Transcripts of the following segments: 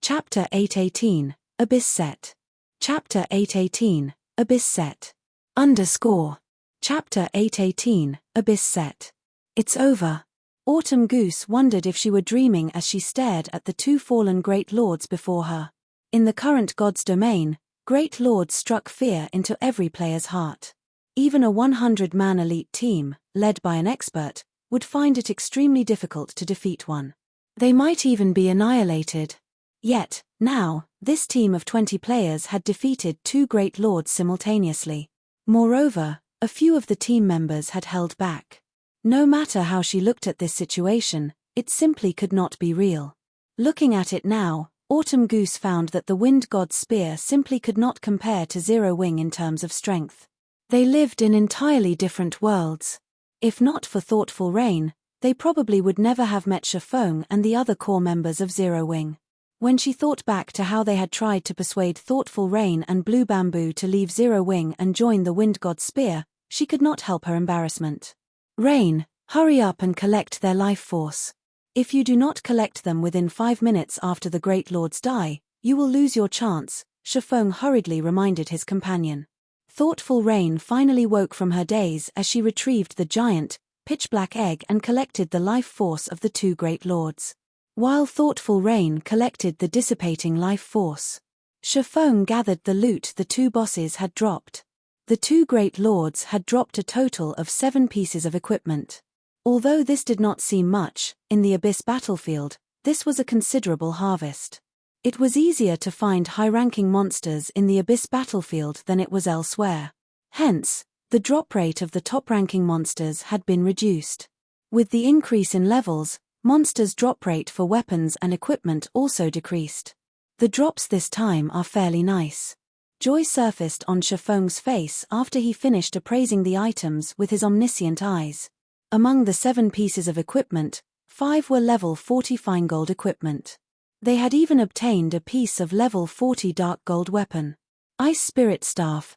Chapter 818, Abyss Set. Chapter 818, Abyss Set. Underscore. Chapter 818, Abyss Set. It's over. Autumn Goose wondered if she were dreaming as she stared at the two fallen Great Lords before her. In the current God's domain, Great Lords struck fear into every player's heart. Even a 100-man elite team, led by an expert, would find it extremely difficult to defeat one. They might even be annihilated. Yet, now, this team of 20 players had defeated two Great Lords simultaneously. Moreover, a few of the team members had held back. No matter how she looked at this situation, it simply could not be real. Looking at it now, Autumn Goose found that the Wind God's spear simply could not compare to Zero Wing in terms of strength. They lived in entirely different worlds. If not for Thoughtful Rain, they probably would never have met Shifeng and the other core members of Zero Wing. When she thought back to how they had tried to persuade Thoughtful Rain and Blue Bamboo to leave Zero Wing and join the Wind God's spear, she could not help her embarrassment. Rain, hurry up and collect their life force. If you do not collect them within 5 minutes after the Great Lords die, you will lose your chance, Shifeng hurriedly reminded his companion. Thoughtful Rain finally woke from her daze as she retrieved the giant, pitch-black egg and collected the life force of the two Great Lords. While Thoughtful Rain collected the dissipating life force, Shifeng gathered the loot the two bosses had dropped. The two Great Lords had dropped a total of 7 pieces of equipment. Although this did not seem much, in the Abyss battlefield, this was a considerable harvest. It was easier to find high-ranking monsters in the Abyss battlefield than it was elsewhere. Hence, the drop rate of the top-ranking monsters had been reduced. With the increase in levels, monsters' drop rate for weapons and equipment also decreased. The drops this time are fairly nice. Joy surfaced on Shifeng's face after he finished appraising the items with his omniscient eyes. Among the 7 pieces of equipment, 5 were level 40 fine gold equipment. They had even obtained a piece of level 40 dark gold weapon. Ice Spirit Staff,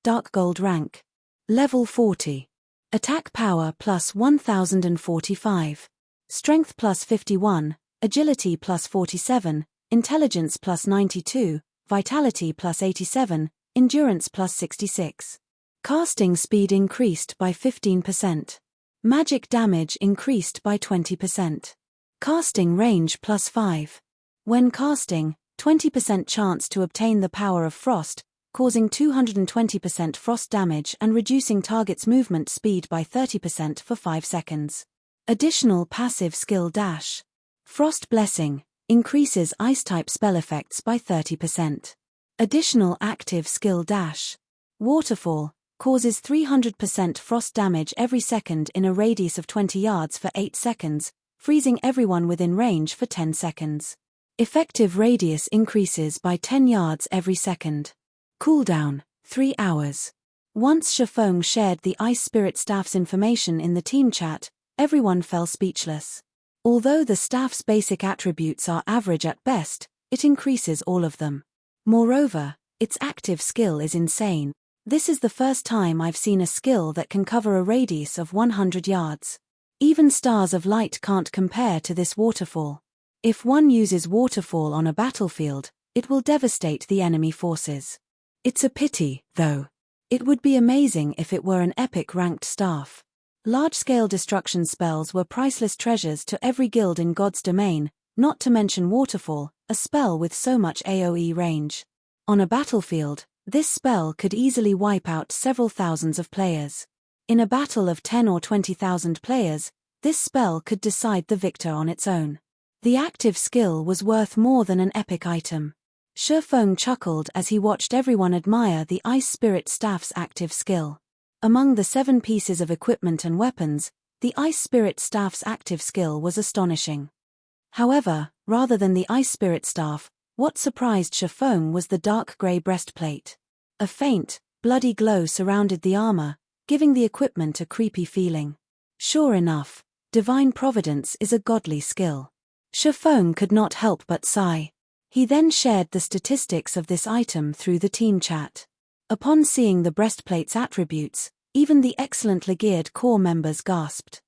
dark gold rank. Level 40. Attack power plus 1045. Strength plus 51, agility plus 47, intelligence plus 92, vitality plus 87, endurance plus 66. Casting speed increased by 15%. Magic damage increased by 20%. Casting range plus 5. When casting, 20% chance to obtain the power of frost, causing 220% frost damage and reducing target's movement speed by 30% for 5 seconds. Additional passive skill dash. Frost Blessing, increases ice-type spell effects by 30%. Additional active skill dash. Waterfall, causes 300% frost damage every second in a radius of 20 yards for 8 seconds, freezing everyone within range for 10 seconds. Effective radius increases by 10 yards every second. Cooldown, 3 hours. Once Shifeng shared the Ice Spirit Staff's information in the team chat, everyone fell speechless. Although the staff's basic attributes are average at best, it increases all of them. Moreover, its active skill is insane. This is the first time I've seen a skill that can cover a radius of 100 yards. Even Stars of Light can't compare to this waterfall. If one uses waterfall on a battlefield, it will devastate the enemy forces. It's a pity, though. It would be amazing if it were an epic ranked staff. Large-scale destruction spells were priceless treasures to every guild in God's domain, not to mention Waterfall, a spell with so much AoE range. On a battlefield, this spell could easily wipe out several thousands of players. In a battle of 10 or 20,000 players, this spell could decide the victor on its own. The active skill was worth more than an epic item. Shifeng chuckled as he watched everyone admire the Ice Spirit Staff's active skill. Among the 7 pieces of equipment and weapons, the Ice Spirit Staff's active skill was astonishing. However, rather than the Ice Spirit Staff, what surprised Shifeng was the dark grey breastplate. A faint, bloody glow surrounded the armor, giving the equipment a creepy feeling. Sure enough, Divine Providence is a godly skill. Shifeng could not help but sigh. He then shared the statistics of this item through the team chat. Upon seeing the breastplate's attributes, even the excellently geared core members gasped.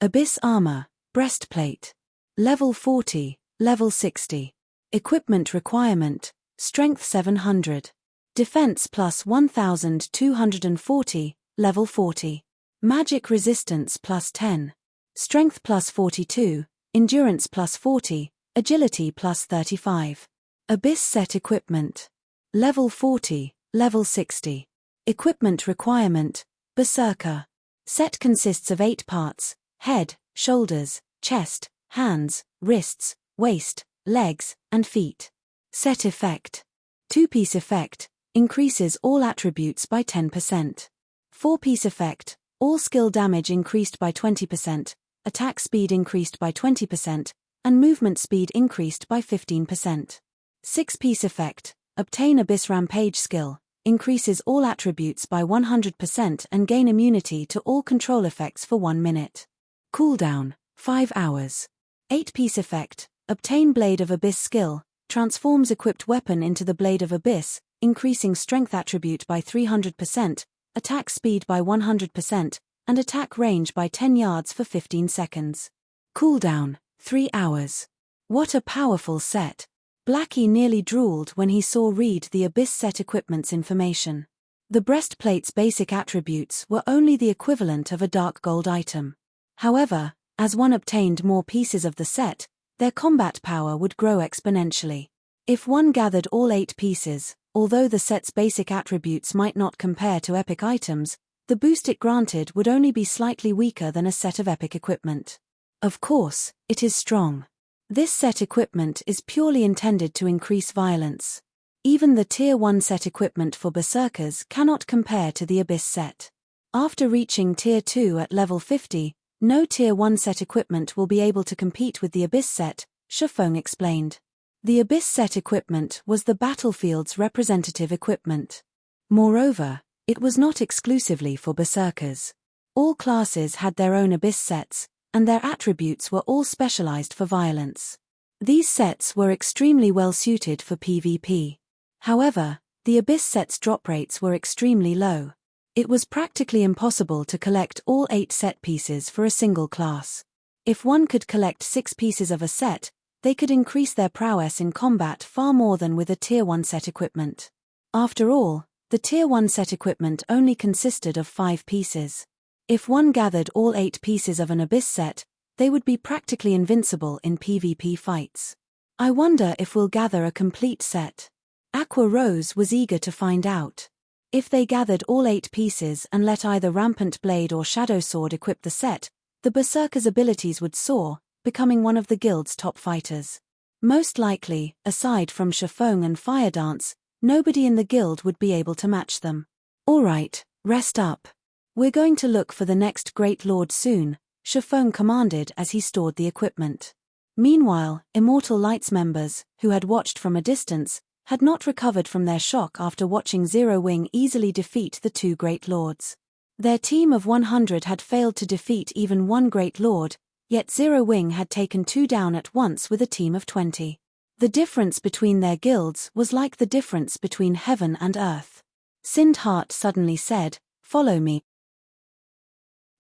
Abyss Armor, Breastplate. Level 40, Level 60. Equipment requirement, Strength 700. Defense plus 1240, level 40. Magic resistance plus 10. Strength plus 42, endurance plus 40, agility plus 35. Abyss set equipment. Level 40, level 60. Equipment requirement, Berserker. Set consists of 8 parts: head, shoulders, chest, hands, wrists, waist, legs, and feet. Set effect. 2-piece effect, increases all attributes by 10%. 4-piece effect, all skill damage increased by 20%, attack speed increased by 20%, and movement speed increased by 15%. 6-piece effect, obtain Abyss Rampage skill, increases all attributes by 100% and gain immunity to all control effects for 1 minute. Cooldown, 5 hours. 8-piece effect, obtain Blade of Abyss skill, transforms equipped weapon into the Blade of Abyss, increasing strength attribute by 300%, attack speed by 100%, and attack range by 10 yards for 15 seconds. Cooldown, 3 hours. What a powerful set. Blackie nearly drooled when he saw read the Abyss set equipment's information. The breastplate's basic attributes were only the equivalent of a dark gold item. However, as one obtained more pieces of the set, their combat power would grow exponentially. If one gathered all 8 pieces, although the set's basic attributes might not compare to epic items, the boost it granted would only be slightly weaker than a set of epic equipment. Of course, it is strong. This set equipment is purely intended to increase violence. Even the Tier 1 set equipment for Berserkers cannot compare to the Abyss set. After reaching Tier 2 at level 50, no Tier 1 set equipment will be able to compete with the Abyss set, Shifeng explained. The Abyss set equipment was the battlefield's representative equipment. Moreover, it was not exclusively for Berserkers. All classes had their own Abyss sets, and their attributes were all specialized for violence. These sets were extremely well suited for PvP. However, the Abyss set's drop rates were extremely low. It was practically impossible to collect all 8 set pieces for a single class. If one could collect 6 pieces of a set, they could increase their prowess in combat far more than with a Tier 1 set equipment. After all, the Tier 1 set equipment only consisted of 5 pieces. If one gathered all 8 pieces of an Abyss set, they would be practically invincible in PvP fights. I wonder if we'll gather a complete set. Aqua Rose was eager to find out. If they gathered all 8 pieces and let either Rampant Blade or Shadow Sword equip the set, the Berserker's abilities would soar, becoming one of the guild's top fighters. Most likely, aside from Shifeng and Fire Dance, nobody in the guild would be able to match them. Alright, rest up. We're going to look for the next Great Lord soon, Shifeng commanded as he stored the equipment. Meanwhile, Immortal Light's members, who had watched from a distance, had not recovered from their shock after watching Zero Wing easily defeat the 2 Great Lords. Their team of 100 had failed to defeat even 1 Great Lord, yet Zero Wing had taken 2 down at once with a team of 20. The difference between their guilds was like the difference between heaven and earth. Sindheart suddenly said, "Follow me."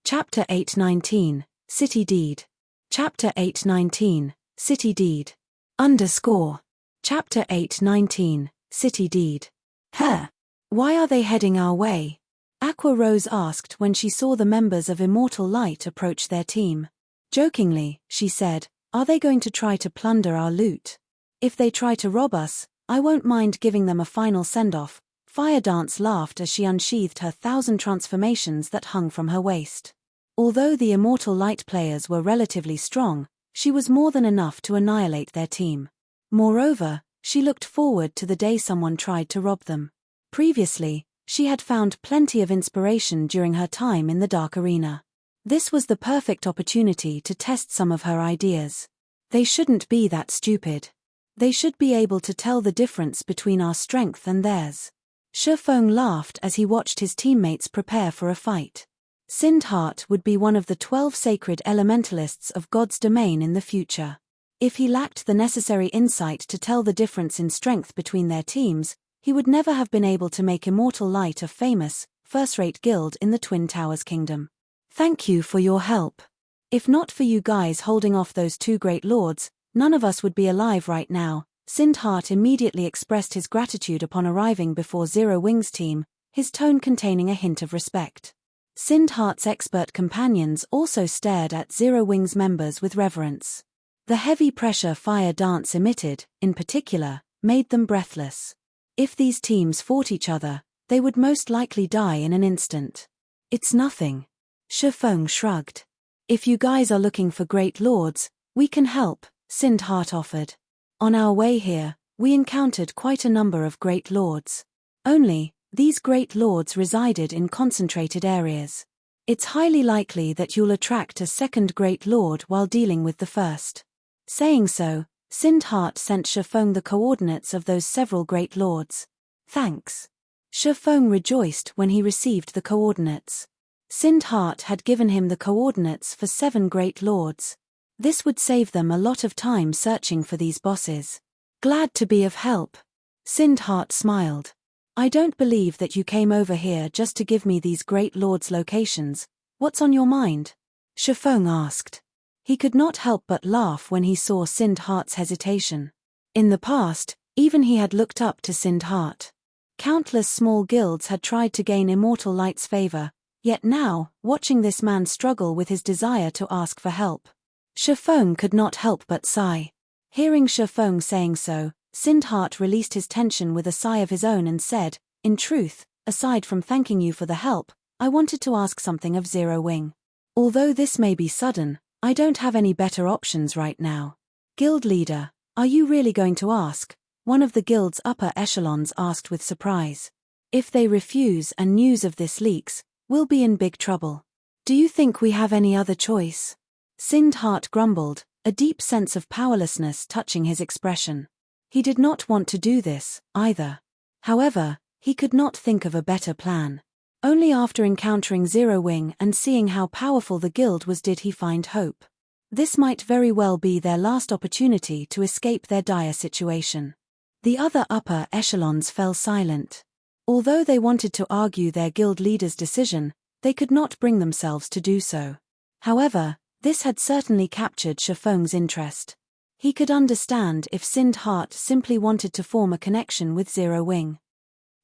Chapter 819, City Deed. Chapter 819, City Deed. Chapter 819, City Deed. Why are they heading our way? Aqua Rose asked when she saw the members of Immortal Light approach their team. Jokingly, she said, "Are they going to try to plunder our loot? If they try to rob us, I won't mind giving them a final send-off." Fire Dance laughed as she unsheathed her 1,000 transformations that hung from her waist. Although the Immortal Light players were relatively strong, she was more than enough to annihilate their team. Moreover, she looked forward to the day someone tried to rob them. Previously, she had found plenty of inspiration during her time in the Dark Arena. This was the perfect opportunity to test some of her ideas. They shouldn't be that stupid. They should be able to tell the difference between our strength and theirs. Shifeng laughed as he watched his teammates prepare for a fight. Sindheart would be one of the 12 sacred elementalists of God's domain in the future. If he lacked the necessary insight to tell the difference in strength between their teams, he would never have been able to make Immortal Light a famous, first-rate guild in the Twin Towers Kingdom. Thank you for your help. If not for you guys holding off those 2 Great Lords, none of us would be alive right now, Sindhart immediately expressed his gratitude upon arriving before Zero Wing's team, his tone containing a hint of respect. Sindhart's expert companions also stared at Zero Wing's members with reverence. The heavy pressure fire dance emitted, in particular, made them breathless. If these teams fought each other, they would most likely die in an instant. It's nothing. Shifeng shrugged. If you guys are looking for great lords, we can help, Sindhart offered. On our way here, we encountered quite a number of great lords. Only, these great lords resided in concentrated areas. It's highly likely that you'll attract a second great lord while dealing with the first. Saying so, Sindhart sent Shifeng the coordinates of those several great lords. Thanks. Shifeng rejoiced when he received the coordinates. Sindhart had given him the coordinates for 7 great lords. This would save them a lot of time searching for these bosses. Glad to be of help. Sindhart smiled. I don't believe that you came over here just to give me these great lords' locations. What's on your mind? Shifeng asked. He could not help but laugh when he saw Sindhart's hesitation. In the past, even he had looked up to Sindhart. Countless small guilds had tried to gain Immortal Light's favor, yet now, watching this man struggle with his desire to ask for help, Shifeng could not help but sigh. Hearing Shifeng saying so, Sindhart released his tension with a sigh of his own and said, in truth, aside from thanking you for the help, I wanted to ask something of Zero Wing. Although this may be sudden, I don't have any better options right now. Guild leader, are you really going to ask? One of the guild's upper echelons asked with surprise. If they refuse and news of this leaks, we'll be in big trouble. Do you think we have any other choice? Sindhart grumbled, a deep sense of powerlessness touching his expression. He did not want to do this, either. However, he could not think of a better plan. Only after encountering Zero Wing and seeing how powerful the guild was did he find hope. This might very well be their last opportunity to escape their dire situation. The other upper echelons fell silent. Although they wanted to argue their guild leader's decision, they could not bring themselves to do so. However, this had certainly captured Shifeng's interest. He could understand if Sindhart simply wanted to form a connection with Zero Wing.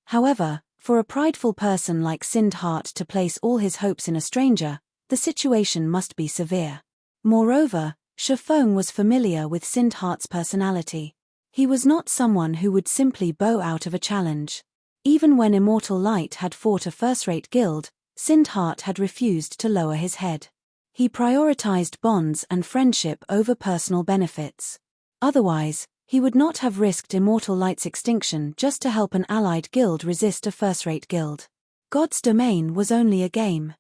However, for a prideful person like Sindhart to place all his hopes in a stranger, the situation must be severe. Moreover, Shifeng was familiar with Sindhart's personality. He was not someone who would simply bow out of a challenge. Even when Immortal Light had fought a first-rate guild, Sindhart had refused to lower his head. He prioritized bonds and friendship over personal benefits. Otherwise, he would not have risked Immortal Light's extinction just to help an allied guild resist a first-rate guild. God's domain was only a game.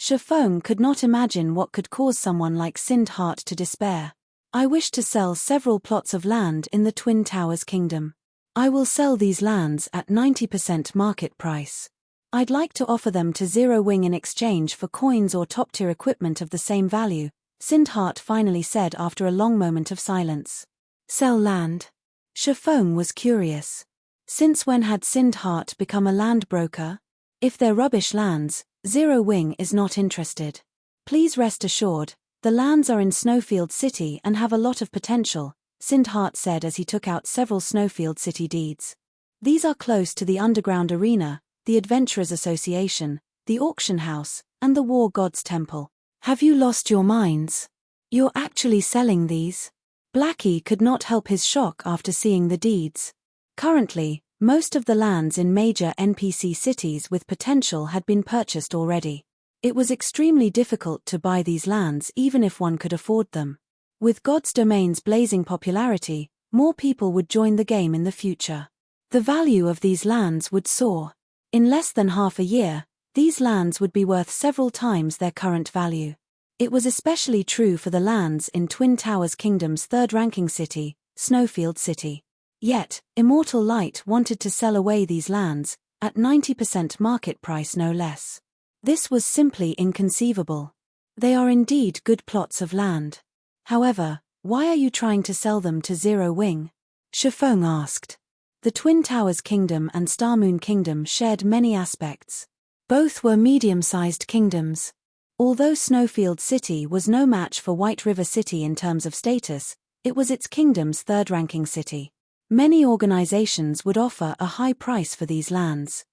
Shifeng could not imagine what could cause someone like Sindhart to despair. I wish to sell several plots of land in the Twin Towers Kingdom. I will sell these lands at 90% market price. I'd like to offer them to Zero Wing in exchange for coins or top-tier equipment of the same value, Sindhart finally said after a long moment of silence. Sell land? Shifeng was curious. Since when had Sindhart become a land broker? If they're rubbish lands, Zero Wing is not interested. Please rest assured, the lands are in Snowfield City and have a lot of potential, Sindhart said as he took out several Snowfield City deeds. These are close to the underground arena, the Adventurers Association, the auction house, and the War God's Temple. Have you lost your minds? You're actually selling these? Blackie could not help his shock after seeing the deeds. Currently, most of the lands in major NPC cities with potential had been purchased already. It was extremely difficult to buy these lands even if one could afford them. With God's Domain's blazing popularity, more people would join the game in the future. The value of these lands would soar. In less than half a year, these lands would be worth several times their current value. It was especially true for the lands in Twin Towers Kingdom's third-ranking city, Snowfield City. Yet, Immortal Light wanted to sell away these lands, at 90% market price no less. This was simply inconceivable. They are indeed good plots of land. However, why are you trying to sell them to Zero Wing? Shifeng asked. The Twin Towers Kingdom and Starmoon Kingdom shared many aspects. Both were medium-sized kingdoms. Although Snowfield City was no match for White River City in terms of status, it was its kingdom's third-ranking city. Many organizations would offer a high price for these lands.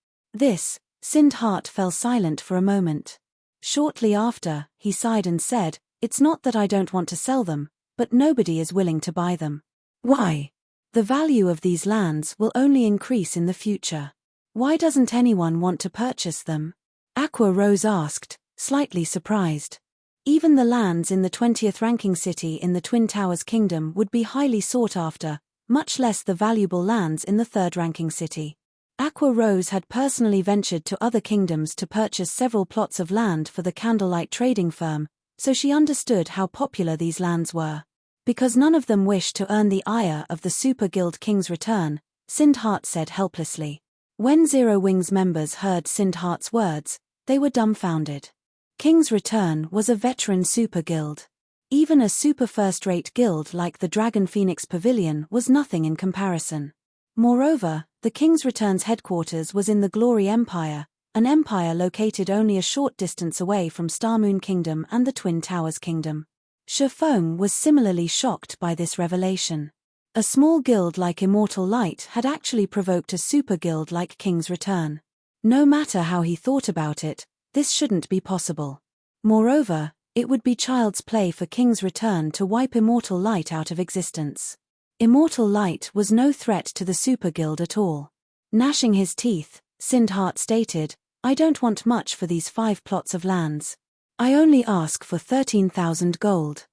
Sindhart fell silent for a moment. Shortly after, he sighed and said, "It's not that I don't want to sell them, but nobody is willing to buy them." "Why?" "The value of these lands will only increase in the future. Why doesn't anyone want to purchase them?" Aqua Rose asked, slightly surprised. Even the lands in the 20th ranking city in the Twin Towers Kingdom would be highly sought after, much less the valuable lands in the 3rd ranking city. Aqua Rose had personally ventured to other kingdoms to purchase several plots of land for the Candlelight trading firm, so she understood how popular these lands were. Because none of them wished to earn the ire of the Super Guild King's return, Sindhart said helplessly. When Zero Wings members heard Sindhart's words, they were dumbfounded. King's Return was a veteran super guild. Even a super first-rate guild like the Dragon Phoenix Pavilion was nothing in comparison. Moreover, the King's Return's headquarters was in the Glory Empire, an empire located only a short distance away from Starmoon Kingdom and the Twin Towers Kingdom. Shifeng was similarly shocked by this revelation. A small guild like Immortal Light had actually provoked a super guild like King's Return. No matter how he thought about it, this shouldn't be possible. Moreover, it would be child's play for King's Return to wipe Immortal Light out of existence. Immortal Light was no threat to the Super Guild at all. Gnashing his teeth, Sindhart stated, "I don't want much for these 5 plots of lands. I only ask for 13,000 gold."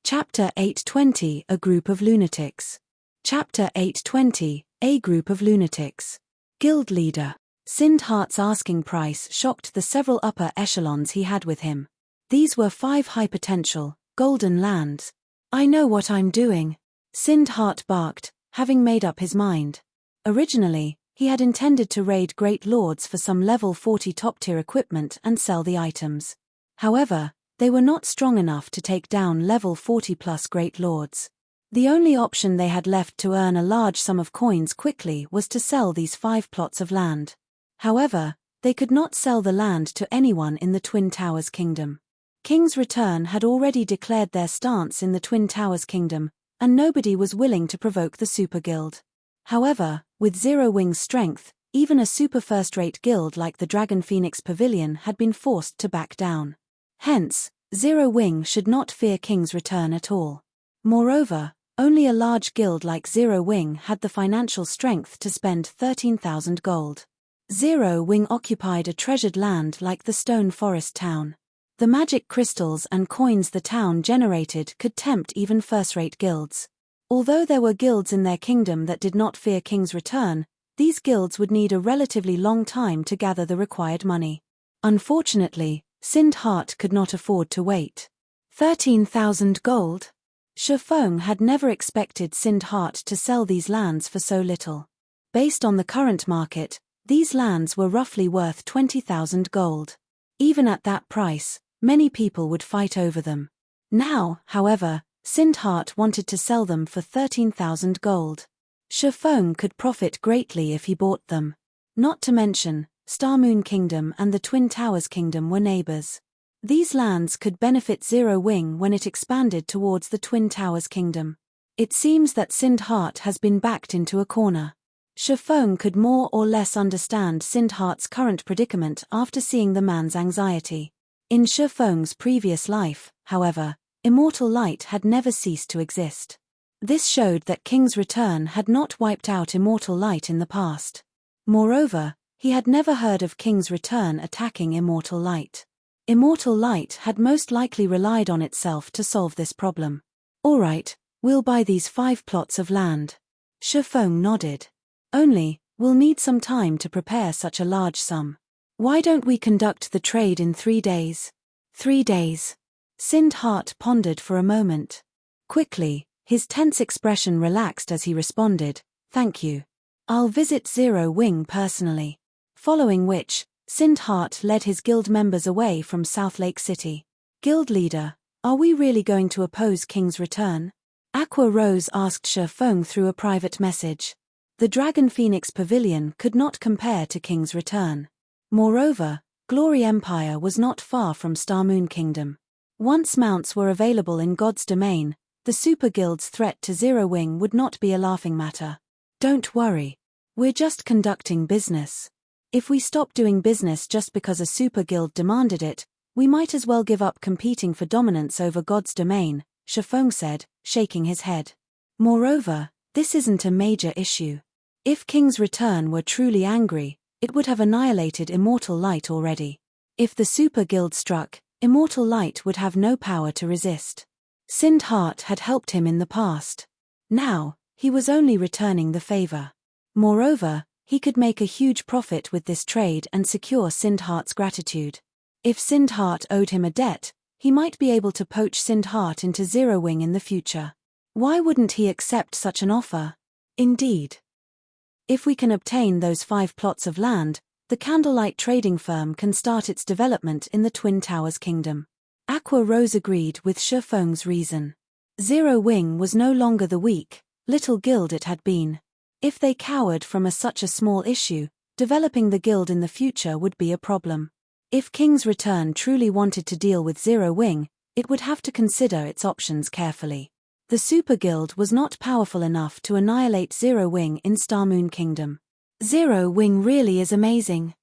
Chapter 820 A Group of Lunatics. Chapter 820 A Group of Lunatics. Guild Leader. Sindhart's asking price shocked the several upper echelons he had with him. These were 5 high-potential, golden lands. "I know what I'm doing," Sindhart barked, having made up his mind. Originally, he had intended to raid Great Lords for some level 40 top-tier equipment and sell the items. However, they were not strong enough to take down level 40-plus Great Lords. The only option they had left to earn a large sum of coins quickly was to sell these 5 plots of land. However, they could not sell the land to anyone in the Twin Towers Kingdom. King's Return had already declared their stance in the Twin Towers Kingdom, and nobody was willing to provoke the Super Guild. However, with Zero Wing's strength, even a super first-rate guild like the Dragon Phoenix Pavilion had been forced to back down. Hence, Zero Wing should not fear King's Return at all. Moreover, only a large guild like Zero Wing had the financial strength to spend 13,000 gold. Zero Wing occupied a treasured land like the Stone Forest town. The magic crystals and coins the town generated could tempt even first-rate guilds. Although there were guilds in their kingdom that did not fear King's Return, these guilds would need a relatively long time to gather the required money. Unfortunately, Sindhart could not afford to wait. 13,000 gold? Shifeng had never expected Sindhart to sell these lands for so little. Based on the current market, these lands were roughly worth 20,000 gold. Even at that price, many people would fight over them. Now, however, Sindhart wanted to sell them for 13,000 gold. Shifeng could profit greatly if he bought them. Not to mention, Starmoon Kingdom and the Twin Towers Kingdom were neighbors. These lands could benefit Zero Wing when it expanded towards the Twin Towers Kingdom. It seems that Sindhart has been backed into a corner. Shifeng could more or less understand Sindhart's current predicament after seeing the man's anxiety. In Shifeng's previous life, however, Immortal Light had never ceased to exist. This showed that King's Return had not wiped out Immortal Light in the past. Moreover, he had never heard of King's Return attacking Immortal Light. Immortal Light had most likely relied on itself to solve this problem. "All right, we'll buy these 5 plots of land." Shifeng nodded. "Only, we'll need some time to prepare such a large sum. Why don't we conduct the trade in 3 days? 3 days. Sindhart pondered for a moment. Quickly, his tense expression relaxed as he responded, "Thank you. I'll visit Zero Wing personally." Following which, Sindhart led his guild members away from South Lake City. "Guild leader, are we really going to oppose King's Return?" Aqua Rose asked Shifeng through a private message. The Dragon Phoenix Pavilion could not compare to King's Return. Moreover, Glory Empire was not far from Starmoon Kingdom. Once mounts were available in God's domain, the Super Guild's threat to Zero Wing would not be a laughing matter. Don't worry. We're just conducting business. If we stop doing business just because a Super Guild demanded it, we might as well give up competing for dominance over God's domain, Shifeng said, shaking his head. Moreover, this isn't a major issue. If King's Return were truly angry, it would have annihilated Immortal Light already. If the Super Guild struck, Immortal Light would have no power to resist. Sind Heart had helped him in the past. Now, he was only returning the favor. Moreover, he could make a huge profit with this trade and secure Sind Heart's gratitude. If Sind Heart owed him a debt, he might be able to poach Sind Heart into Zero Wing in the future. Why wouldn't he accept such an offer? Indeed. If we can obtain those 5 plots of land, the Candlelight trading firm can start its development in the Twin Towers Kingdom. Aqua Rose agreed with Shifeng's reason. Zero Wing was no longer the weak, little guild it had been. If they cowered from such a small issue, developing the guild in the future would be a problem. If King's Return truly wanted to deal with Zero Wing, it would have to consider its options carefully. The Super Guild was not powerful enough to annihilate Zero Wing in Starmoon Kingdom. Zero Wing really is amazing.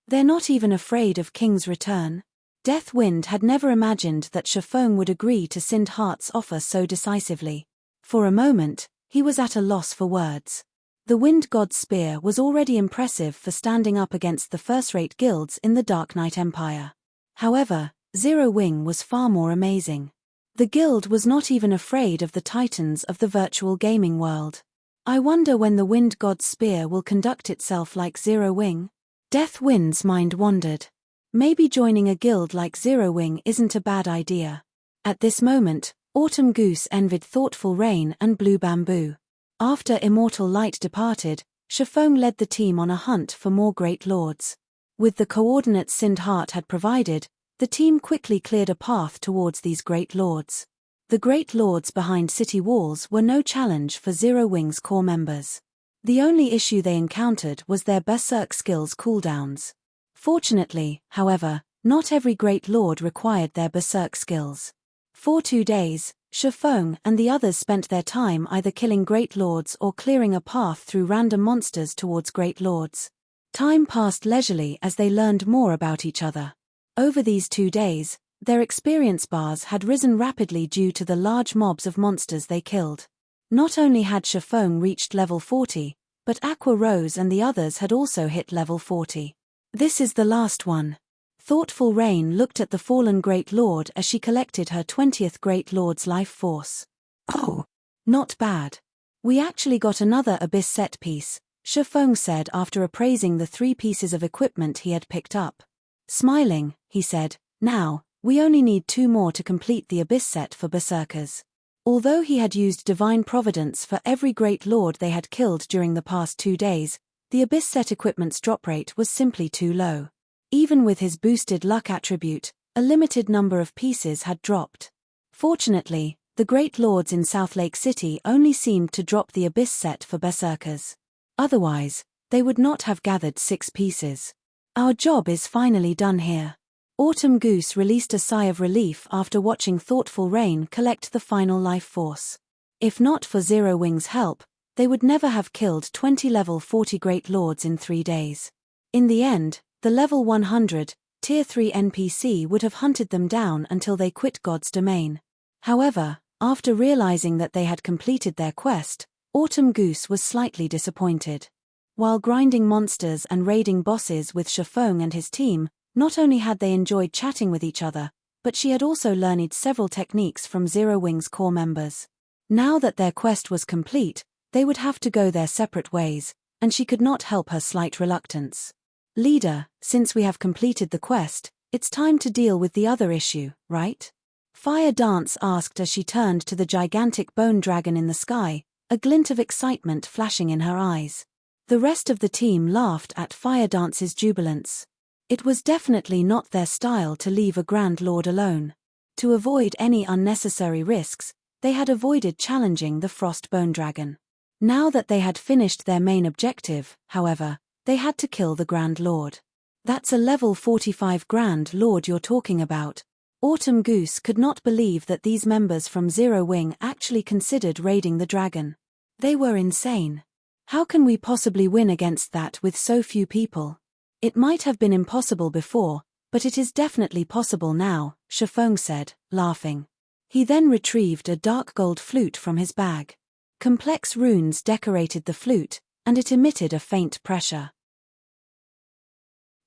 They're not even afraid of King's Return. Deathwind had never imagined that Shifeng would agree to Sind Heart's offer so decisively. For a moment, he was at a loss for words. The Wind God's Spear was already impressive for standing up against the first-rate guilds in the Dark Knight Empire. However, Zero Wing was far more amazing. The guild was not even afraid of the titans of the virtual gaming world. I wonder when the Wind God's Spear will conduct itself like Zero Wing? Deathwind's mind wandered. Maybe joining a guild like Zero Wing isn't a bad idea. At this moment, Autumn Goose envied Thoughtful Rain and Blue Bamboo. After Immortal Light departed, Shifeng led the team on a hunt for more Great Lords. With the coordinates Sind Heart had provided, the team quickly cleared a path towards these Great Lords. The Great Lords behind city walls were no challenge for Zero Wing's core members. The only issue they encountered was their Berserk skills cooldowns. Fortunately, however, not every Great Lord required their Berserk skills. For 2 days, Shifeng and the others spent their time either killing Great Lords or clearing a path through random monsters towards Great Lords. Time passed leisurely as they learned more about each other. Over these 2 days, their experience bars had risen rapidly due to the large mobs of monsters they killed. Not only had Shifeng reached level 40, but Aqua Rose and the others had also hit level 40. This is the last one. Thoughtful Rain looked at the fallen Great Lord as she collected her 20th Great Lord's life force. Oh, not bad. We actually got another Abyss set piece, Shifeng said after appraising the 3 pieces of equipment he had picked up. Smiling, he said, now, we only need 2 more to complete the Abyss set for Berserkers. Although he had used Divine Providence for every Great Lord they had killed during the past 2 days, the Abyss set equipment's drop rate was simply too low. Even with his boosted luck attribute, a limited number of pieces had dropped. Fortunately, the Great Lords in South Lake City only seemed to drop the Abyss set for Berserkers. Otherwise, they would not have gathered 6 pieces. Our job is finally done here. Autumn Goose released a sigh of relief after watching Thoughtful Rain collect the final life force. If not for Zero Wing's help, they would never have killed 20 level 40 Great Lords in 3 days. In the end, the level 100, Tier 3 NPC would have hunted them down until they quit God's domain. However, after realizing that they had completed their quest, Autumn Goose was slightly disappointed. While grinding monsters and raiding bosses with Shifeng and his team, not only had they enjoyed chatting with each other, but she had also learned several techniques from Zero Wing's core members. Now that their quest was complete, they would have to go their separate ways, and she could not help her slight reluctance. Leader, since we have completed the quest, it's time to deal with the other issue, right? Fire Dance asked as she turned to the gigantic bone dragon in the sky, a glint of excitement flashing in her eyes. The rest of the team laughed at Fire Dance's jubilance. It was definitely not their style to leave a Grand Lord alone. To avoid any unnecessary risks, they had avoided challenging the Frost Bone Dragon. Now that they had finished their main objective, however, they had to kill the Grand Lord. That's a level 45 Grand Lord you're talking about. Autumn Goose could not believe that these members from Zero Wing actually considered raiding the dragon. They were insane. How can we possibly win against that with so few people? It might have been impossible before, but it is definitely possible now, Shifeng said, laughing. He then retrieved a dark gold flute from his bag. Complex runes decorated the flute, and it emitted a faint pressure.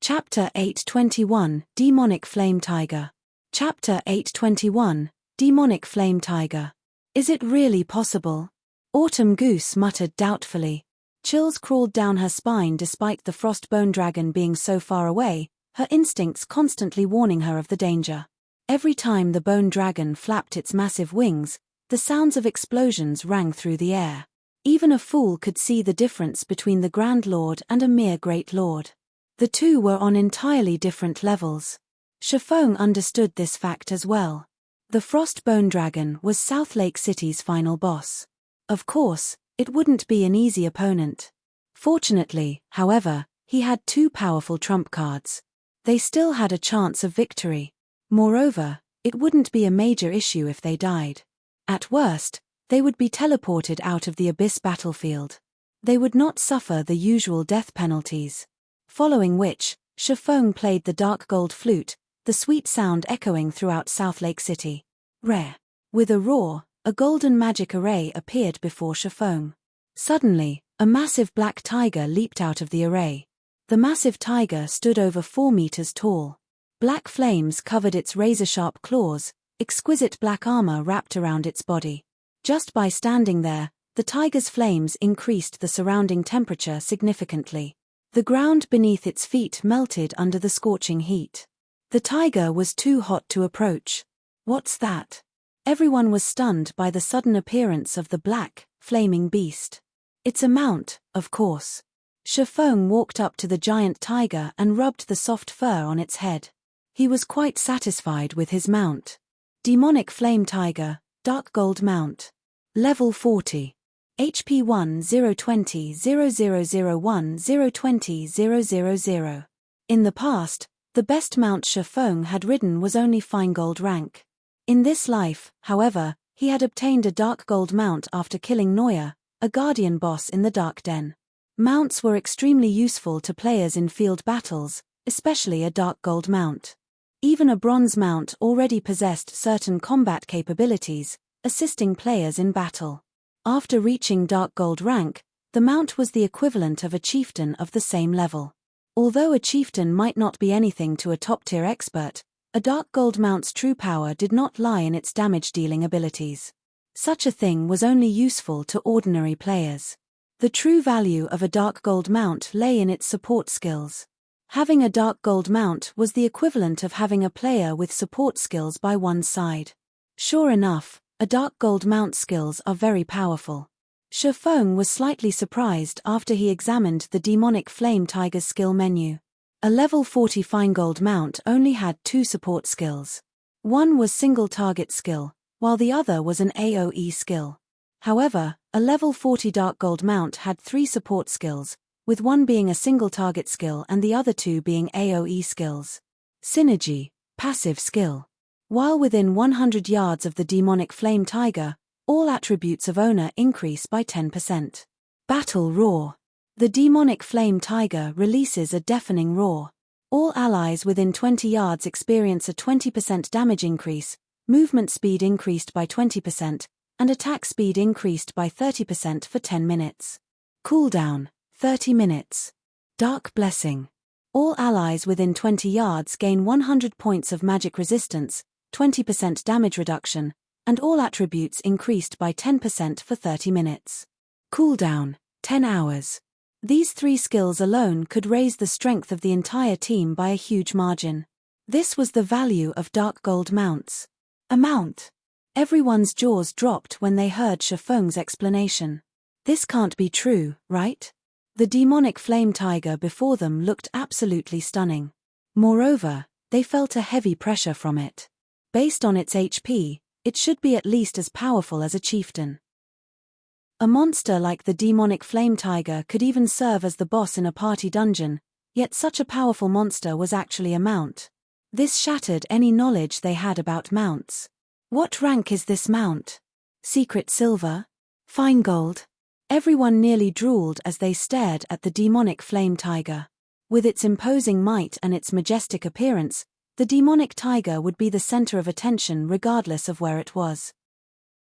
Chapter 821, Demonic Flame Tiger. Chapter 821, Demonic Flame Tiger. Is it really possible? Autumn Goose muttered doubtfully. Chills crawled down her spine despite the frost bone dragon being so far away, her instincts constantly warning her of the danger. Every time the bone dragon flapped its massive wings, the sounds of explosions rang through the air. Even a fool could see the difference between the Grand Lord and a mere Great Lord. The two were on entirely different levels. Shifeng understood this fact as well. The Frost Bone Dragon was South Lake City's final boss. Of course, it wouldn't be an easy opponent. Fortunately, however, he had two powerful trump cards. They still had a chance of victory. Moreover, it wouldn't be a major issue if they died. At worst, they would be teleported out of the Abyss battlefield. They would not suffer the usual death penalties. Following which, Shifeng played the dark gold flute, the sweet sound echoing throughout South Lake City. Rare. With a roar, a golden magic array appeared before Shifeng. Suddenly, a massive black tiger leaped out of the array. The massive tiger stood over 4 meters tall. Black flames covered its razor-sharp claws, exquisite black armor wrapped around its body. Just by standing there, the tiger's flames increased the surrounding temperature significantly. The ground beneath its feet melted under the scorching heat. The tiger was too hot to approach. What's that? Everyone was stunned by the sudden appearance of the black, flaming beast. It's a mount, of course. Shifeng walked up to the giant tiger and rubbed the soft fur on its head. He was quite satisfied with his mount. Demonic Flame Tiger, Dark Gold Mount. Level 40. HP 1 020 0001 020 000. In the past, the best mount Shifeng had ridden was only fine gold rank. In this life, however, he had obtained a dark gold mount after killing Noya, a guardian boss in the Dark Den. Mounts were extremely useful to players in field battles, especially a dark gold mount. Even a bronze mount already possessed certain combat capabilities, assisting players in battle. After reaching dark gold rank, the mount was the equivalent of a chieftain of the same level. Although a chieftain might not be anything to a top-tier expert, a dark gold mount's true power did not lie in its damage-dealing abilities. Such a thing was only useful to ordinary players. The true value of a dark gold mount lay in its support skills. Having a dark gold mount was the equivalent of having a player with support skills by one's side. Sure enough, a dark gold mount skills are very powerful. Shifeng was slightly surprised after he examined the Demonic Flame Tiger's skill menu. A level 40 fine gold mount only had 2 support skills. One was single target skill, while the other was an AoE skill. However, a level 40 dark gold mount had 3 support skills, with one being a single target skill and the other 2 being AoE skills. Synergy, passive skill. While within 100 yards of the Demonic Flame Tiger, all attributes of owner increase by 10%. Battle Roar. The Demonic Flame Tiger releases a deafening roar. All allies within 20 yards experience a 20% damage increase, movement speed increased by 20%, and attack speed increased by 30% for 10 minutes. Cooldown, 30 minutes. Dark Blessing. All allies within 20 yards gain 100 points of magic resistance, 20% damage reduction, and all attributes increased by 10% for 30 minutes. Cooldown, 10 hours. These 3 skills alone could raise the strength of the entire team by a huge margin. This was the value of dark gold mounts. A mount. Everyone's jaws dropped when they heard Shifeng's explanation. This can't be true, right? The Demonic Flame Tiger before them looked absolutely stunning. Moreover, they felt a heavy pressure from it. Based on its HP, it should be at least as powerful as a chieftain. A monster like the Demonic Flame Tiger could even serve as the boss in a party dungeon, yet such a powerful monster was actually a mount. This shattered any knowledge they had about mounts. What rank is this mount? Secret silver? Fine gold? Everyone nearly drooled as they stared at the demonic flame tiger. With its imposing might and its majestic appearance, the demonic tiger would be the center of attention regardless of where it was.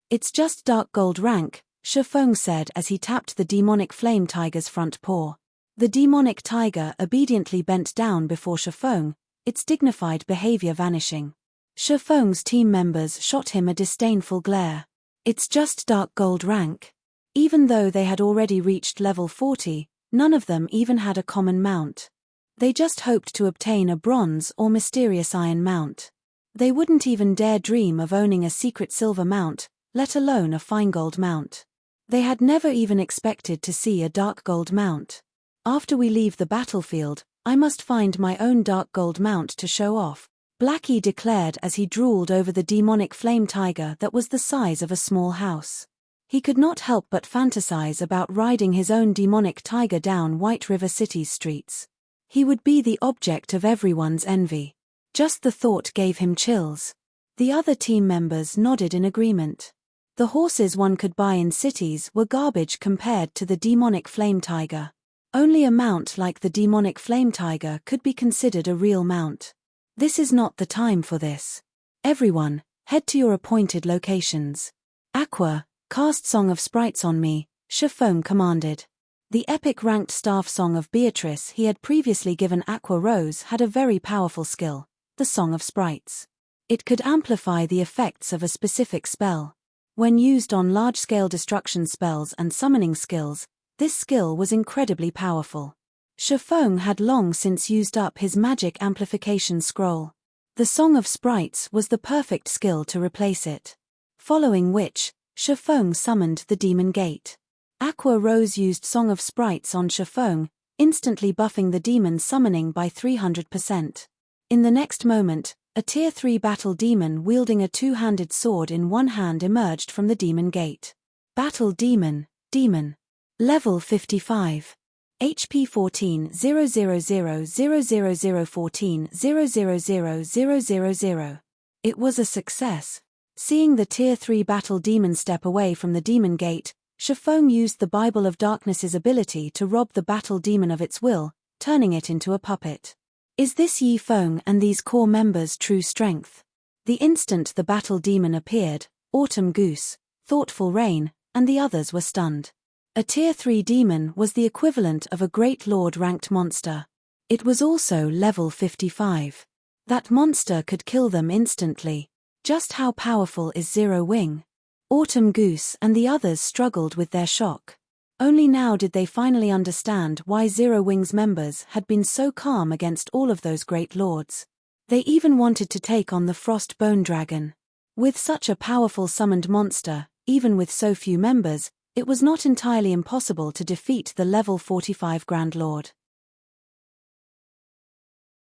It's just dark gold rank, Shifeng said as he tapped the demonic flame tiger's front paw. The demonic tiger obediently bent down before Shifeng, its dignified behavior vanishing. Shifeng's team members shot him a disdainful glare. It's just dark gold rank. Even though they had already reached level 40, none of them even had a common mount. They just hoped to obtain a bronze or mysterious iron mount. They wouldn't even dare dream of owning a secret silver mount, let alone a fine gold mount. They had never even expected to see a dark gold mount. After we leave the battlefield, I must find my own dark gold mount to show off, Blackie declared as he drooled over the demonic flame tiger that was the size of a small house. He could not help but fantasize about riding his own demonic tiger down White River City's streets. He would be the object of everyone's envy. Just the thought gave him chills. The other team members nodded in agreement. The horses one could buy in cities were garbage compared to the demonic flame tiger. Only a mount like the demonic flame tiger could be considered a real mount. This is not the time for this. Everyone, head to your appointed locations. Aqua, cast Song of Sprites on me, Shifeng commanded. The epic ranked staff song of Beatrice he had previously given Aqua Rose had a very powerful skill, the Song of Sprites. It could amplify the effects of a specific spell. When used on large-scale destruction spells and summoning skills, this skill was incredibly powerful. Shifeng had long since used up his magic amplification scroll. The Song of Sprites was the perfect skill to replace it. Following which, Shifeng summoned the Demon Gate. Aqua Rose used Song of Sprites on Shifeng, instantly buffing the demon summoning by 300%. In the next moment, a Tier 3 battle demon wielding a two-handed sword in one hand emerged from the Demon Gate. Battle Demon, Demon. Level 55. HP 14 000 00014 000. It was a success. Seeing the Tier 3 battle demon step away from the Demon Gate, Shifeng used the Bible of Darkness's ability to rob the battle demon of its will, turning it into a puppet. Is this Yi Feng and these core members' true strength? The instant the battle demon appeared, Autumn Goose, Thoughtful Rain, and the others were stunned. A Tier 3 demon was the equivalent of a Great Lord-ranked monster. It was also level 55. That monster could kill them instantly. Just how powerful is Zero Wing? Autumn Goose and the others struggled with their shock. Only now did they finally understand why Zero Wing's members had been so calm against all of those great lords. They even wanted to take on the Frost Bone Dragon. With such a powerful summoned monster, even with so few members, it was not entirely impossible to defeat the level 45 Grand Lord.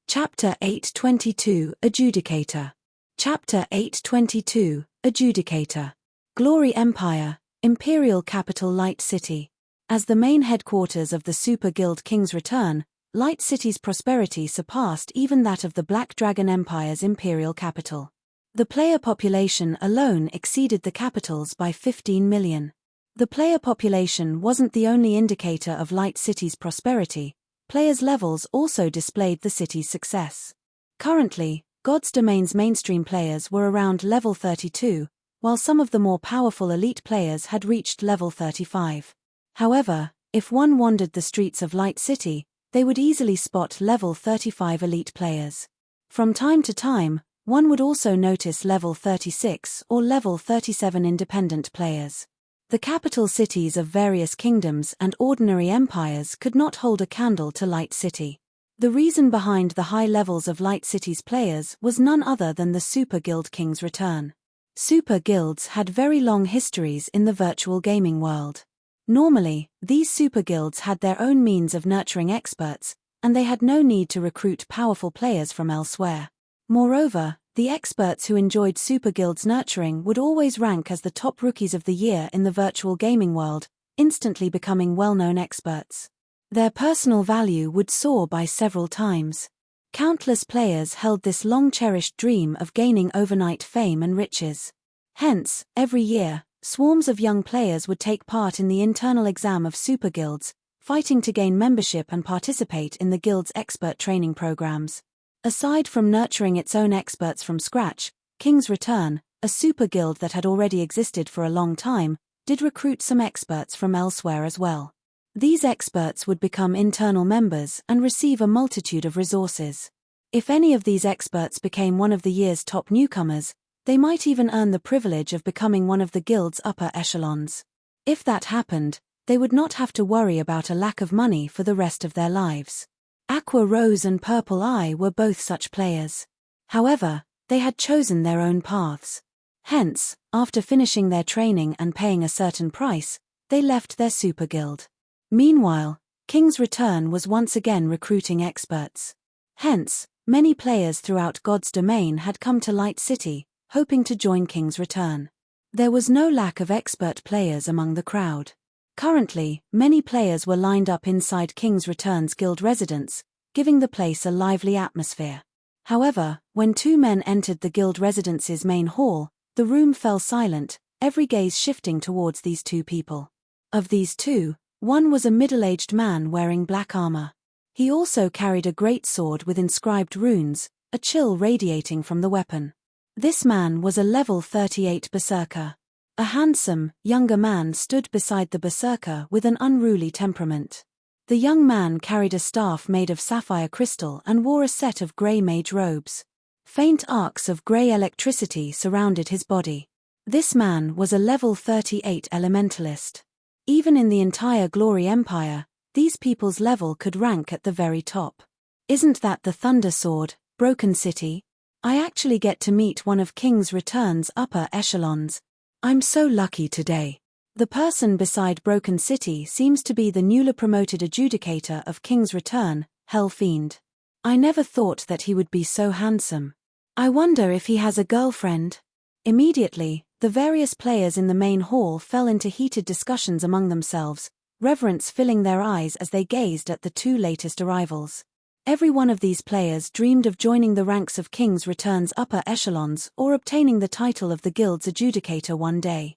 Chapter 822 Adjudicator. Chapter 822 Adjudicator. Glory Empire, Imperial Capital Light City. As the main headquarters of the Super Guild King's return, Light City's prosperity surpassed even that of the Black Dragon Empire's imperial capital. The player population alone exceeded the capital's by 15 million. The player population wasn't the only indicator of Light City's prosperity. Players' levels also displayed the city's success. Currently, God's Domain's mainstream players were around level 32, while some of the more powerful elite players had reached level 35. However, if one wandered the streets of Light City, they would easily spot level 35 elite players. From time to time, one would also notice level 36 or level 37 independent players. The capital cities of various kingdoms and ordinary empires could not hold a candle to Light City. The reason behind the high levels of Light City's players was none other than the Super Guild King's return. Super guilds had very long histories in the virtual gaming world. Normally, these super guilds had their own means of nurturing experts, and they had no need to recruit powerful players from elsewhere. Moreover, the experts who enjoyed super guilds' nurturing would always rank as the top rookies of the year in the virtual gaming world, instantly becoming well-known experts. Their personal value would soar by several times. Countless players held this long-cherished dream of gaining overnight fame and riches. Hence, every year, swarms of young players would take part in the internal exam of super guilds, fighting to gain membership and participate in the guild's expert training programs. Aside from nurturing its own experts from scratch, King's Return, a super guild that had already existed for a long time, did recruit some experts from elsewhere as well. These experts would become internal members and receive a multitude of resources. If any of these experts became one of the year's top newcomers, they might even earn the privilege of becoming one of the guild's upper echelons. If that happened, they would not have to worry about a lack of money for the rest of their lives. Aqua Rose and Purple Eye were both such players. However, they had chosen their own paths. Hence, after finishing their training and paying a certain price, they left their super guild. Meanwhile, King's Return was once again recruiting experts. Hence, many players throughout God's domain had come to Light City, hoping to join King's Return. There was no lack of expert players among the crowd. Currently, many players were lined up inside King's Return's guild residence, giving the place a lively atmosphere. However, when two men entered the guild residence's main hall, the room fell silent, every gaze shifting towards these two people. Of these two, one was a middle-aged man wearing black armor. He also carried a great sword with inscribed runes, a chill radiating from the weapon. This man was a level 38 berserker. A handsome, younger man stood beside the berserker with an unruly temperament. The young man carried a staff made of sapphire crystal and wore a set of grey mage robes. Faint arcs of grey electricity surrounded his body. This man was a level 38 elementalist. Even in the entire Glory Empire, these people's level could rank at the very top. Isn't that the Thunder Sword, Broken City? I actually get to meet one of King's Return's upper echelons. I'm so lucky today. The person beside Broken City seems to be the newly promoted adjudicator of King's Return, Hell Fiend. I never thought that he would be so handsome. I wonder if he has a girlfriend. Immediately, the various players in the main hall fell into heated discussions among themselves, reverence filling their eyes as they gazed at the two latest arrivals. Every one of these players dreamed of joining the ranks of King's Return's upper echelons or obtaining the title of the guild's adjudicator one day.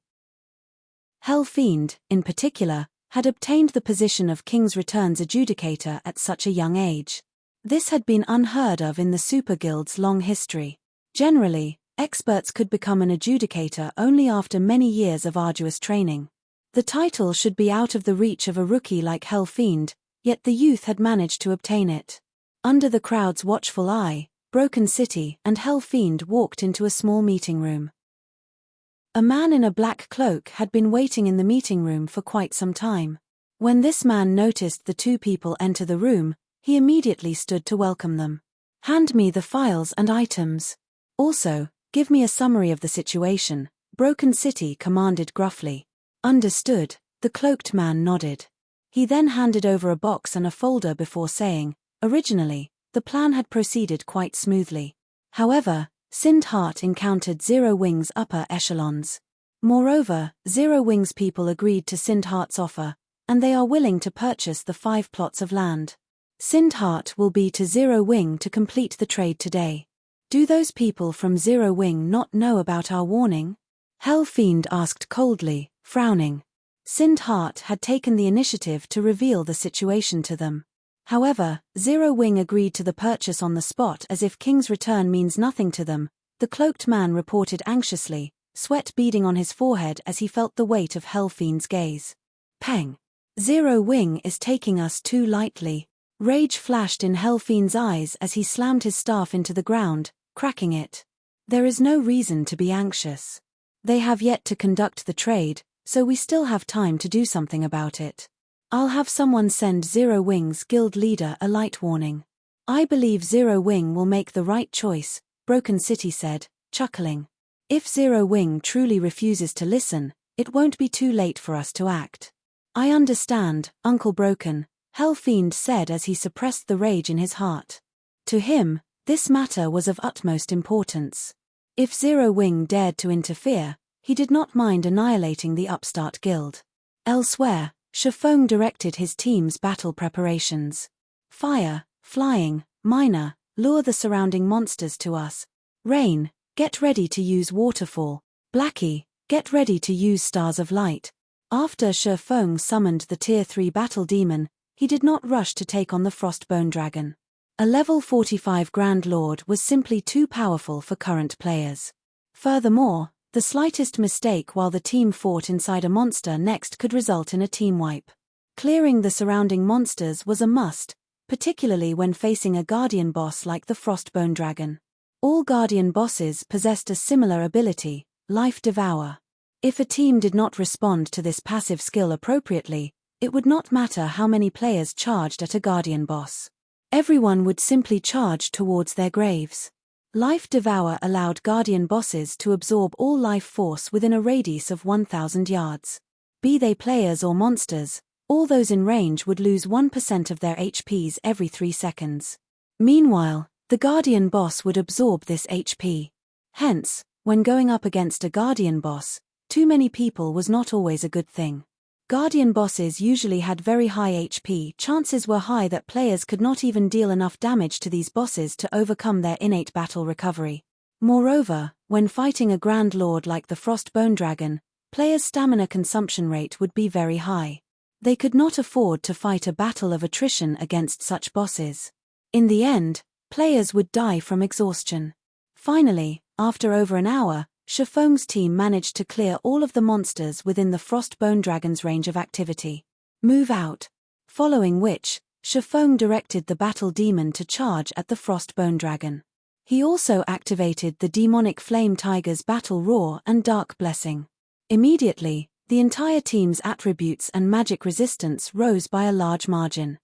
Hell Fiend, in particular, had obtained the position of King's Return's adjudicator at such a young age. This had been unheard of in the Super Guild's long history. Generally, experts could become an adjudicator only after many years of arduous training. The title should be out of the reach of a rookie like Hell Fiend, yet the youth had managed to obtain it. Under the crowd's watchful eye, Broken City and Hell Fiend walked into a small meeting room. A man in a black cloak had been waiting in the meeting room for quite some time. When this man noticed the two people enter the room, he immediately stood to welcome them. "Hand me the files and items. Also, give me a summary of the situation," Broken City commanded gruffly. "Understood," the cloaked man nodded. He then handed over a box and a folder before saying, "Originally, the plan had proceeded quite smoothly. However, Sind Heart encountered Zero Wing's upper echelons. Moreover, Zero Wing's people agreed to Sind Heart's offer, and they are willing to purchase the 5 plots of land. Sind Heart will be to Zero Wing to complete the trade today. Do those people from Zero Wing not know about our warning?" Hell Fiend asked coldly, frowning. Sind Heart had taken the initiative to reveal the situation to them. However, Zero Wing agreed to the purchase on the spot as if King's Return means nothing to them, the cloaked man reported anxiously, sweat beading on his forehead as he felt the weight of Hell Fiend's gaze. Pang! Zero Wing is taking us too lightly. Rage flashed in Hell Fiend's eyes as he slammed his staff into the ground, cracking it. There is no reason to be anxious. They have yet to conduct the trade, so we still have time to do something about it. I'll have someone send Zero Wing's guild leader a light warning. I believe Zero Wing will make the right choice, Broken City said, chuckling. If Zero Wing truly refuses to listen, it won't be too late for us to act. I understand, Uncle Broken, Hell Fiend said as he suppressed the rage in his heart. To him, this matter was of utmost importance. If Zero Wing dared to interfere, he did not mind annihilating the upstart guild. Elsewhere, Shifeng directed his team's battle preparations. Fire, Flying, Minor, lure the surrounding monsters to us. Rain, get ready to use waterfall. Blackie, get ready to use stars of light. After Shifeng summoned the Tier 3 battle demon, he did not rush to take on the Frostbone Dragon. A level 45 Grand Lord was simply too powerful for current players. Furthermore, the slightest mistake while the team fought inside a monster next could result in a team wipe. Clearing the surrounding monsters was a must, particularly when facing a guardian boss like the Frostbone Dragon. All guardian bosses possessed a similar ability, Life Devour. If a team did not respond to this passive skill appropriately, it would not matter how many players charged at a guardian boss. Everyone would simply charge towards their graves. Life Devour allowed guardian bosses to absorb all life force within a radius of 1,000 yards. Be they players or monsters, all those in range would lose 1% of their HPs every 3 seconds. Meanwhile, the guardian boss would absorb this HP. Hence, when going up against a guardian boss, too many people was not always a good thing. Guardian bosses usually had very high HP. Chances were high that players could not even deal enough damage to these bosses to overcome their innate battle recovery. Moreover, when fighting a Grand Lord like the Frostbone Dragon, players' stamina consumption rate would be very high. They could not afford to fight a battle of attrition against such bosses. In the end, players would die from exhaustion. Finally, after over an hour, Shifeng's team managed to clear all of the monsters within the Frostbone Dragon's range of activity. Move out. Following which, Shifeng directed the battle demon to charge at the Frostbone Dragon. He also activated the demonic flame tiger's battle roar and dark blessing. Immediately, the entire team's attributes and magic resistance rose by a large margin.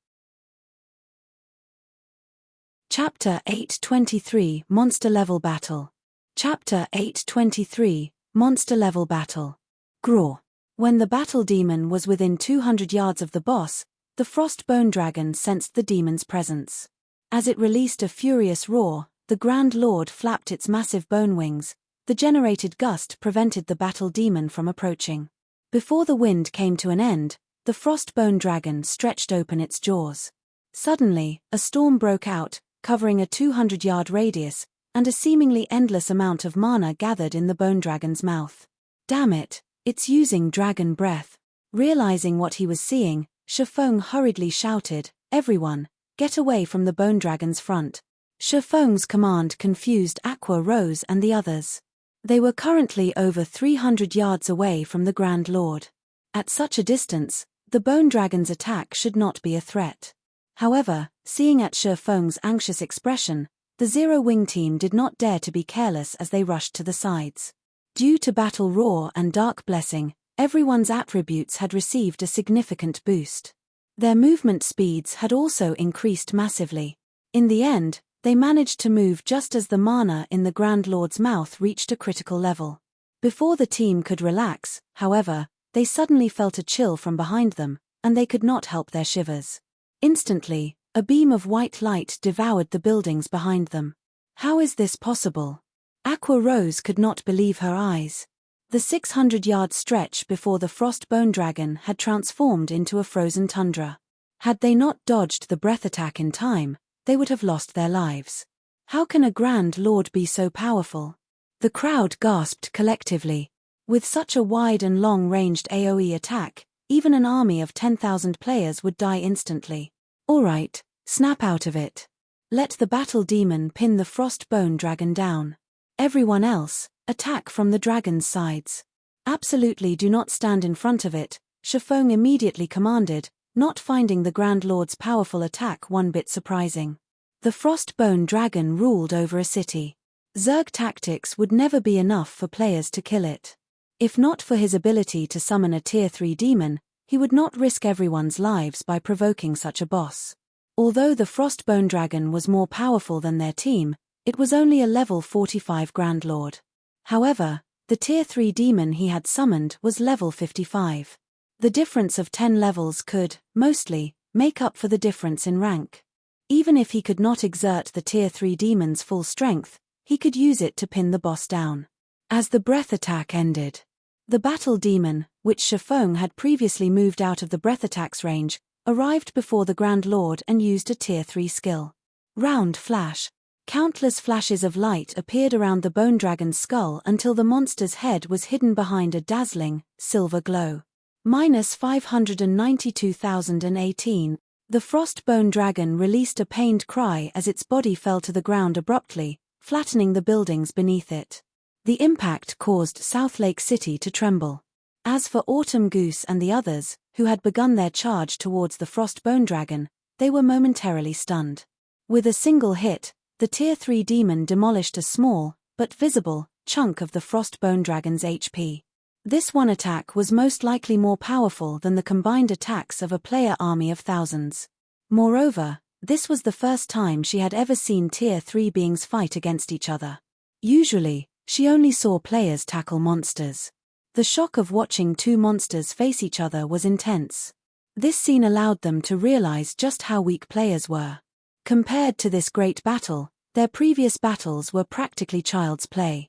Chapter 823 Monster Level Battle. Chapter 823 Monster Level Battle. Graw. When the battle demon was within 200 yards of the boss, the Frostbone Dragon sensed the demon's presence. As it released a furious roar, the Grand Lord flapped its massive bone wings. The generated gust prevented the battle demon from approaching. Before the wind came to an end, the Frostbone Dragon stretched open its jaws. Suddenly, a storm broke out, covering a 200-yard radius, and a seemingly endless amount of mana gathered in the Bone Dragon's mouth. Damn it, it's using dragon breath. Realizing what he was seeing, Shifeng hurriedly shouted, "Everyone, get away from the Bone Dragon's front." Shifeng's command confused Aqua Rose and the others. They were currently over 300 yards away from the Grand Lord. At such a distance, the Bone Dragon's attack should not be a threat. However, seeing at Shifeng's anxious expression, the Zero Wing team did not dare to be careless as they rushed to the sides. Due to Battle Roar and Dark Blessing, everyone's attributes had received a significant boost. Their movement speeds had also increased massively. In the end, they managed to move just as the mana in the Grand Lord's mouth reached a critical level. Before the team could relax, however, they suddenly felt a chill from behind them, and they could not help their shivers. Instantly, a beam of white light devoured the buildings behind them. How is this possible? Aqua Rose could not believe her eyes. The 600-yard stretch before the Frostbone Dragon had transformed into a frozen tundra. Had they not dodged the breath attack in time, they would have lost their lives. How can a Grand Lord be so powerful? The crowd gasped collectively. With such a wide and long-ranged AoE attack, even an army of 10,000 players would die instantly. Alright, snap out of it. Let the battle demon pin the Frostbone Dragon down. Everyone else, attack from the dragon's sides. Absolutely do not stand in front of it, Shifeng immediately commanded, not finding the Grand Lord's powerful attack one bit surprising. The Frostbone Dragon ruled over a city. Zerg tactics would never be enough for players to kill it. If not for his ability to summon a Tier 3 demon, he would not risk everyone's lives by provoking such a boss. Although the Frostbone Dragon was more powerful than their team, it was only a level 45 Grand Lord. However, the Tier 3 demon he had summoned was level 55. The difference of 10 levels could, mostly, make up for the difference in rank. Even if he could not exert the Tier 3 demon's full strength, he could use it to pin the boss down. As the breath attack ended, the battle demon, which Shifeng had previously moved out of the breath attack's range, arrived before the Grand Lord and used a Tier 3 skill. Round Flash. Countless flashes of light appeared around the bone dragon's skull until the monster's head was hidden behind a dazzling, silver glow. -592,018. The frost bone dragon released a pained cry as its body fell to the ground abruptly, flattening the buildings beneath it. The impact caused South Lake City to tremble. As for Autumn Goose and the others, who had begun their charge towards the frost bone dragon, they were momentarily stunned. With a single hit, the Tier 3 demon demolished a small, but visible, chunk of the frost bone dragon's HP. This one attack was most likely more powerful than the combined attacks of a player army of thousands. Moreover, this was the first time she had ever seen Tier 3 beings fight against each other. Usually, she only saw players tackle monsters. The shock of watching two monsters face each other was intense. This scene allowed them to realize just how weak players were. Compared to this great battle, their previous battles were practically child's play.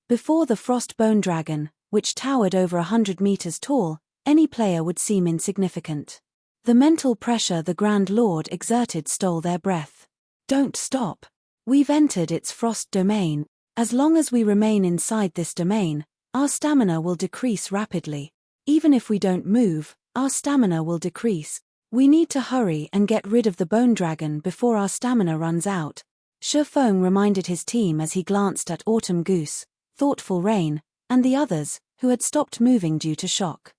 Before the frost bone dragon, which towered over 100 meters tall, any player would seem insignificant. The mental pressure the Grand Lord exerted stole their breath. Don't stop. We've entered its frost domain. As long as we remain inside this domain, our stamina will decrease rapidly. Even if we don't move, our stamina will decrease. We need to hurry and get rid of the bone dragon before our stamina runs out. Shifeng reminded his team as he glanced at Autumn Goose, Thoughtful Rain, and the others, who had stopped moving due to shock.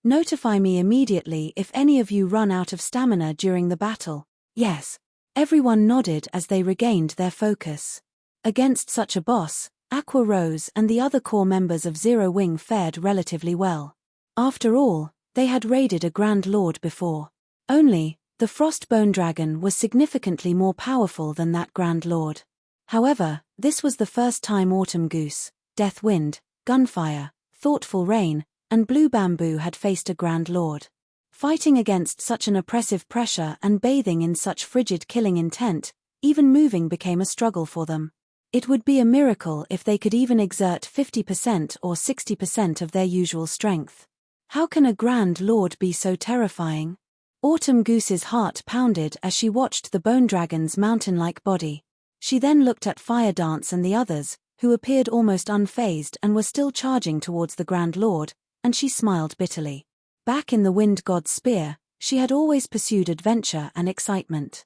Notify me immediately if any of you run out of stamina during the battle. Yes. Everyone nodded as they regained their focus. Against such a boss, Aqua Rose and the other core members of Zero Wing fared relatively well. After all, they had raided a Grand Lord before. Only, the Frost Bone Dragon was significantly more powerful than that Grand Lord. However, this was the first time Autumn Goose, Death Wind, Gunfire, Thoughtful Rain, and Blue Bamboo had faced a Grand Lord. Fighting against such an oppressive pressure and bathing in such frigid killing intent, even moving became a struggle for them. It would be a miracle if they could even exert 50% or 60% of their usual strength. How can a Grand Lord be so terrifying? Autumn Goose's heart pounded as she watched the bone dragon's mountain-like body. She then looked at Fire Dance and the others, who appeared almost unfazed and were still charging towards the Grand Lord, and she smiled bitterly. Back in the Wind God's Spear, she had always pursued adventure and excitement.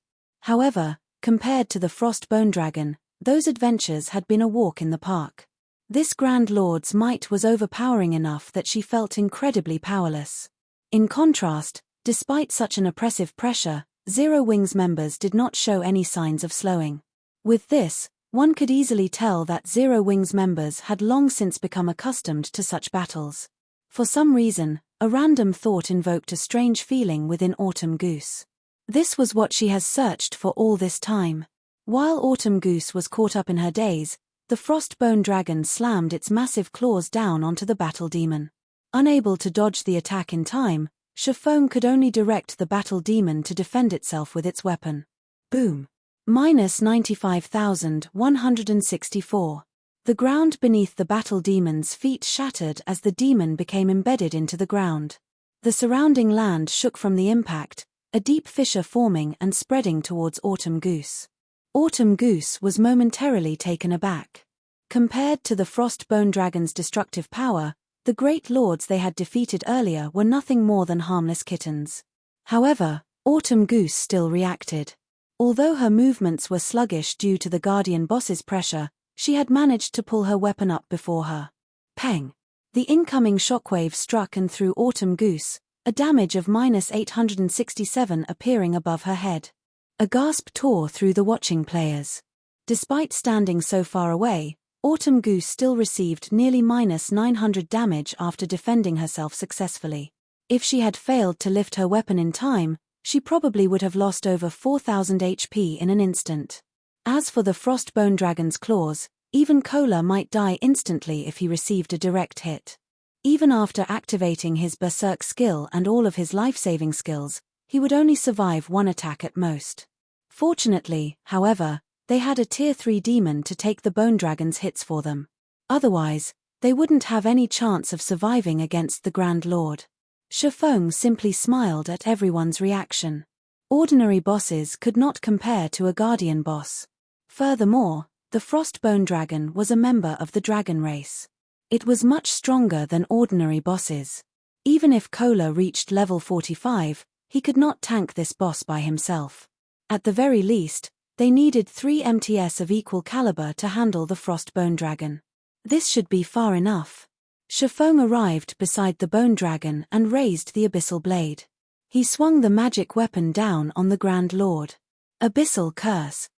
However, compared to the Frost Bone Dragon, those adventures had been a walk in the park. This Grand Lord's might was overpowering enough that she felt incredibly powerless. In contrast, despite such an oppressive pressure, Zero Wing's members did not show any signs of slowing. With this, one could easily tell that Zero Wing's members had long since become accustomed to such battles. For some reason, a random thought invoked a strange feeling within Autumn Goose. This was what she has searched for all this time. While Autumn Goose was caught up in her daze, the Frost Bone Dragon slammed its massive claws down onto the battle demon. Unable to dodge the attack in time, Shifeng could only direct the battle demon to defend itself with its weapon. Boom. -95,164. The ground beneath the battle demon's feet shattered as the demon became embedded into the ground. The surrounding land shook from the impact, a deep fissure forming and spreading towards Autumn Goose. Autumn Goose was momentarily taken aback. Compared to the Frost Bone Dragon's destructive power, the great lords they had defeated earlier were nothing more than harmless kittens. However, Autumn Goose still reacted. Although her movements were sluggish due to the Guardian boss's pressure, she had managed to pull her weapon up before her. Peng! The incoming shockwave struck and threw Autumn Goose, a damage of -867 appearing above her head. A gasp tore through the watching players. Despite standing so far away, Autumn Goose still received nearly -900 damage after defending herself successfully. If she had failed to lift her weapon in time, she probably would have lost over 4,000 HP in an instant. As for the Frost Bone Dragon's claws, even Cola might die instantly if he received a direct hit. Even after activating his Berserk skill and all of his life-saving skills, he would only survive one attack at most. Fortunately, however, they had a Tier 3 demon to take the Bone Dragon's hits for them. Otherwise, they wouldn't have any chance of surviving against the Grand Lord. Shifeng simply smiled at everyone's reaction. Ordinary bosses could not compare to a guardian boss. Furthermore, the Frostbone Dragon was a member of the dragon race. It was much stronger than ordinary bosses. Even if Kola reached level 45, he could not tank this boss by himself. At the very least, they needed 3 MTS of equal caliber to handle the Frostbone Dragon. This should be far enough. Shifeng arrived beside the Bone Dragon and raised the Abyssal Blade. He swung the magic weapon down on the Grand Lord. Abyssal Curse.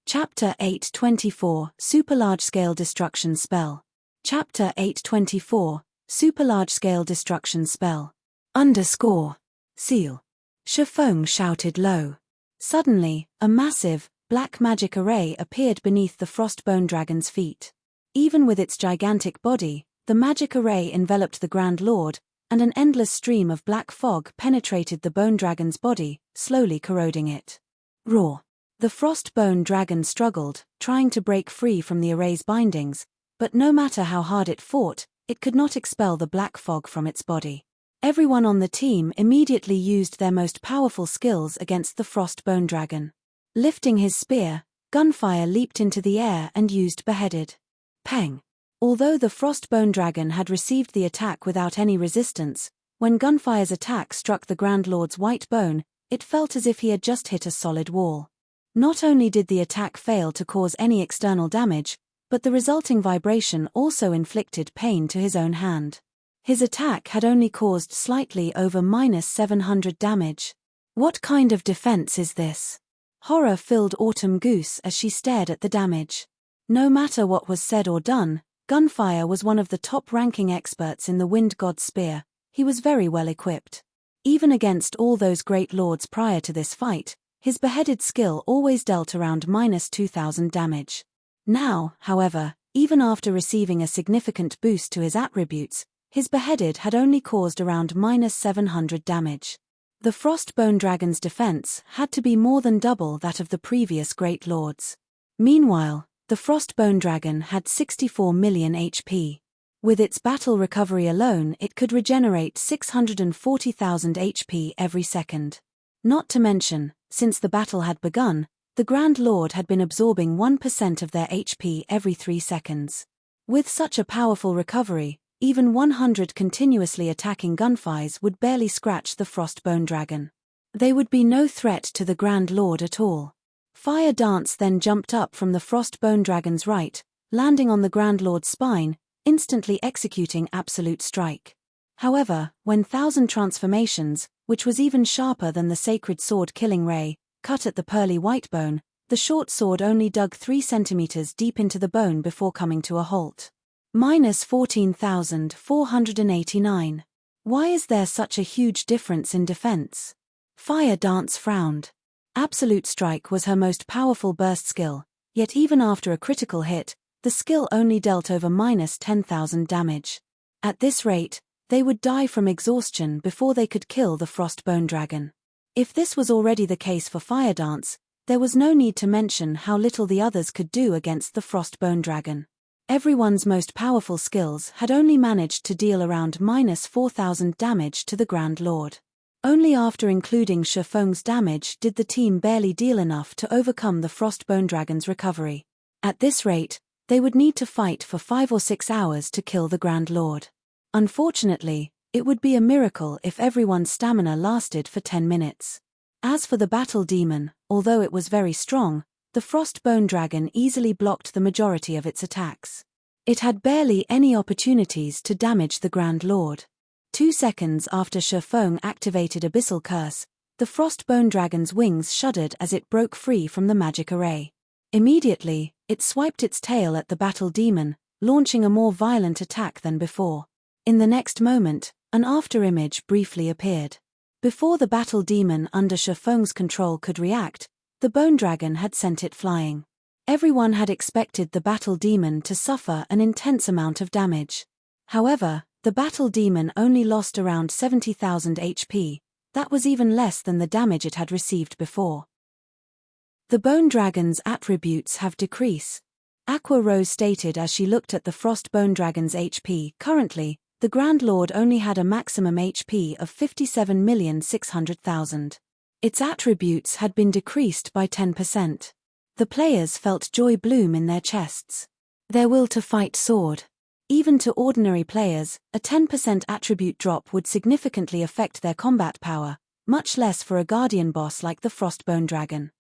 Chapter 824, Super Large-Scale Destruction Spell. Chapter 824, Super Large-Scale Destruction Spell. Seal. Shifeng shouted low. Suddenly, a massive, black magic array appeared beneath the Frostbone Dragon's feet. Even with its gigantic body, the magic array enveloped the Grand Lord, and an endless stream of black fog penetrated the Bone Dragon's body, slowly corroding it. Roar. The Frostbone Dragon struggled, trying to break free from the array's bindings, but no matter how hard it fought, it could not expel the black fog from its body. Everyone on the team immediately used their most powerful skills against the Frostbone Dragon. Lifting his spear, Gunfire leaped into the air and used Beheaded. Peng. Although the Frostbone Dragon had received the attack without any resistance, when Gunfire's attack struck the Grand Lord's white bone, it felt as if he had just hit a solid wall. Not only did the attack fail to cause any external damage, but the resulting vibration also inflicted pain to his own hand. His attack had only caused slightly over -700 damage. What kind of defense is this? Horror filled Autumn Goose as she stared at the damage. No matter what was said or done, Gunfire was one of the top-ranking experts in the Wind God's Spear. He was very well equipped. Even against all those great lords prior to this fight, his beheaded skill always dealt around -2000 damage. Now, however, even after receiving a significant boost to his attributes, his beheaded had only caused around -700 damage. The Frostbone Dragon's defense had to be more than double that of the previous great lords. Meanwhile, the Frostbone Dragon had 64 million HP. With its battle recovery alone, it could regenerate 640,000 HP every second. Not to mention, since the battle had begun, the Grand Lord had been absorbing 1% of their HP every 3 seconds. With such a powerful recovery, even 100 continuously attacking gunfires would barely scratch the Frostbone Dragon. They would be no threat to the Grand Lord at all. Fire Dance then jumped up from the Frostbone Dragon's right, landing on the Grand Lord's spine, instantly executing Absolute Strike. However, when Thousand Transformations, which was even sharper than the Sacred Sword Killing Ray, cut at the pearly white bone, the short sword only dug 3 centimeters deep into the bone before coming to a halt. -14,489. Why is there such a huge difference in defense? Fire Dance frowned. Absolute Strike was her most powerful burst skill, yet even after a critical hit, the skill only dealt over -10,000 damage. At this rate, they would die from exhaustion before they could kill the Frostbone Dragon. If this was already the case for Fire Dance, there was no need to mention how little the others could do against the Frostbone Dragon. Everyone's most powerful skills had only managed to deal around -4,000 damage to the Grand Lord. Only after including Shifeng's damage did the team barely deal enough to overcome the Frostbone Dragon's recovery. At this rate, they would need to fight for 5 or 6 hours to kill the Grand Lord. Unfortunately, it would be a miracle if everyone's stamina lasted for 10 minutes. As for the Battle Demon, although it was very strong, the Frostbone Dragon easily blocked the majority of its attacks. It had barely any opportunities to damage the Grand Lord. 2 seconds after Shifeng activated Abyssal Curse, the Frostbone Dragon's wings shuddered as it broke free from the magic array. Immediately, it swiped its tail at the Battle Demon, launching a more violent attack than before. In the next moment, an afterimage briefly appeared. Before the Battle Demon under Shifeng's control could react, the Bone Dragon had sent it flying. Everyone had expected the Battle Demon to suffer an intense amount of damage. However, the Battle Demon only lost around 70,000 HP, that was even less than the damage it had received before. The Bone Dragon's attributes have decreased. Aqua Rose stated as she looked at the Frostbone Dragon's HP. Currently, the Grand Lord only had a maximum HP of 57,600,000. Its attributes had been decreased by 10%. The players felt joy bloom in their chests. Their will to fight soared. Even to ordinary players, a 10% attribute drop would significantly affect their combat power, much less for a guardian boss like the Frostbone Dragon.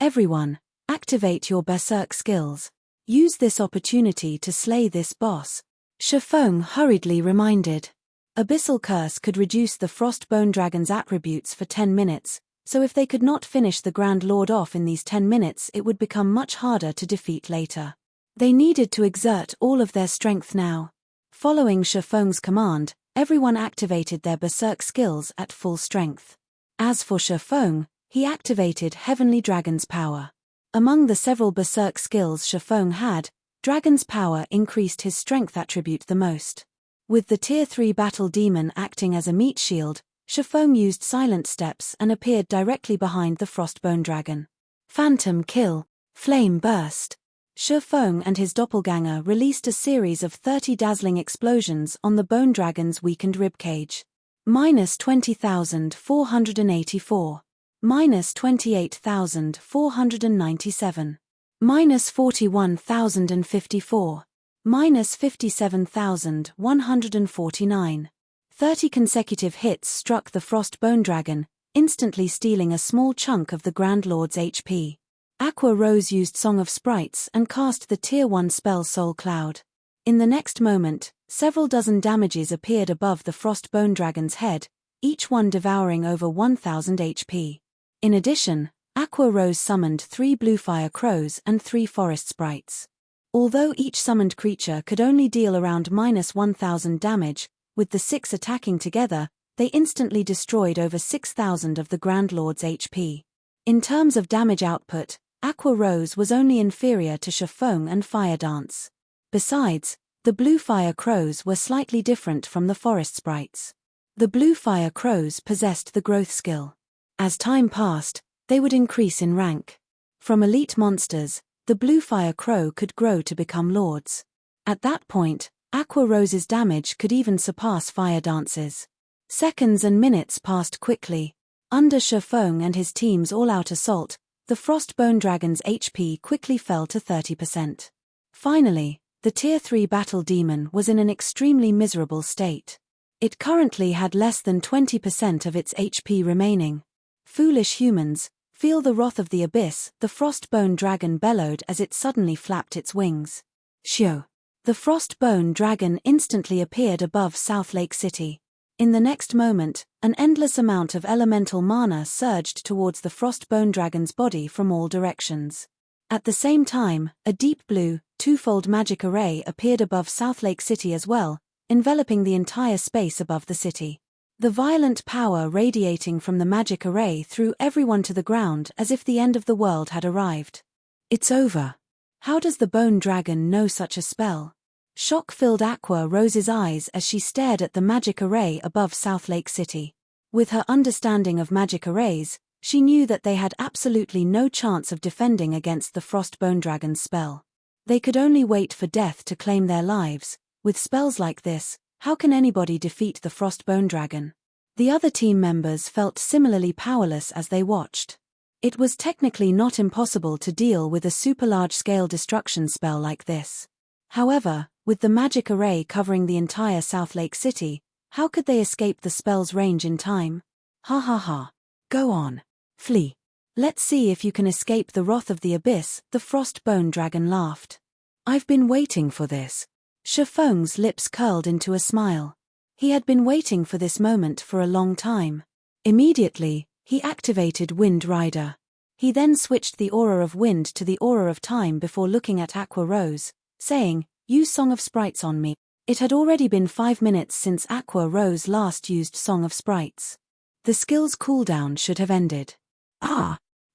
Everyone, activate your berserk skills. Use this opportunity to slay this boss. Shifeng hurriedly reminded. Abyssal Curse could reduce the Frostbone Dragon's attributes for 10 minutes, so if they could not finish the Grand Lord off in these 10 minutes it would become much harder to defeat later. They needed to exert all of their strength now. Following Shifeng's command, everyone activated their berserk skills at full strength. As for Shifeng, he activated Heavenly Dragon's power. Among the several berserk skills Shifeng had, Dragon's power increased his strength attribute the most. With the Tier 3 Battle Demon acting as a meat shield, Shifeng used silent steps and appeared directly behind the Frostbone Dragon. Phantom Kill, Flame Burst. Shifeng and his doppelganger released a series of 30 dazzling explosions on the Bone Dragon's weakened ribcage. -20,484. -28,497. -41,054. -57,149. 30 consecutive hits struck the Frostbone Dragon, instantly stealing a small chunk of the Grand Lord's HP. Aqua Rose used Song of Sprites and cast the Tier 1 spell Soul Cloud. In the next moment, several dozen damages appeared above the Frostbone Dragon's head, each one devouring over 1,000 HP. In addition, Aqua Rose summoned 3 blue fire crows and 3 forest sprites. Although each summoned creature could only deal around -1,000 damage, with the 6 attacking together, they instantly destroyed over 6,000 of the Grand Lord's HP. In terms of damage output, Aqua Rose was only inferior to Shifeng and Fire Dance. Besides, the blue fire crows were slightly different from the forest sprites. The blue fire crows possessed the growth skill. As time passed, they would increase in rank. From elite monsters, the blue fire crow could grow to become lords. At that point, Aqua Rose's damage could even surpass Fire Dance's. Seconds and minutes passed quickly. Under Shifeng and his team's all-out assault, the Frostbone Dragon's HP quickly fell to 30%. Finally, the Tier 3 Battle Demon was in an extremely miserable state. It currently had less than 20% of its HP remaining. Foolish humans, feel the wrath of the abyss, the Frostbone Dragon bellowed as it suddenly flapped its wings. Shio! The Frostbone Dragon instantly appeared above South Lake City. In the next moment, an endless amount of elemental mana surged towards the Frostbone Dragon's body from all directions. At the same time, a deep blue, twofold magic array appeared above South Lake City as well, enveloping the entire space above the city. The violent power radiating from the magic array threw everyone to the ground as if the end of the world had arrived. It's over. How does the Bone Dragon know such a spell? Shock filled Aqua Rose's eyes as she stared at the magic array above South Lake City. With her understanding of magic arrays, she knew that they had absolutely no chance of defending against the Frostbone Dragon's spell. They could only wait for death to claim their lives. With spells like this, how can anybody defeat the Frostbone Dragon? The other team members felt similarly powerless as they watched. It was technically not impossible to deal with a super large-scale destruction spell like this. However, with the magic array covering the entire South Lake City, how could they escape the spell's range in time? Ha ha ha. Go on. Flee. Let's see if you can escape the wrath of the abyss, the Frostbone Dragon laughed. I've been waiting for this. Shifeng's lips curled into a smile. He had been waiting for this moment for a long time. Immediately, he activated Wind Rider. He then switched the aura of wind to the aura of time before looking at Aqua Rose, saying, "Use Song of Sprites on me." It had already been 5 minutes since Aqua Rose last used Song of Sprites. The skill's cooldown should have ended.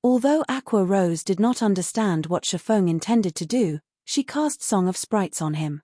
Although Aqua Rose did not understand what Shifeng intended to do, she cast Song of Sprites on him.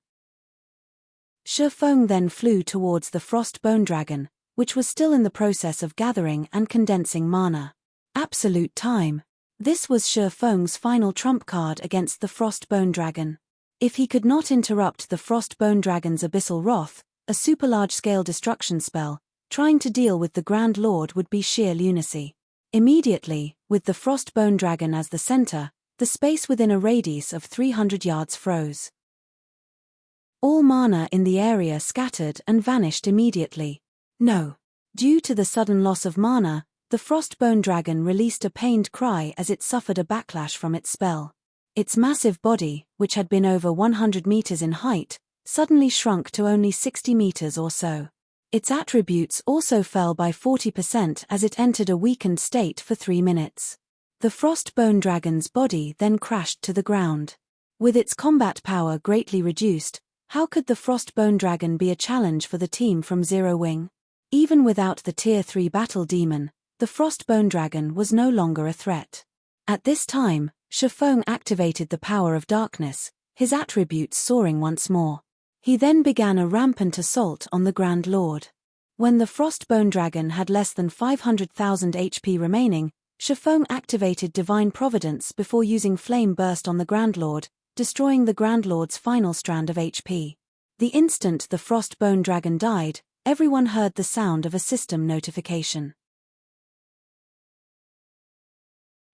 Shifeng then flew towards the Frostbone Dragon, which was still in the process of gathering and condensing mana. Absolute Time. This was Shifeng's final trump card against the Frostbone Dragon. If he could not interrupt the Frostbone Dragon's abyssal wrath, a super large-scale destruction spell, trying to deal with the Grand Lord would be sheer lunacy. Immediately, with the Frostbone Dragon as the center, the space within a radius of 300 yards froze. All mana in the area scattered and vanished immediately. No. Due to the sudden loss of mana, the Frostbone Dragon released a pained cry as it suffered a backlash from its spell. Its massive body, which had been over 100 meters in height, suddenly shrunk to only 60 meters or so. Its attributes also fell by 40% as it entered a weakened state for 3 minutes. The Frostbone Dragon's body then crashed to the ground. With its combat power greatly reduced, how could the Frostbone Dragon be a challenge for the team from Zero Wing? Even without the Tier 3 Battle Demon, the Frostbone Dragon was no longer a threat. At this time, Shifeng activated the power of darkness, his attributes soaring once more. He then began a rampant assault on the Grand Lord. When the Frostbone Dragon had less than 500,000 HP remaining, Shifeng activated Divine Providence before using Flame Burst on the Grand Lord, destroying the Grand Lord's final strand of HP. The instant the Frostbone Dragon died, everyone heard the sound of a system notification.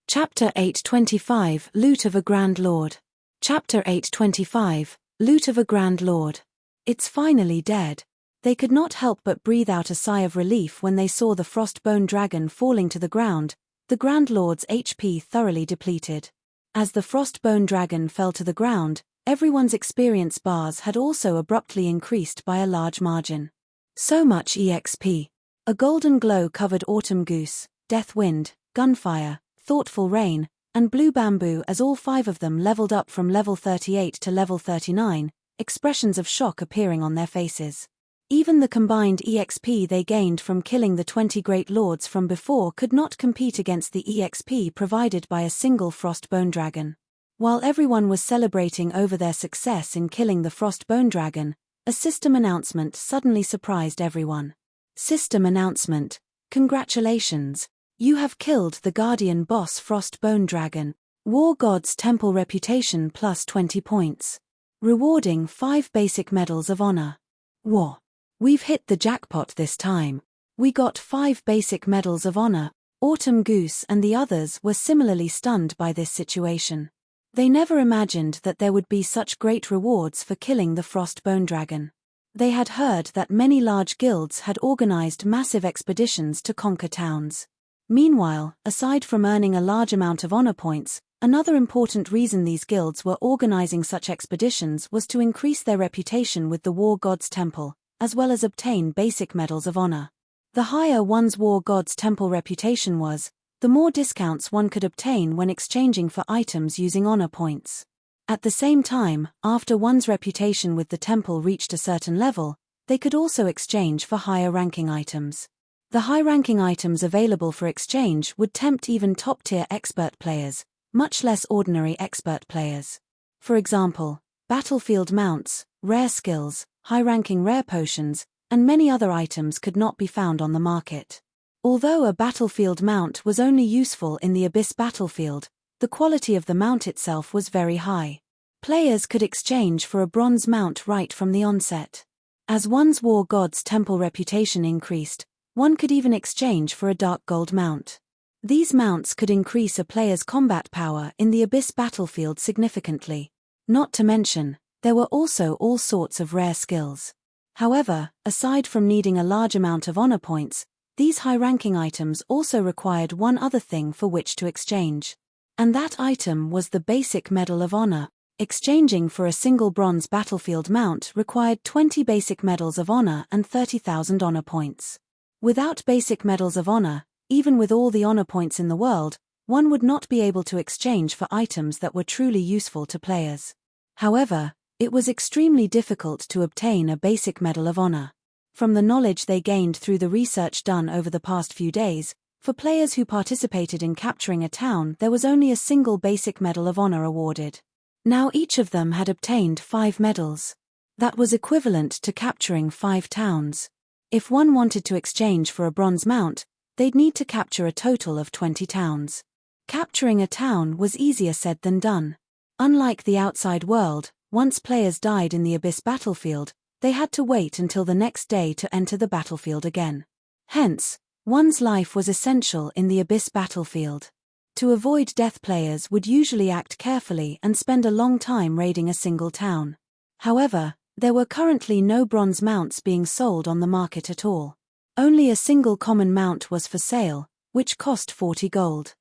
Chapter 825 Loot of a Grand Lord. Chapter 825 Loot of a Grand Lord. It's finally dead. They could not help but breathe out a sigh of relief when they saw the Frostbone Dragon falling to the ground, the Grand Lord's HP thoroughly depleted. As the Frostbone Dragon fell to the ground, everyone's experience bars had also abruptly increased by a large margin. So much EXP. A golden glow covered Autumn Goose, Death Wind, Gunfire, Thoughtful Rain, and Blue Bamboo as all 5 of them leveled up from level 38 to level 39, expressions of shock appearing on their faces. Even the combined EXP they gained from killing the 20 Great Lords from before could not compete against the EXP provided by a single Frostbone Dragon. While everyone was celebrating over their success in killing the Frostbone Dragon, a system announcement suddenly surprised everyone. System announcement: congratulations! You have killed the Guardian boss Frostbone Dragon. War God's Temple reputation plus 20 points. Rewarding 5 basic medals of honor. War. We've hit the jackpot this time. We got 5 basic medals of honor. Autumn Goose and the others were similarly stunned by this situation. They never imagined that there would be such great rewards for killing the Frostbone Dragon. They had heard that many large guilds had organized massive expeditions to conquer towns. Meanwhile, aside from earning a large amount of honor points, another important reason these guilds were organizing such expeditions was to increase their reputation with the War God's Temple, as well as obtain basic medals of honor. The higher one's War God's Temple reputation was, the more discounts one could obtain when exchanging for items using honor points. At the same time, after one's reputation with the temple reached a certain level, they could also exchange for higher ranking items. The high-ranking items available for exchange would tempt even top-tier expert players, much less ordinary expert players. For example, battlefield mounts, rare skills, high-ranking rare potions, and many other items could not be found on the market. Although a battlefield mount was only useful in the Abyss battlefield, the quality of the mount itself was very high. Players could exchange for a bronze mount right from the onset. As one's War God's Temple reputation increased, one could even exchange for a dark gold mount. These mounts could increase a player's combat power in the Abyss battlefield significantly. Not to mention, there were also all sorts of rare skills. However, aside from needing a large amount of honor points, these high-ranking items also required one other thing for which to exchange. And that item was the basic medal of honor. Exchanging for a single bronze battlefield mount required 20 basic medals of honor and 30,000 honor points. Without basic medals of honor, even with all the honor points in the world, one would not be able to exchange for items that were truly useful to players. However, it was extremely difficult to obtain a basic medal of honor. From the knowledge they gained through the research done over the past few days, for players who participated in capturing a town there was only a single basic medal of honor awarded. Now each of them had obtained 5 medals. That was equivalent to capturing 5 towns. If one wanted to exchange for a bronze mount, they'd need to capture a total of 20 towns. Capturing a town was easier said than done. Unlike the outside world, Once players died in the Abyss battlefield, they had to wait until the next day to enter the battlefield again. Hence, one's life was essential in the Abyss battlefield. To avoid death, players would usually act carefully and spend a long time raiding a single town. However, there were currently no bronze mounts being sold on the market at all. Only a single common mount was for sale, which cost 40 gold.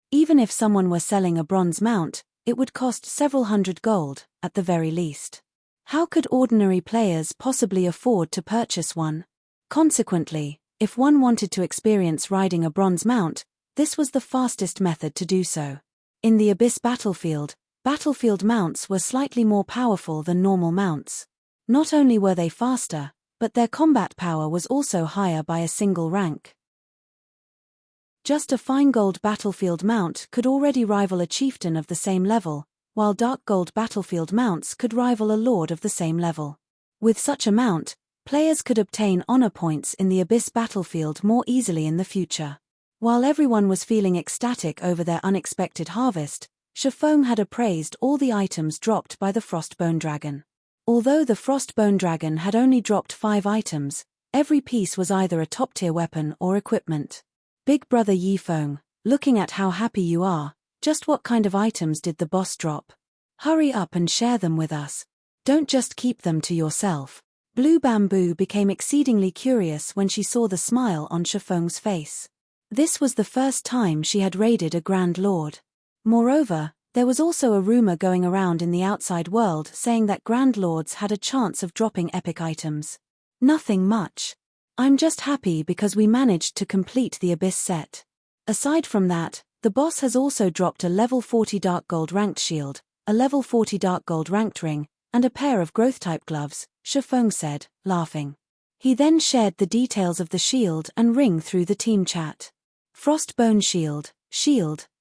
Even if someone were selling a bronze mount, it would cost several hundred gold, at the very least. How could ordinary players possibly afford to purchase one? Consequently, if one wanted to experience riding a bronze mount, this was the fastest method to do so. In the Abyss battlefield mounts were slightly more powerful than normal mounts. Not only were they faster, but their combat power was also higher by a single rank. Just a fine gold battlefield mount could already rival a chieftain of the same level, while dark gold battlefield mounts could rival a lord of the same level. With such a mount, players could obtain honor points in the Abyss battlefield more easily in the future. While everyone was feeling ecstatic over their unexpected harvest, Shifeng had appraised all the items dropped by the Frostbone Dragon. Although the Frostbone Dragon had only dropped 5 items, every piece was either a top-tier weapon or equipment. Big brother Yifeng, looking at how happy you are, just what kind of items did the boss drop? Hurry up and share them with us. Don't just keep them to yourself. Blue Bamboo became exceedingly curious when she saw the smile on Shifeng's face. This was the first time she had raided a Grand Lord. Moreover, there was also a rumor going around in the outside world saying that Grand Lords had a chance of dropping epic items. Nothing much. I'm just happy because we managed to complete the Abyss set. Aside from that, the boss has also dropped a level 40 dark gold ranked shield, a level 40 dark gold ranked ring, and a pair of growth-type gloves, Shifeng said, laughing. He then shared the details of the shield and ring through the team chat. Frostbone shield,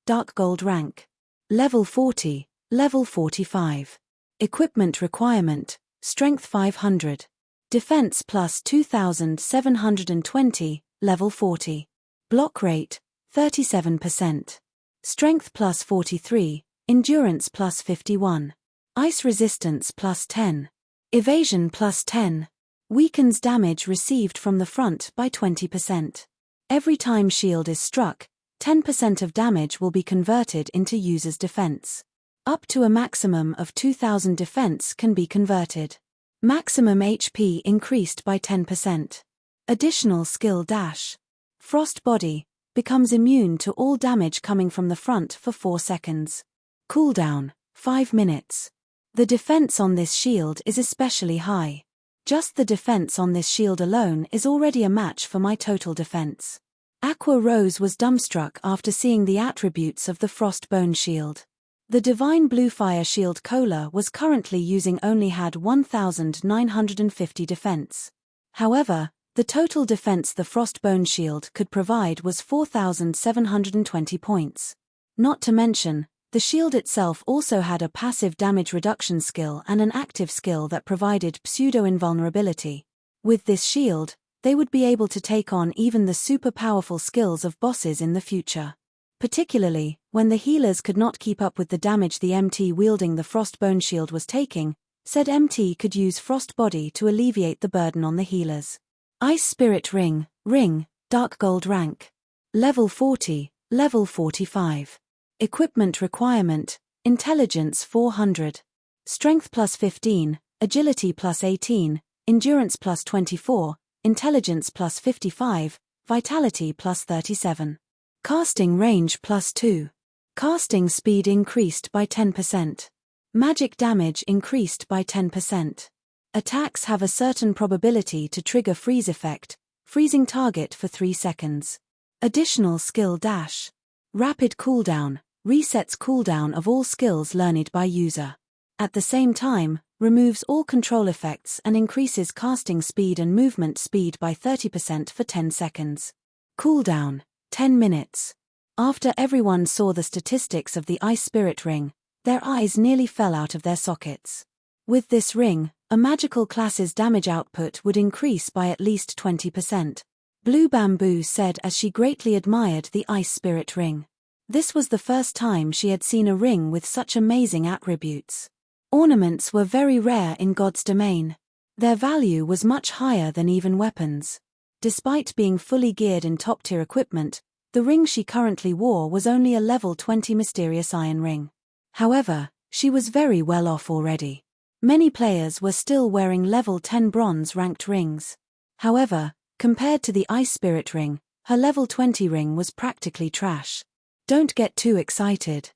dark gold rank. Level 40, level 45. Equipment requirement, strength 500. Defense plus 2720, level 40. Block rate, 37%. Strength plus 43, endurance plus 51. Ice resistance plus 10. Evasion plus 10. Weakens damage received from the front by 20%. Every time shield is struck, 10% of damage will be converted into user's defense. Up to a maximum of 2000 defense can be converted. Maximum HP increased by 10%. Additional skill dash. Frost Body becomes immune to all damage coming from the front for 4 seconds. Cooldown, 5 minutes. The defense on this shield is especially high. Just the defense on this shield alone is already a match for my total defense. Aqua Rose was dumbstruck after seeing the attributes of the Frostbone shield. The Divine Blue Fire Shield Cola was currently using only had 1950 defense. However, the total defense the Frostbone shield could provide was 4720 points. Not to mention, the shield itself also had a passive damage reduction skill and an active skill that provided pseudo-invulnerability. With this shield, they would be able to take on even the super powerful skills of bosses in the future. Particularly, when the healers could not keep up with the damage the MT wielding the Frostbone shield was taking, said MT could use Frost Body to alleviate the burden on the healers. Ice Spirit Ring, dark gold rank. Level 40, level 45. Equipment requirement, intelligence 400. Strength plus 15, agility plus 18, endurance plus 24, intelligence plus 55, vitality plus 37. Casting range plus 2. Casting speed increased by 10%. Magic damage increased by 10%. Attacks have a certain probability to trigger freeze effect, freezing target for 3 seconds. Additional skill dash. Rapid cooldown, resets cooldown of all skills learned by user. At the same time, removes all control effects and increases casting speed and movement speed by 30% for 10 seconds. Cooldown, 10 minutes. After everyone saw the statistics of the Ice Spirit Ring, their eyes nearly fell out of their sockets. With this ring, a magical class's damage output would increase by at least 20%. Blue Bamboo said as she greatly admired the Ice Spirit Ring. This was the first time she had seen a ring with such amazing attributes. Ornaments were very rare in God's domain. Their value was much higher than even weapons. Despite being fully geared in top-tier equipment, the ring she currently wore was only a level 20 mysterious iron ring. However, she was very well off already. Many players were still wearing level 10 bronze ranked rings. However, compared to the Ice Spirit ring, her level 20 ring was practically trash. Don't get too excited.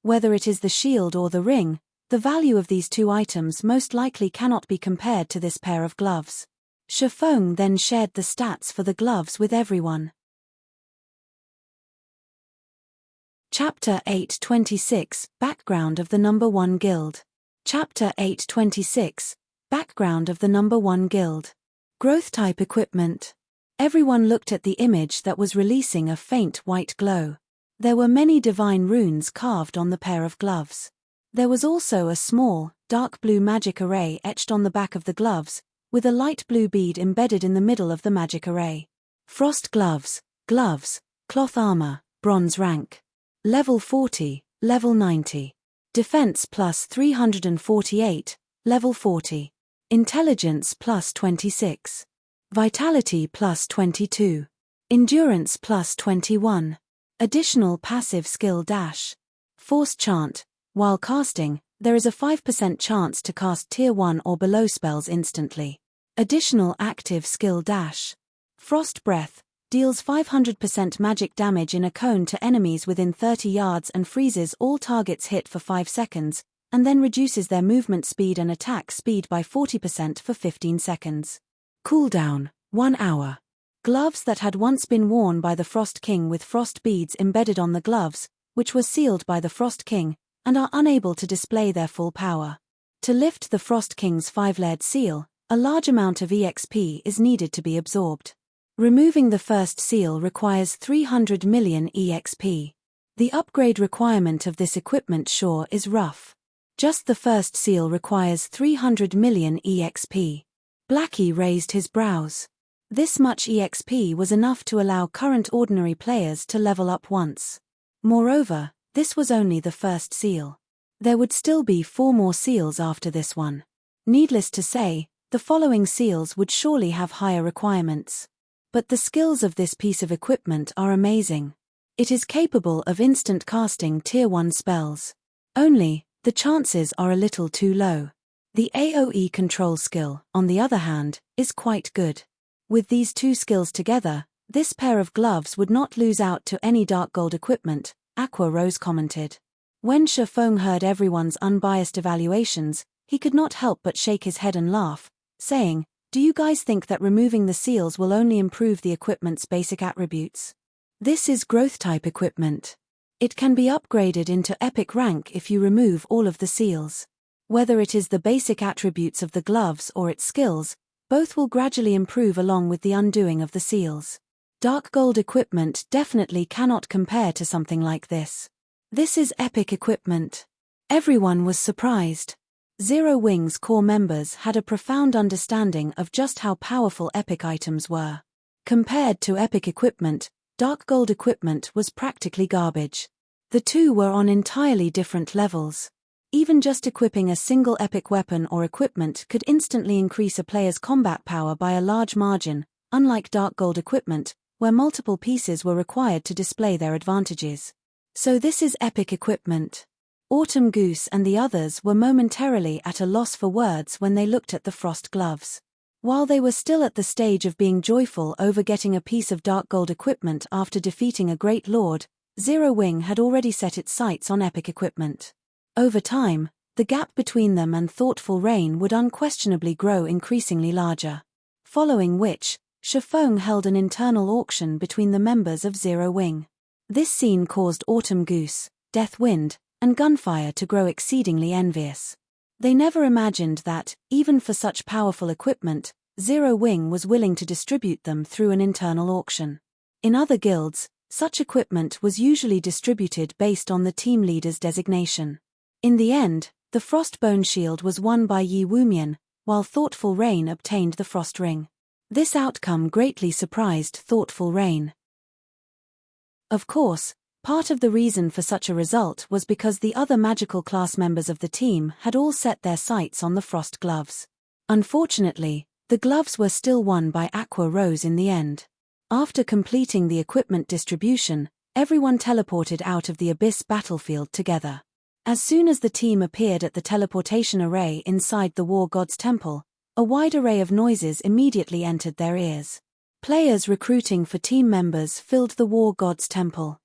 Whether it is the shield or the ring, the value of these two items most likely cannot be compared to this pair of gloves. Shifeng then shared the stats for the gloves with everyone. Chapter 826, Background of the Number 1 Guild. Chapter 826, Background of the Number 1 Guild. Growth type equipment. Everyone looked at the image that was releasing a faint white glow. There were many divine runes carved on the pair of gloves. There was also a small, dark blue magic array etched on the back of the gloves, with a light blue bead embedded in the middle of the magic array. Frost gloves, cloth armor, bronze rank. Level 40, level 90. Defense plus 348, level 40. Intelligence plus 26. Vitality plus 22. Endurance plus 21. Additional passive skill dash. Force chant. While casting, there is a 5% chance to cast tier 1 or below spells instantly. Additional active skill dash. Frost breath. Deals 500% magic damage in a cone to enemies within 30 yards and freezes all targets hit for 5 seconds, and then reduces their movement speed and attack speed by 40% for 15 seconds. Cooldown, 1 hour. Gloves that had once been worn by the Frost King with frost beads embedded on the gloves, which were sealed by the Frost King, and are unable to display their full power. To lift the Frost King's 5-layered seal, a large amount of EXP is needed to be absorbed. Removing the first seal requires 300 million EXP. The upgrade requirement of this equipment sure is rough. Just the first seal requires 300 million EXP. Blackie raised his brows. This much EXP was enough to allow current ordinary players to level up once. Moreover, this was only the first seal. There would still be 4 more seals after this one. Needless to say, the following seals would surely have higher requirements. But the skills of this piece of equipment are amazing. It is capable of instant casting tier 1 spells. Only, the chances are a little too low. The AoE control skill, on the other hand, is quite good. With these two skills together, this pair of gloves would not lose out to any dark gold equipment, Aqua Rose commented. When Shifeng heard everyone's unbiased evaluations, he could not help but shake his head and laugh, saying, "Do you guys think that removing the seals will only improve the equipment's basic attributes? This is growth type equipment. It can be upgraded into epic rank if you remove all of the seals. Whether it is the basic attributes of the gloves or its skills, both will gradually improve along with the undoing of the seals. Dark gold equipment definitely cannot compare to something like this. This is epic equipment." Everyone was surprised. Zero Wing's core members had a profound understanding of just how powerful epic items were. Compared to epic equipment, dark gold equipment was practically garbage. The two were on entirely different levels. Even just equipping a single epic weapon or equipment could instantly increase a player's combat power by a large margin, unlike dark gold equipment, where multiple pieces were required to display their advantages. So this is epic equipment. Autumn Goose and the others were momentarily at a loss for words when they looked at the frost gloves. While they were still at the stage of being joyful over getting a piece of dark gold equipment after defeating a great lord, Zero Wing had already set its sights on epic equipment. Over time, the gap between them and Thoughtful Rain would unquestionably grow increasingly larger. Following which, Shifeng held an internal auction between the members of Zero Wing. This scene caused Autumn Goose, Death Wind, and Gunfire to grow exceedingly envious. They never imagined that, even for such powerful equipment, Zero Wing was willing to distribute them through an internal auction. In other guilds, such equipment was usually distributed based on the team leader's designation. In the end, the Frostbone Shield was won by Yi Wumian, while Thoughtful Rain obtained the Frost Ring. This outcome greatly surprised Thoughtful Rain. Of course, Part of the reason for such a result was because the other magical class members of the team had all set their sights on the frost gloves. Unfortunately, the gloves were still won by Aqua Rose in the end. After completing the equipment distribution, everyone teleported out of the Abyss battlefield together. As soon as the team appeared at the teleportation array inside the War God's Temple, a wide array of noises immediately entered their ears. Players recruiting for team members filled the War God's Temple.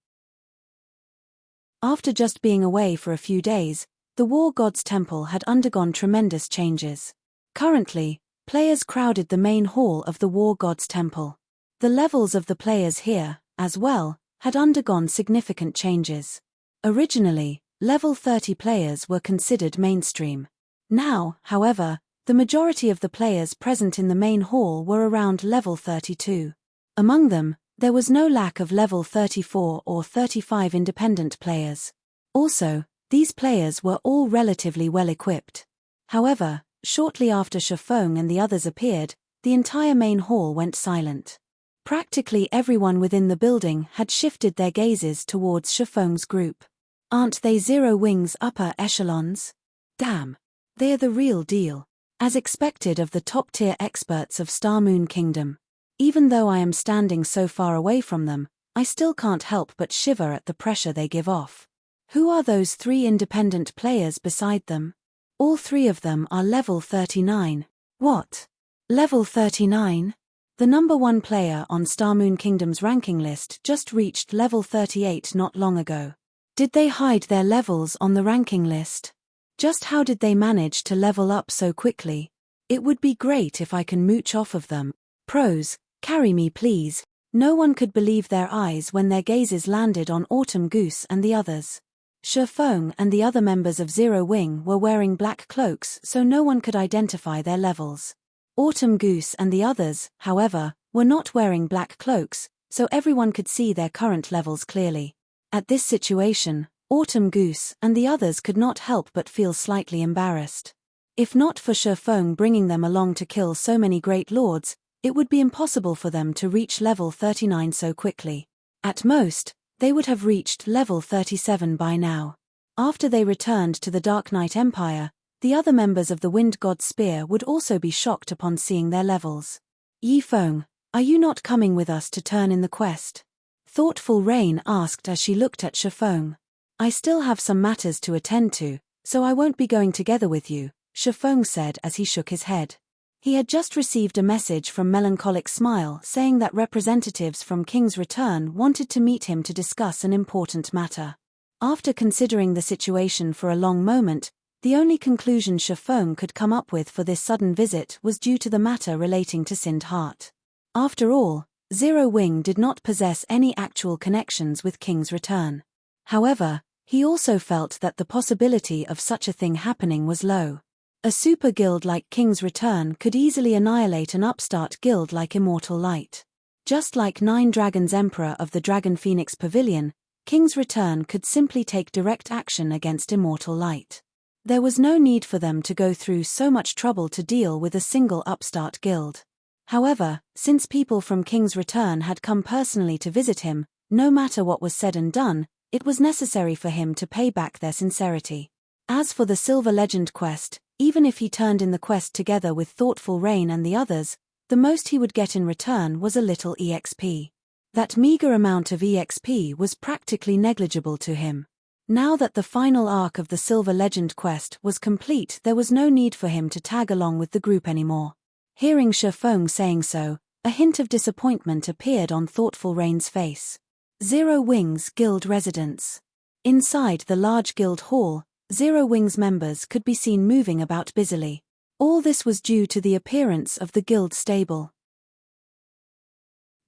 After just being away for a few days, the War God's Temple had undergone tremendous changes. Currently, players crowded the main hall of the War God's Temple. The levels of the players here, as well, had undergone significant changes. Originally, level 30 players were considered mainstream. Now, however, the majority of the players present in the main hall were around level 32. Among them, there was no lack of level 34 or 35 independent players. Also, these players were all relatively well equipped. However, shortly after Shifeng and the others appeared, the entire main hall went silent. Practically everyone within the building had shifted their gazes towards Shifeng's group. Aren't they Zero Wing's upper echelons? Damn. They're the real deal. As expected of the top-tier experts of Star Moon Kingdom. Even though I am standing so far away from them, I still can't help but shiver at the pressure they give off. Who are those three independent players beside them? All three of them are level 39. What? Level 39? The number one player on Star Moon Kingdom's ranking list just reached level 38 not long ago. Did they hide their levels on the ranking list? Just how did they manage to level up so quickly? It would be great if I can mooch off of them. Pros, carry me please. No one could believe their eyes when their gazes landed on Autumn Goose and the others. Shifeng and the other members of Zero Wing were wearing black cloaks so no one could identify their levels. Autumn Goose and the others, however, were not wearing black cloaks, so everyone could see their current levels clearly. At this situation, Autumn Goose and the others could not help but feel slightly embarrassed. If not for Shifeng bringing them along to kill so many great lords, it would be impossible for them to reach level 39 so quickly. At most, they would have reached level 37 by now. After they returned to the Dark Knight Empire, the other members of the Wind God's Spear would also be shocked upon seeing their levels. Yifeng, are you not coming with us to turn in the quest? Thoughtful Rain asked as she looked at Shifeng. I still have some matters to attend to, so I won't be going together with you, Shifeng said as he shook his head. He had just received a message from Melancholic Smile saying that representatives from King's Return wanted to meet him to discuss an important matter. After considering the situation for a long moment, the only conclusion Shifeng could come up with for this sudden visit was due to the matter relating to Sind Heart. After all, Zero Wing did not possess any actual connections with King's Return. However, he also felt that the possibility of such a thing happening was low. A super guild like King's Return could easily annihilate an upstart guild like Immortal Light. Just like Nine Dragons Emperor of the Dragon Phoenix Pavilion, King's Return could simply take direct action against Immortal Light. There was no need for them to go through so much trouble to deal with a single upstart guild. However, since people from King's Return had come personally to visit him, no matter what was said and done, it was necessary for him to pay back their sincerity. As for the Silver Legend quest, even if he turned in the quest together with Thoughtful Rain and the others, the most he would get in return was a little EXP. That meager amount of EXP was practically negligible to him. Now that the final arc of the Silver Legend quest was complete, there was no need for him to tag along with the group anymore. Hearing Shifeng saying so, a hint of disappointment appeared on Thoughtful Rain's face. Zero Wing's guild residence. Inside the large guild hall, Zero Wing's members could be seen moving about busily. All this was due to the appearance of the guild stable.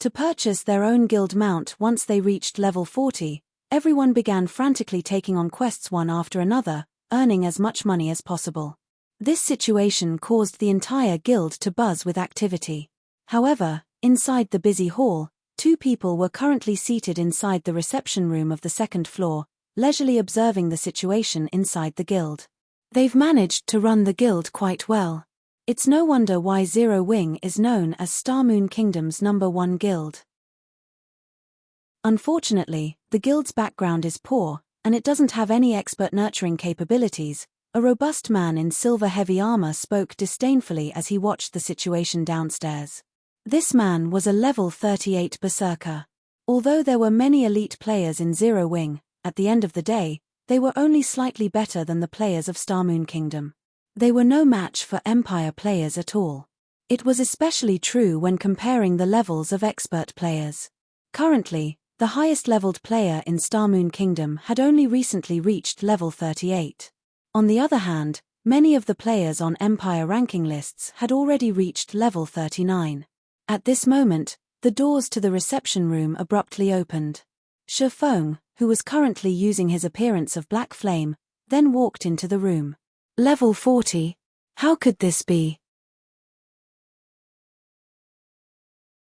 To purchase their own guild mount once they reached level 40, everyone began frantically taking on quests one after another, earning as much money as possible. This situation caused the entire guild to buzz with activity. However, inside the busy hall, two people were currently seated inside the reception room of the second floor, leisurely observing the situation inside the guild. They've managed to run the guild quite well. It's no wonder why Zero Wing is known as Star Moon Kingdom's #1 guild. Unfortunately, the guild's background is poor, and it doesn't have any expert nurturing capabilities. A robust man in silver-heavy armor spoke disdainfully as he watched the situation downstairs. This man was a level 38 berserker. Although there were many elite players in Zero Wing, at the end of the day, they were only slightly better than the players of Starmoon Kingdom. They were no match for Empire players at all. It was especially true when comparing the levels of expert players. Currently, the highest-leveled player in Starmoon Kingdom had only recently reached level 38. On the other hand, many of the players on Empire ranking lists had already reached level 39. At this moment, the doors to the reception room abruptly opened. Shifeng, who was currently using his appearance of black flame, then walked into the room. Level 40? How could this be?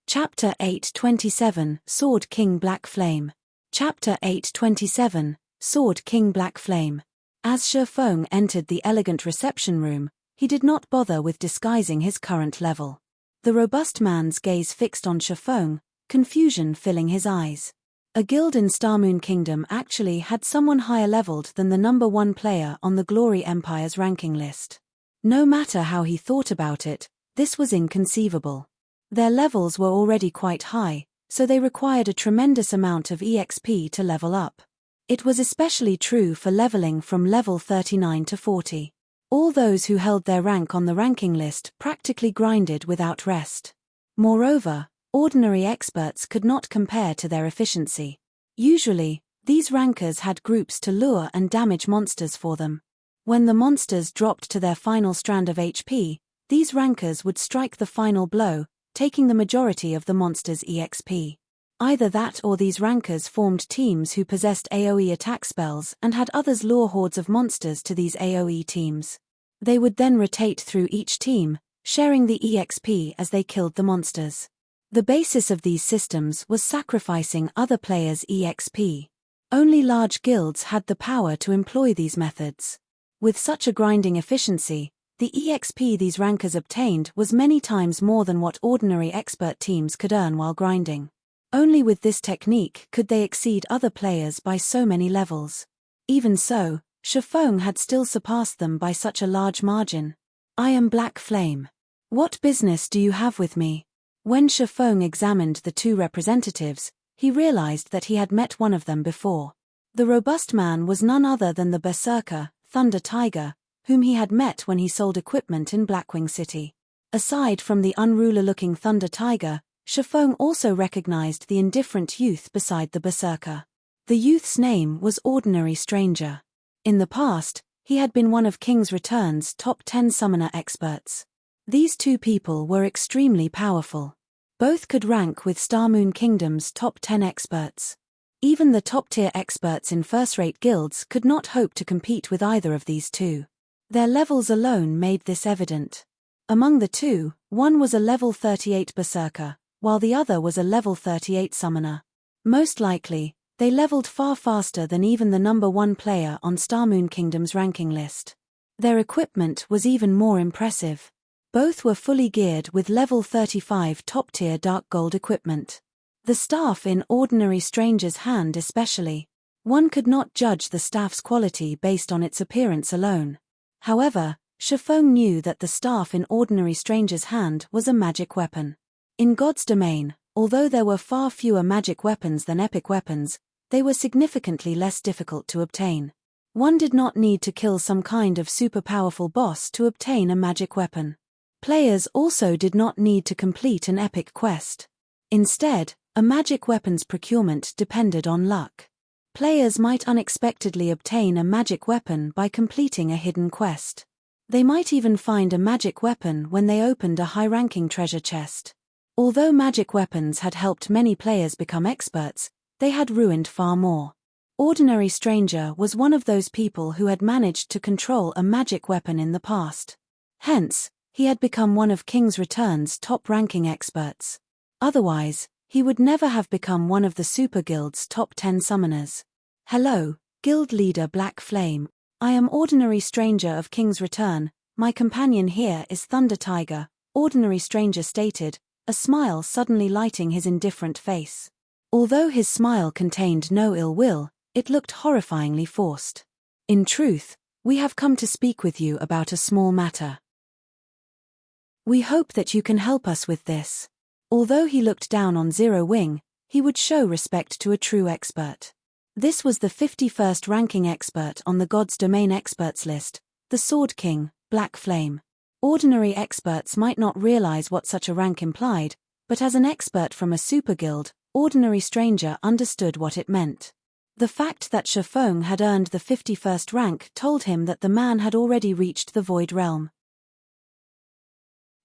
Chapter 827, Sword King Black Flame. Chapter 827, Sword King Black Flame. As Shifeng entered the elegant reception room, he did not bother with disguising his current level. The robust man's gaze fixed on Shifeng, confusion filling his eyes. A guild in Starmoon Kingdom actually had someone higher leveled than the number 1 player on the Glory Empire's ranking list. No matter how he thought about it, this was inconceivable. Their levels were already quite high, so they required a tremendous amount of EXP to level up. It was especially true for leveling from level 39 to 40. All those who held their rank on the ranking list practically grinded without rest. Moreover, ordinary experts could not compare to their efficiency. Usually, these rankers had groups to lure and damage monsters for them. When the monsters dropped to their final strand of HP, these rankers would strike the final blow, taking the majority of the monster's EXP. Either that or these rankers formed teams who possessed AoE attack spells and had others lure hordes of monsters to these AoE teams. They would then rotate through each team, sharing the EXP as they killed the monsters. The basis of these systems was sacrificing other players' EXP. Only large guilds had the power to employ these methods. With such a grinding efficiency, the EXP these rankers obtained was many times more than what ordinary expert teams could earn while grinding. Only with this technique could they exceed other players by so many levels. Even so, Shifeng had still surpassed them by such a large margin. I am Black Flame. What business do you have with me? When Shifeng examined the 2 representatives, he realized that he had met one of them before. The robust man was none other than the berserker, Thunder Tiger, whom he had met when he sold equipment in Blackwing City. Aside from the unruler-looking Thunder Tiger, Shifeng also recognized the indifferent youth beside the berserker. The youth's name was Ordinary Stranger. In the past, he had been one of King's Return's top 10 summoner experts. These 2 people were extremely powerful. Both could rank with Starmoon Kingdom's top 10 experts. Even the top-tier experts in first-rate guilds could not hope to compete with either of these 2. Their levels alone made this evident. Among the 2, one was a level 38 berserker, while the other was a level 38 summoner. Most likely, they leveled far faster than even the number 1 player on Starmoon Kingdom's ranking list. Their equipment was even more impressive. Both were fully geared with level 35 top-tier dark gold equipment. The staff in Ordinary Stranger's hand especially. One could not judge the staff's quality based on its appearance alone. However, Shifeng knew that the staff in Ordinary Stranger's hand was a magic weapon. In God's domain, although there were far fewer magic weapons than epic weapons, they were significantly less difficult to obtain. One did not need to kill some kind of super-powerful boss to obtain a magic weapon. Players also did not need to complete an epic quest. Instead, a magic weapon's procurement depended on luck. Players might unexpectedly obtain a magic weapon by completing a hidden quest. They might even find a magic weapon when they opened a high-ranking treasure chest. Although magic weapons had helped many players become experts, they had ruined far more. Ordinary Stranger was one of those people who had managed to control a magic weapon in the past. Hence, he had become one of King's Return's top-ranking experts. Otherwise, he would never have become one of the Super Guild's top 10 summoners. Hello, Guild Leader Black Flame. I am Ordinary Stranger of King's Return. My companion here is Thunder Tiger, Ordinary Stranger stated, a smile suddenly lighting his indifferent face. Although his smile contained no ill will, it looked horrifyingly forced. In truth, we have come to speak with you about a small matter. We hope that you can help us with this. Although he looked down on Zero Wing, he would show respect to a true expert. This was the 51st ranking expert on the God's Domain experts list, the Sword King, Black Flame. Ordinary experts might not realize what such a rank implied, but as an expert from a super guild, Ordinary Stranger understood what it meant. The fact that Shifeng had earned the 51st rank told him that the man had already reached the Void Realm.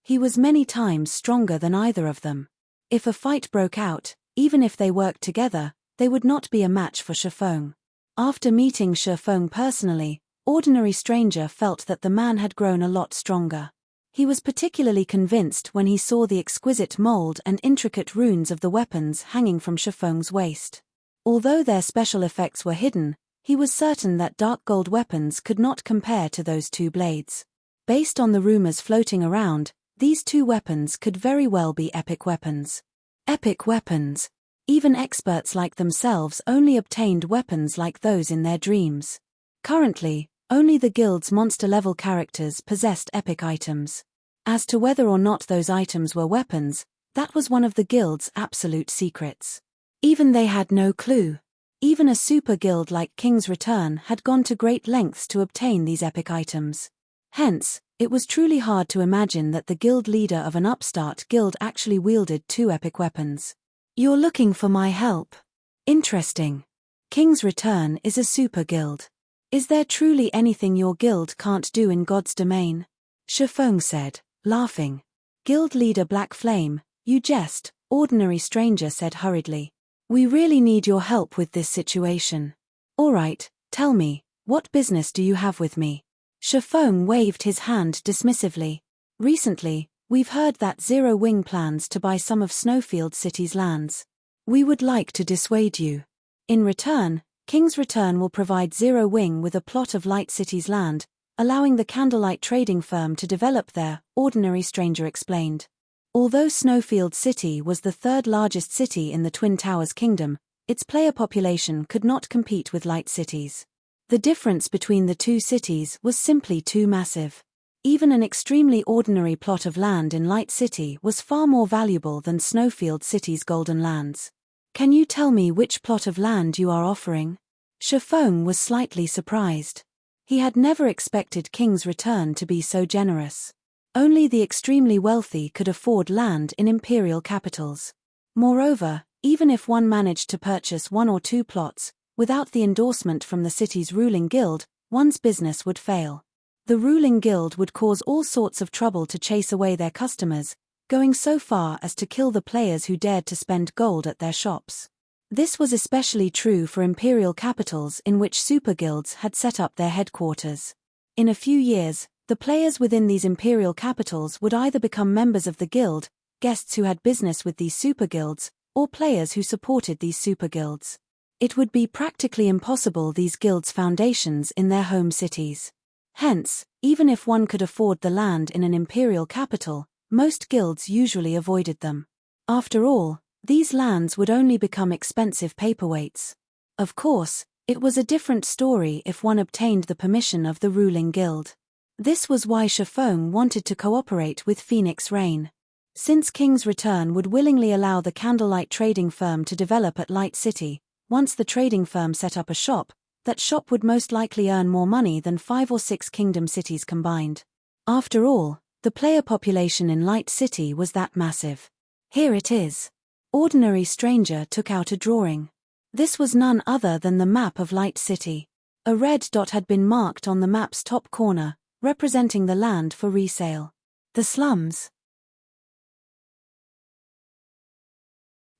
He was many times stronger than either of them. If a fight broke out, even if they worked together, they would not be a match for Shifeng. After meeting Shifeng personally, Ordinary Stranger felt that the man had grown a lot stronger. He was particularly convinced when he saw the exquisite mold and intricate runes of the weapons hanging from Shifeng's waist. Although their special effects were hidden, he was certain that dark gold weapons could not compare to those two blades. Based on the rumors floating around, these two weapons could very well be epic weapons. Epic weapons. Even experts like themselves only obtained weapons like those in their dreams. Currently, only the guild's monster-level characters possessed epic items. As to whether or not those items were weapons, that was one of the guild's absolute secrets. Even they had no clue. Even a super guild like King's Return had gone to great lengths to obtain these epic items. Hence, it was truly hard to imagine that the guild leader of an upstart guild actually wielded two epic weapons. You're looking for my help. Interesting. King's Return is a super guild. Is there truly anything your guild can't do in God's domain? Shifeng said, laughing. Guild leader Black Flame, you jest, Ordinary Stranger said hurriedly. We really need your help with this situation. All right, tell me, what business do you have with me? Shifeng waved his hand dismissively. Recently, we've heard that Zero Wing plans to buy some of Snowfield City's lands. We would like to dissuade you. In return, King's Return will provide Zero Wing with a plot of Light City's land, allowing the Candlelight trading firm to develop there, Ordinary Stranger explained. Although Snowfield City was the third largest city in the Twin Towers Kingdom, its player population could not compete with Light Cities. The difference between the two cities was simply too massive. Even an extremely ordinary plot of land in Light City was far more valuable than Snowfield City's golden lands. Can you tell me which plot of land you are offering? Shifeng was slightly surprised. He had never expected King's Return to be so generous. Only the extremely wealthy could afford land in imperial capitals. Moreover, even if one managed to purchase one or two plots, without the endorsement from the city's ruling guild, one's business would fail. The ruling guild would cause all sorts of trouble to chase away their customers, going so far as to kill the players who dared to spend gold at their shops. This was especially true for imperial capitals in which super guilds had set up their headquarters. In a few years, the players within these imperial capitals would either become members of the guild, guests who had business with these super guilds, or players who supported these super guilds. It would be practically impossible these guilds' foundations in their home cities. Hence, even if one could afford the land in an imperial capital, most guilds usually avoided them. After all, these lands would only become expensive paperweights. Of course, it was a different story if one obtained the permission of the ruling guild. This was why Shifeng wanted to cooperate with Phoenix Rain. Since King's Return would willingly allow the Candlelight trading firm to develop at Light City, once the trading firm set up a shop, that shop would most likely earn more money than 5 or 6 kingdom cities combined. After all, the player population in Light City was that massive. Here it is. Ordinary Stranger took out a drawing. This was none other than the map of Light City. A red dot had been marked on the map's top corner, representing the land for resale. The slums.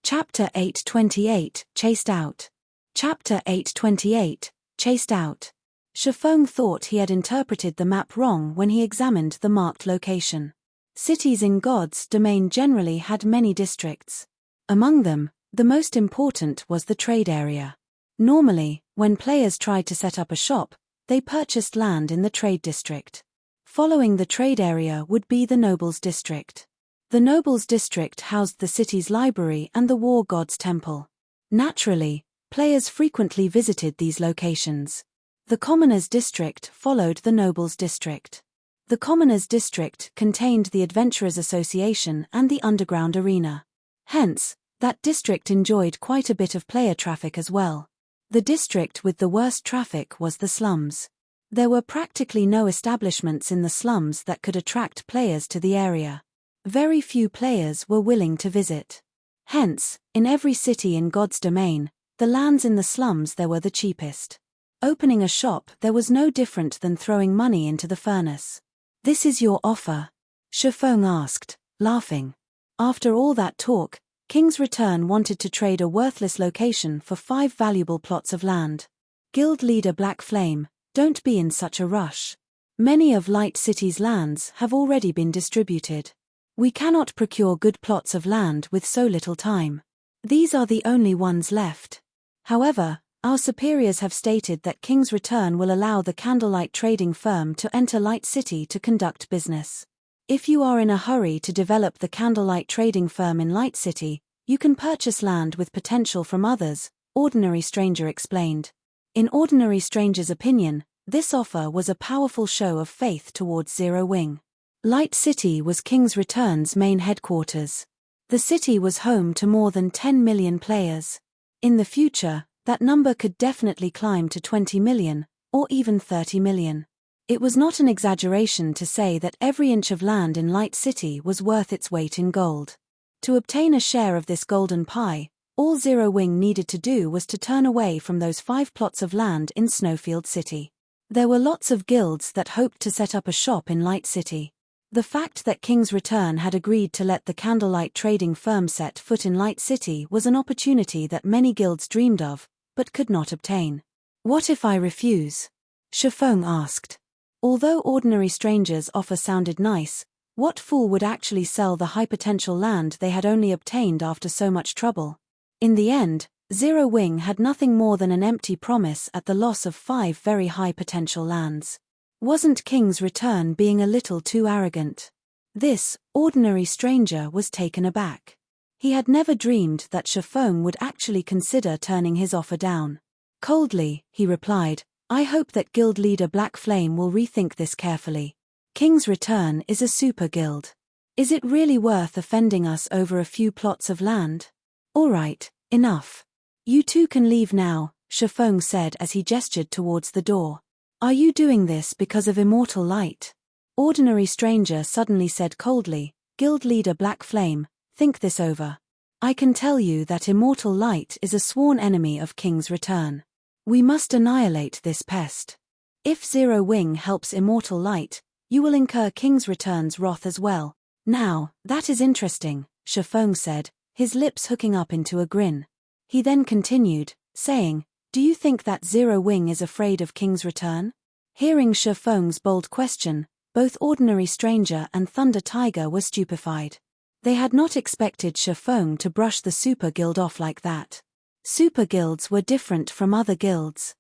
Chapter 828, Chased Out. Chapter 828, Chased Out. Shifeng thought he had interpreted the map wrong when he examined the marked location. Cities in God's domain generally had many districts. Among them, the most important was the trade area. Normally, when players tried to set up a shop, they purchased land in the trade district. Following the trade area would be the nobles district. The nobles district housed the city's library and the war god's temple. Naturally, players frequently visited these locations. The Commoners' District followed the Nobles' District. The Commoners' District contained the Adventurers' Association and the Underground Arena. Hence, that district enjoyed quite a bit of player traffic as well. The district with the worst traffic was the slums. There were practically no establishments in the slums that could attract players to the area. Very few players were willing to visit. Hence, in every city in God's domain, the lands in the slums there were the cheapest. Opening a shop there was no different than throwing money into the furnace. "This is your offer?" Shifeng asked, laughing. After all that talk, King's Return wanted to trade a worthless location for 5 valuable plots of land. Guild leader Black Flame, don't be in such a rush. Many of Light City's lands have already been distributed. We cannot procure good plots of land with so little time. These are the only ones left. However, our superiors have stated that King's Return will allow the candlelight trading firm to enter Light City to conduct business. If you are in a hurry to develop the candlelight trading firm in Light City, you can purchase land with potential from others, Ordinary Stranger explained. In Ordinary Stranger's opinion, this offer was a powerful show of faith towards Zero Wing. Light City was King's Return's main headquarters. The city was home to more than 10 million players. In the future, that number could definitely climb to 20 million, or even 30 million. It was not an exaggeration to say that every inch of land in Light City was worth its weight in gold. To obtain a share of this golden pie, all Zero Wing needed to do was to turn away from those 5 plots of land in Snowfield City. There were lots of guilds that hoped to set up a shop in Light City. The fact that King's Return had agreed to let the candlelight trading firm set foot in Light City was an opportunity that many guilds dreamed of, but could not obtain. "What if I refuse?" Shifeng asked. Although Ordinary Stranger's offer sounded nice, what fool would actually sell the high-potential land they had only obtained after so much trouble? In the end, Zero Wing had nothing more than an empty promise at the loss of 5 very high-potential lands. Wasn't King's Return being a little too arrogant? This Ordinary Stranger was taken aback. He had never dreamed that Shifeng would actually consider turning his offer down. Coldly, he replied, "I hope that guild leader Black Flame will rethink this carefully. King's Return is a super guild. Is it really worth offending us over a few plots of land? All right, enough. You two can leave now," Shifeng said as he gestured towards the door. "Are you doing this because of immortal light?" Ordinary Stranger suddenly said coldly, "Guild leader Black Flame, think this over. I can tell you that immortal light is a sworn enemy of King's Return. We must annihilate this pest. If Zero Wing helps immortal light, you will incur King's Return's wrath as well." "Now, that is interesting," Shifeng said, his lips hooking up into a grin. He then continued, saying, "Do you think that Zero Wing is afraid of King's Return?" Hearing Shifeng's bold question, both Ordinary Stranger and Thunder Tiger were stupefied. They had not expected Shifeng to brush the Super Guild off like that. Super Guilds were different from other guilds.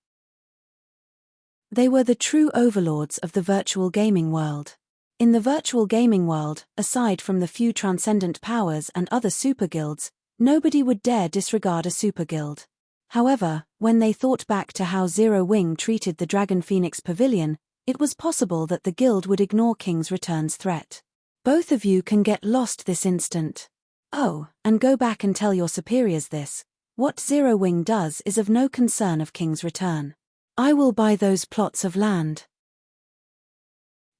They were the true overlords of the virtual gaming world. In the virtual gaming world, aside from the few transcendent powers and other super guilds, nobody would dare disregard a super guild. However, when they thought back to how Zero Wing treated the Dragon Phoenix Pavilion, it was possible that the guild would ignore King's Return's threat. "Both of you can get lost this instant. Oh, and go back and tell your superiors this. What Zero Wing does is of no concern of King's Return. I will buy those plots of land."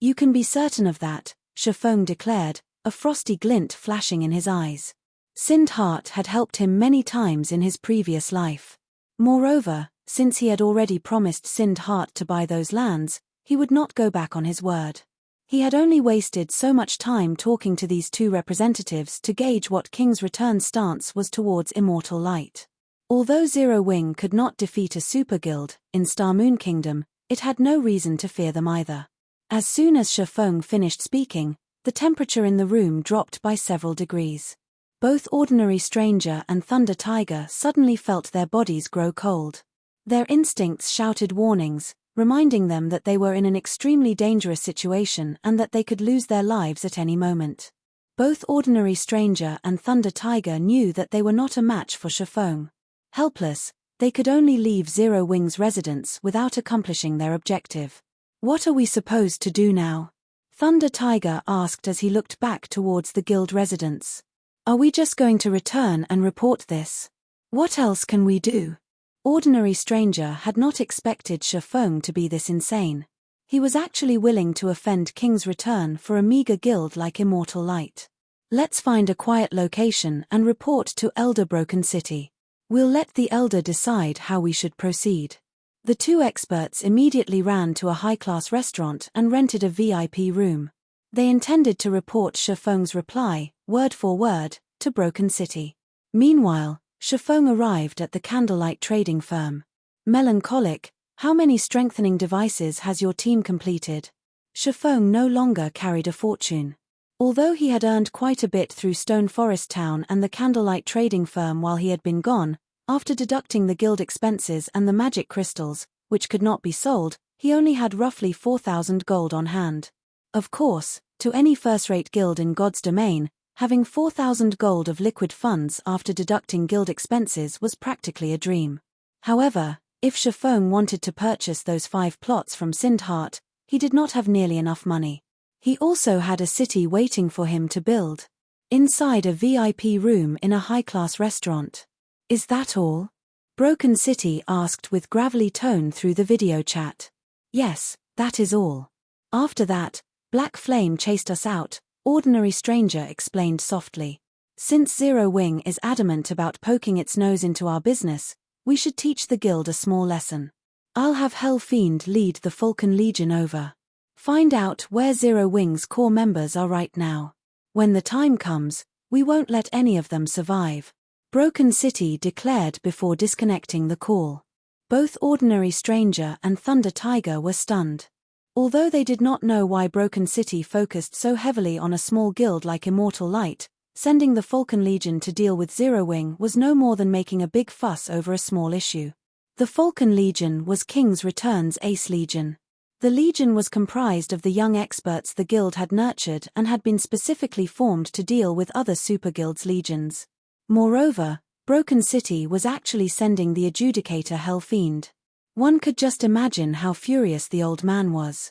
"You can be certain of that," Shifeng declared, a frosty glint flashing in his eyes. Sindheart had helped him many times in his previous life. Moreover, since he had already promised Sindheart to buy those lands, he would not go back on his word. He had only wasted so much time talking to these two representatives to gauge what King's Return stance was towards immortal light. Although Zero Wing could not defeat a super guild in Star Moon Kingdom, it had no reason to fear them either. As soon as Shifeng finished speaking, the temperature in the room dropped by several degrees. Both Ordinary Stranger and Thunder Tiger suddenly felt their bodies grow cold. Their instincts shouted warnings, reminding them that they were in an extremely dangerous situation and that they could lose their lives at any moment. Both Ordinary Stranger and Thunder Tiger knew that they were not a match for Shifeng. Helpless, they could only leave Zero Wing's residence without accomplishing their objective. What are we supposed to do now? Thunder Tiger asked as he looked back towards the guild residence. Are we just going to return and report this? What else can we do? Ordinary Stranger had not expected Shifeng to be this insane. He was actually willing to offend King's Return for a meager guild like Immortal Light. Let's find a quiet location and report to Elder Broken City. We'll let the Elder decide how we should proceed. The two experts immediately ran to a high-class restaurant and rented a VIP room. They intended to report Shifeng's reply, word for word, to Broken City. Meanwhile, Shifeng arrived at the candlelight trading firm. Melancholic, how many strengthening devices has your team completed? Shifeng no longer carried a fortune. Although he had earned quite a bit through Stone Forest Town and the candlelight trading firm while he had been gone, after deducting the guild expenses and the magic crystals, which could not be sold, he only had roughly 4,000 gold on hand. Of course, to any first-rate guild in God's domain, having 4,000 gold of liquid funds after deducting guild expenses was practically a dream. However, if Shifeng wanted to purchase those 5 plots from Sindheart, he did not have nearly enough money. He also had a city waiting for him to build. Inside a VIP room in a high-class restaurant. Is that all? Broken City asked with gravelly tone through the video chat. Yes, that is all. After that, Black Flame chased us out, Ordinary Stranger explained softly. Since Zero Wing is adamant about poking its nose into our business, we should teach the guild a small lesson. I'll have Hell Fiend lead the Falcon Legion over. Find out where Zero Wing's core members are right now. When the time comes, we won't let any of them survive. Broken City declared before disconnecting the call. Both Ordinary Stranger and Thunder Tiger were stunned. Although they did not know why Broken City focused so heavily on a small guild like Immortal Light, sending the Falcon Legion to deal with Zero Wing was no more than making a big fuss over a small issue. The Falcon Legion was King's Return's Ace Legion. The Legion was comprised of the young experts the guild had nurtured and had been specifically formed to deal with other super guilds' legions. Moreover, Broken City was actually sending the adjudicator Hell Fiend. One could just imagine how furious the old man was.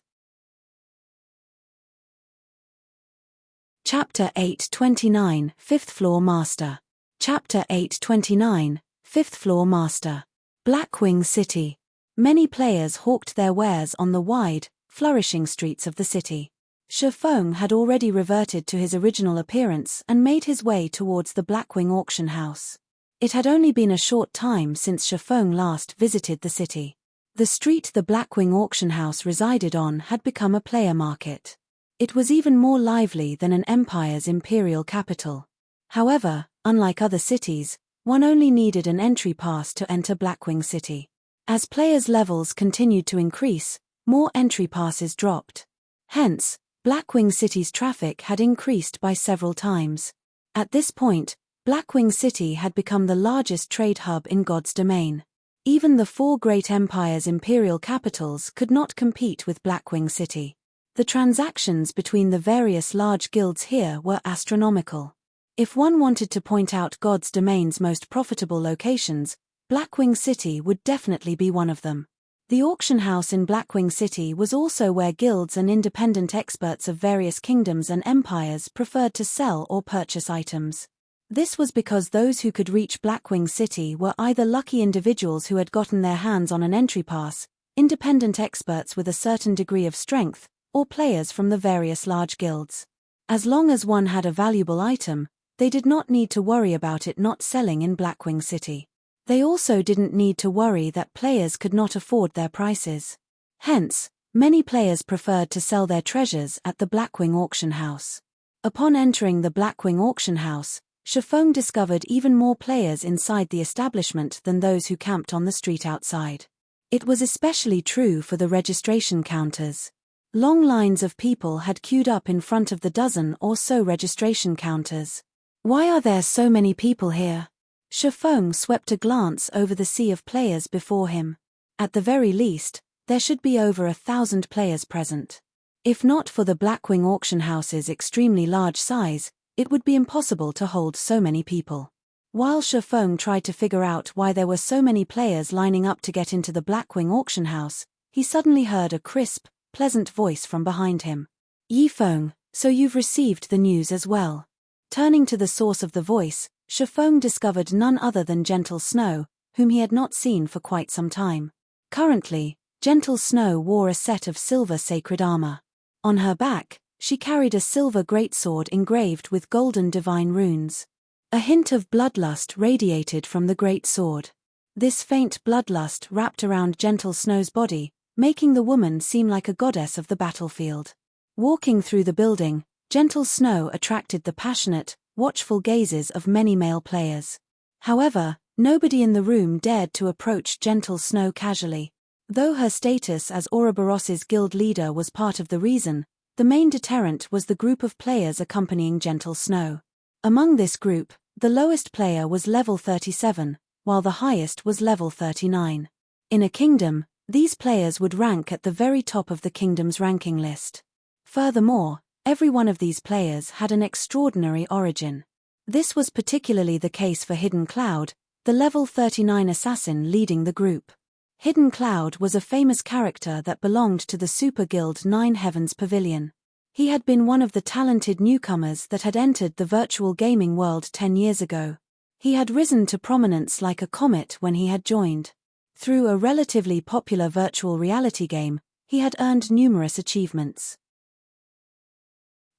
Chapter 829, 5th Floor Master. Chapter 829, 5th Floor Master. Blackwing City. Many players hawked their wares on the wide, flourishing streets of the city. Shifeng had already reverted to his original appearance and made his way towards the Blackwing auction house. It had only been a short time since Shifeng last visited the city. The street the Blackwing auction house resided on had become a player market. It was even more lively than an empire's imperial capital. However, unlike other cities, one only needed an entry pass to enter Blackwing City. As players' levels continued to increase, more entry passes dropped. Hence, Blackwing City's traffic had increased by several times. At this point, Blackwing City had become the largest trade hub in God's domain. Even the 4 great empires' imperial capitals could not compete with Blackwing City. The transactions between the various large guilds here were astronomical. If one wanted to point out God's domain's most profitable locations, Blackwing City would definitely be one of them. The auction house in Blackwing City was also where guilds and independent experts of various kingdoms and empires preferred to sell or purchase items. This was because those who could reach Blackwing City were either lucky individuals who had gotten their hands on an entry pass, independent experts with a certain degree of strength, or players from the various large guilds. As long as one had a valuable item, they did not need to worry about it not selling in Blackwing City. They also didn't need to worry that players could not afford their prices. Hence, many players preferred to sell their treasures at the Blackwing auction house. Upon entering the Blackwing auction house, Shifeng discovered even more players inside the establishment than those who camped on the street outside. It was especially true for the registration counters. Long lines of people had queued up in front of the dozen or so registration counters. Why are there so many people here? Shifeng swept a glance over the sea of players before him. At the very least, there should be over 1,000 players present. If not for the Blackwing auction house's extremely large size, it would be impossible to hold so many people. While Shifeng tried to figure out why there were so many players lining up to get into the Blackwing auction house, he suddenly heard a crisp, pleasant voice from behind him. Yifeng, so you've received the news as well. Turning to the source of the voice, Shifeng discovered none other than Gentle Snow, whom he had not seen for quite some time. Currently, Gentle Snow wore a set of silver sacred armor. On her back, she carried a silver greatsword engraved with golden divine runes. A hint of bloodlust radiated from the great sword. This faint bloodlust wrapped around Gentle Snow's body, making the woman seem like a goddess of the battlefield. Walking through the building, Gentle Snow attracted the passionate, watchful gazes of many male players. However, nobody in the room dared to approach Gentle Snow casually. Though her status as Ouroboros's guild leader was part of the reason, the main deterrent was the group of players accompanying Gentle Snow. Among this group, the lowest player was level 37, while the highest was level 39. In a kingdom, these players would rank at the very top of the kingdom's ranking list. Furthermore, every one of these players had an extraordinary origin. This was particularly the case for Hidden Cloud, the level 39 assassin leading the group. Hidden Cloud was a famous character that belonged to the Super Guild 9 Heavens Pavilion. He had been one of the talented newcomers that had entered the virtual gaming world 10 years ago. He had risen to prominence like a comet when he had joined. Through a relatively popular virtual reality game, he had earned numerous achievements.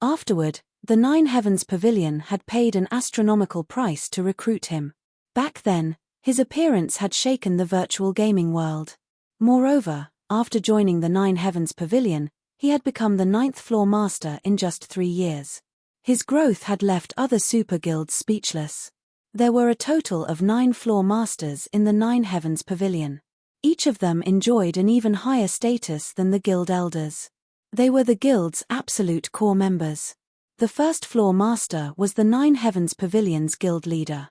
Afterward, the 9 Heavens Pavilion had paid an astronomical price to recruit him. Back then, his appearance had shaken the virtual gaming world. Moreover, after joining the 9 Heavens Pavilion, he had become the 9th floor master in just 3 years. His growth had left other super guilds speechless. There were a total of 9 floor masters in the 9 Heavens Pavilion. Each of them enjoyed an even higher status than the guild elders. They were the guild's absolute core members. The first floor master was the 9 Heavens Pavilion's guild leader.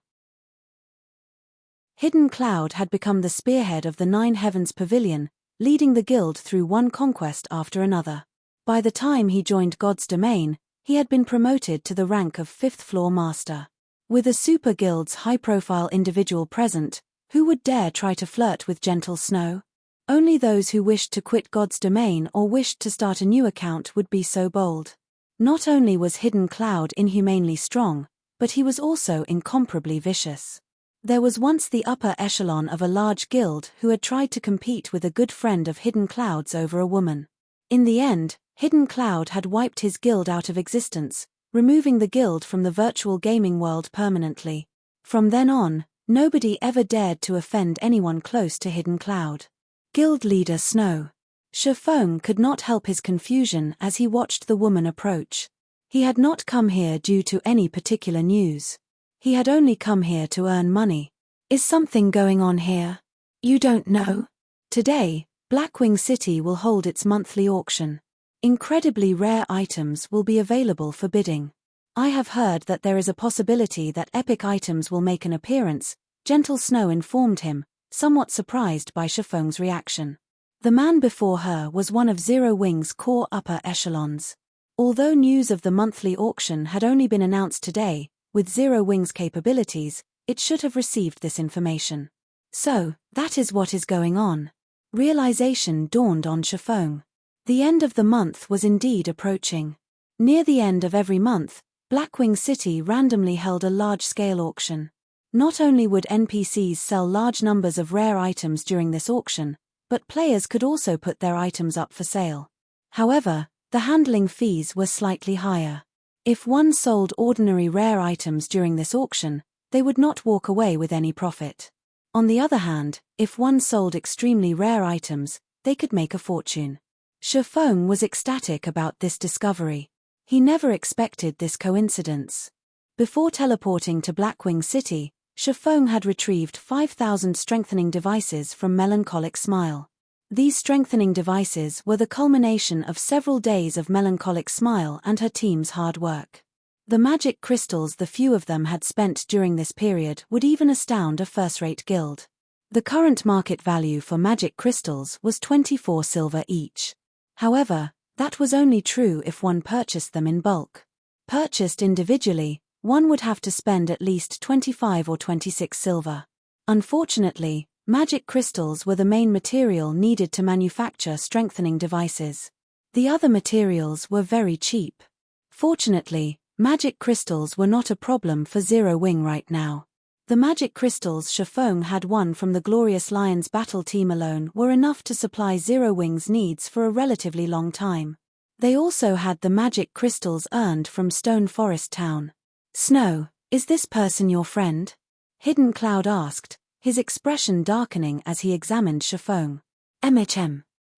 Hidden Cloud had become the spearhead of the 9 Heavens Pavilion, leading the guild through one conquest after another. By the time he joined God's Domain, he had been promoted to the rank of 5th floor master. With a super guild's high-profile individual present, who would dare try to flirt with Gentle Snow? Only those who wished to quit God's Domain or wished to start a new account would be so bold. Not only was Hidden Cloud inhumanely strong, but he was also incomparably vicious. There was once the upper echelon of a large guild who had tried to compete with a good friend of Hidden Cloud's over a woman. In the end, Hidden Cloud had wiped his guild out of existence, removing the guild from the virtual gaming world permanently. From then on, nobody ever dared to offend anyone close to Hidden Cloud. Guild leader Snow. Shifeng could not help his confusion as he watched the woman approach. He had not come here due to any particular news. He had only come here to earn money. Is something going on here? You don't know? Today, Blackwing City will hold its monthly auction. Incredibly rare items will be available for bidding. I have heard that there is a possibility that epic items will make an appearance, Gentle Snow informed him, somewhat surprised by Shifeng's reaction. The man before her was one of Zero Wing's core upper echelons. Although news of the monthly auction had only been announced today, with Zero Wing's capabilities, it should have received this information. So, that is what is going on. Realization dawned on Shifeng. The end of the month was indeed approaching. Near the end of every month, Blackwing City randomly held a large-scale auction. Not only would NPCs sell large numbers of rare items during this auction, but players could also put their items up for sale. However, the handling fees were slightly higher. If one sold ordinary rare items during this auction, they would not walk away with any profit. On the other hand, if one sold extremely rare items, they could make a fortune. Shifeng was ecstatic about this discovery. He never expected this coincidence. Before teleporting to Blackwing City, Shifeng had retrieved 5,000 strengthening devices from Melancholic Smile. These strengthening devices were the culmination of several days of Melancholic Smile and her team's hard work. The magic crystals the few of them had spent during this period would even astound a first-rate guild. The current market value for magic crystals was 24 silver each. However, that was only true if one purchased them in bulk. Purchased individually, one would have to spend at least 25 or 26 silver. Unfortunately, magic crystals were the main material needed to manufacture strengthening devices. The other materials were very cheap. Fortunately, magic crystals were not a problem for Zero Wing right now. The magic crystals Shifeng had won from the Glorious Lions battle team alone were enough to supply Zero Wing's needs for a relatively long time. They also had the magic crystals earned from Stone Forest Town. Snow, is this person your friend? Hidden Cloud asked, his expression darkening as he examined Shifeng.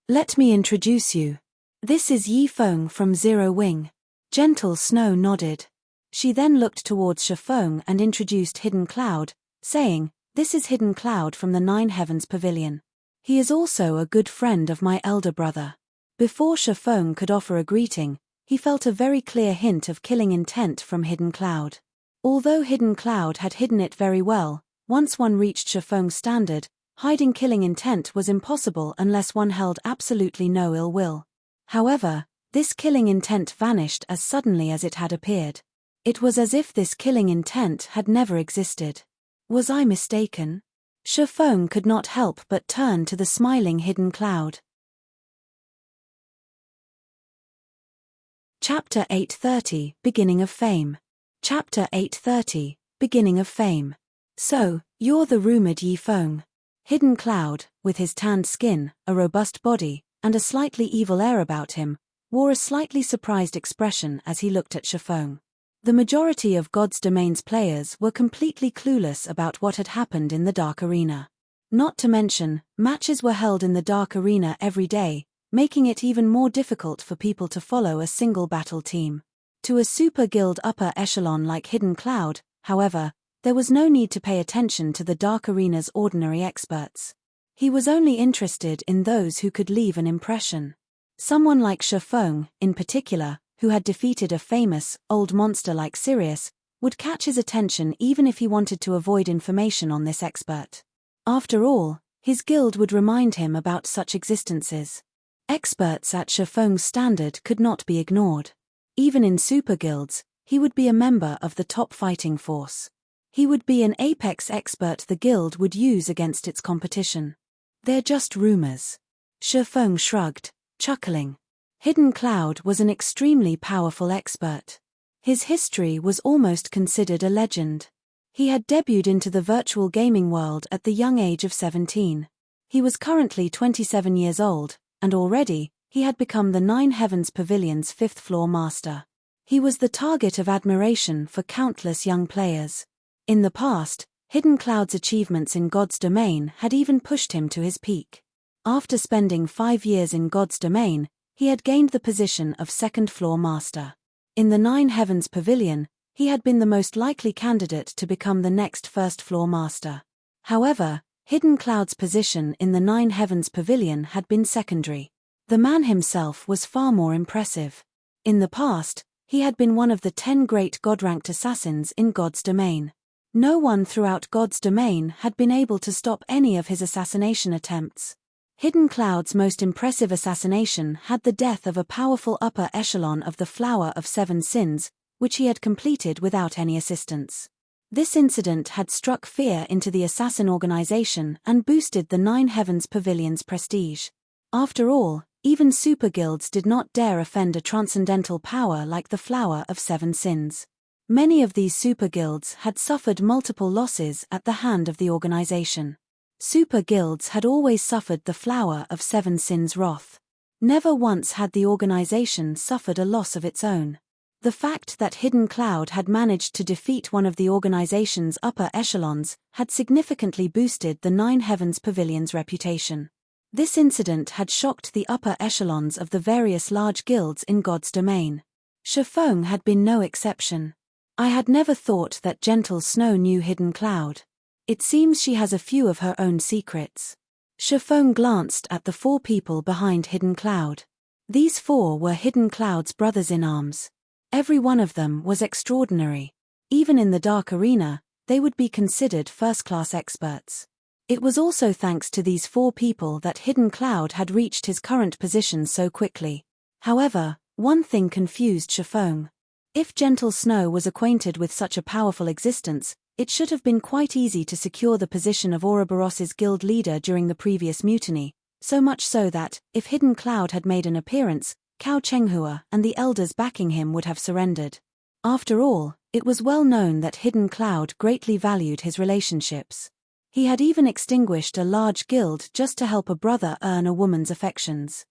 Let me introduce you. This is Yi Feng from Zero Wing. Gentle Snow nodded. She then looked towards Shifeng and introduced Hidden Cloud, saying, "This is Hidden Cloud from the Nine Heavens Pavilion. He is also a good friend of my elder brother." Before Shifeng could offer a greeting, he felt a very clear hint of killing intent from Hidden Cloud. Although Hidden Cloud had hidden it very well, once one reached Shifeng's standard, hiding killing intent was impossible unless one held absolutely no ill will. However, this killing intent vanished as suddenly as it had appeared. It was as if this killing intent had never existed. Was I mistaken? Shifeng could not help but turn to the smiling Hidden Cloud. Chapter 830, Beginning of Fame. Chapter 830, Beginning of Fame. So, you're the rumored Yi Feng. Hidden Cloud, with his tanned skin, a robust body, and a slightly evil air about him, wore a slightly surprised expression as he looked at Shifeng. The majority of God's Domain's players were completely clueless about what had happened in the Dark Arena. Not to mention, matches were held in the Dark Arena every day, making it even more difficult for people to follow a single battle team. To a super guild upper echelon like Hidden Cloud, however, there was no need to pay attention to the Dark Arena's ordinary experts. He was only interested in those who could leave an impression. Someone like Shifeng, in particular, who had defeated a famous, old monster like Sirius, would catch his attention even if he wanted to avoid information on this expert. After all, his guild would remind him about such existences. Experts at Shifeng's standard could not be ignored. Even in super guilds, he would be a member of the top fighting force. He would be an apex expert the guild would use against its competition. They're just rumors. Shifeng shrugged, chuckling. Hidden Cloud was an extremely powerful expert. His history was almost considered a legend. He had debuted into the virtual gaming world at the young age of 17. He was currently 27 years old, and already, he had become the Nine Heavens Pavilion's fifth-floor master. He was the target of admiration for countless young players. In the past, Hidden Cloud's achievements in God's Domain had even pushed him to his peak. After spending 5 years in God's Domain, he had gained the position of second-floor master. In the Nine Heavens Pavilion, he had been the most likely candidate to become the next first-floor master. However, Hidden Cloud's position in the Nine Heavens Pavilion had been secondary. The man himself was far more impressive. In the past, he had been one of the 10 great God-ranked assassins in God's Domain. No one throughout God's Domain had been able to stop any of his assassination attempts. Hidden Cloud's most impressive assassination had the death of a powerful upper echelon of the Flower of Seven Sins, which he had completed without any assistance. This incident had struck fear into the assassin organization and boosted the Nine Heavens Pavilion's prestige. After all, even super guilds did not dare offend a transcendental power like the Flower of Seven Sins. Many of these super guilds had suffered multiple losses at the hand of the organization. Super guilds had always suffered the Flower of Seven Sins' wrath. Never once had the organization suffered a loss of its own. The fact that Hidden Cloud had managed to defeat one of the organization's upper echelons had significantly boosted the Nine Heavens Pavilion's reputation. This incident had shocked the upper echelons of the various large guilds in God's Domain. Shifeng had been no exception. I had never thought that Gentle Snow knew Hidden Cloud. It seems she has a few of her own secrets. Shifeng glanced at the 4 people behind Hidden Cloud. These 4 were Hidden Cloud's brothers-in-arms. Every one of them was extraordinary. Even in the Dark Arena, they would be considered first-class experts. It was also thanks to these 4 people that Hidden Cloud had reached his current position so quickly. However, one thing confused Shifeng. If Gentle Snow was acquainted with such a powerful existence, it should have been quite easy to secure the position of Ouroboros's guild leader during the previous mutiny, so much so that, if Hidden Cloud had made an appearance, Cao Chenghua and the elders backing him would have surrendered. After all, it was well known that Hidden Cloud greatly valued his relationships. He had even extinguished a large guild just to help a brother earn a woman's affections.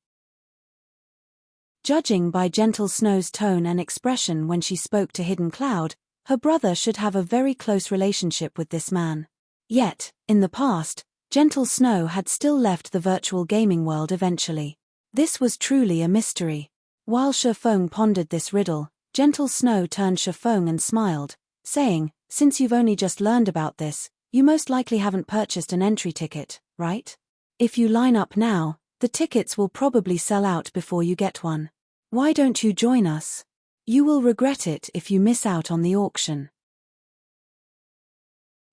Judging by Gentle Snow's tone and expression when she spoke to Hidden Cloud, her brother should have a very close relationship with this man. Yet, in the past, Gentle Snow had still left the virtual gaming world eventually. This was truly a mystery. While Shifeng pondered this riddle, Gentle Snow turned Shifeng and smiled, saying, "Since you've only just learned about this, you most likely haven't purchased an entry ticket, right? If you line up now, the tickets will probably sell out before you get one. Why don't you join us? You will regret it if you miss out on the auction."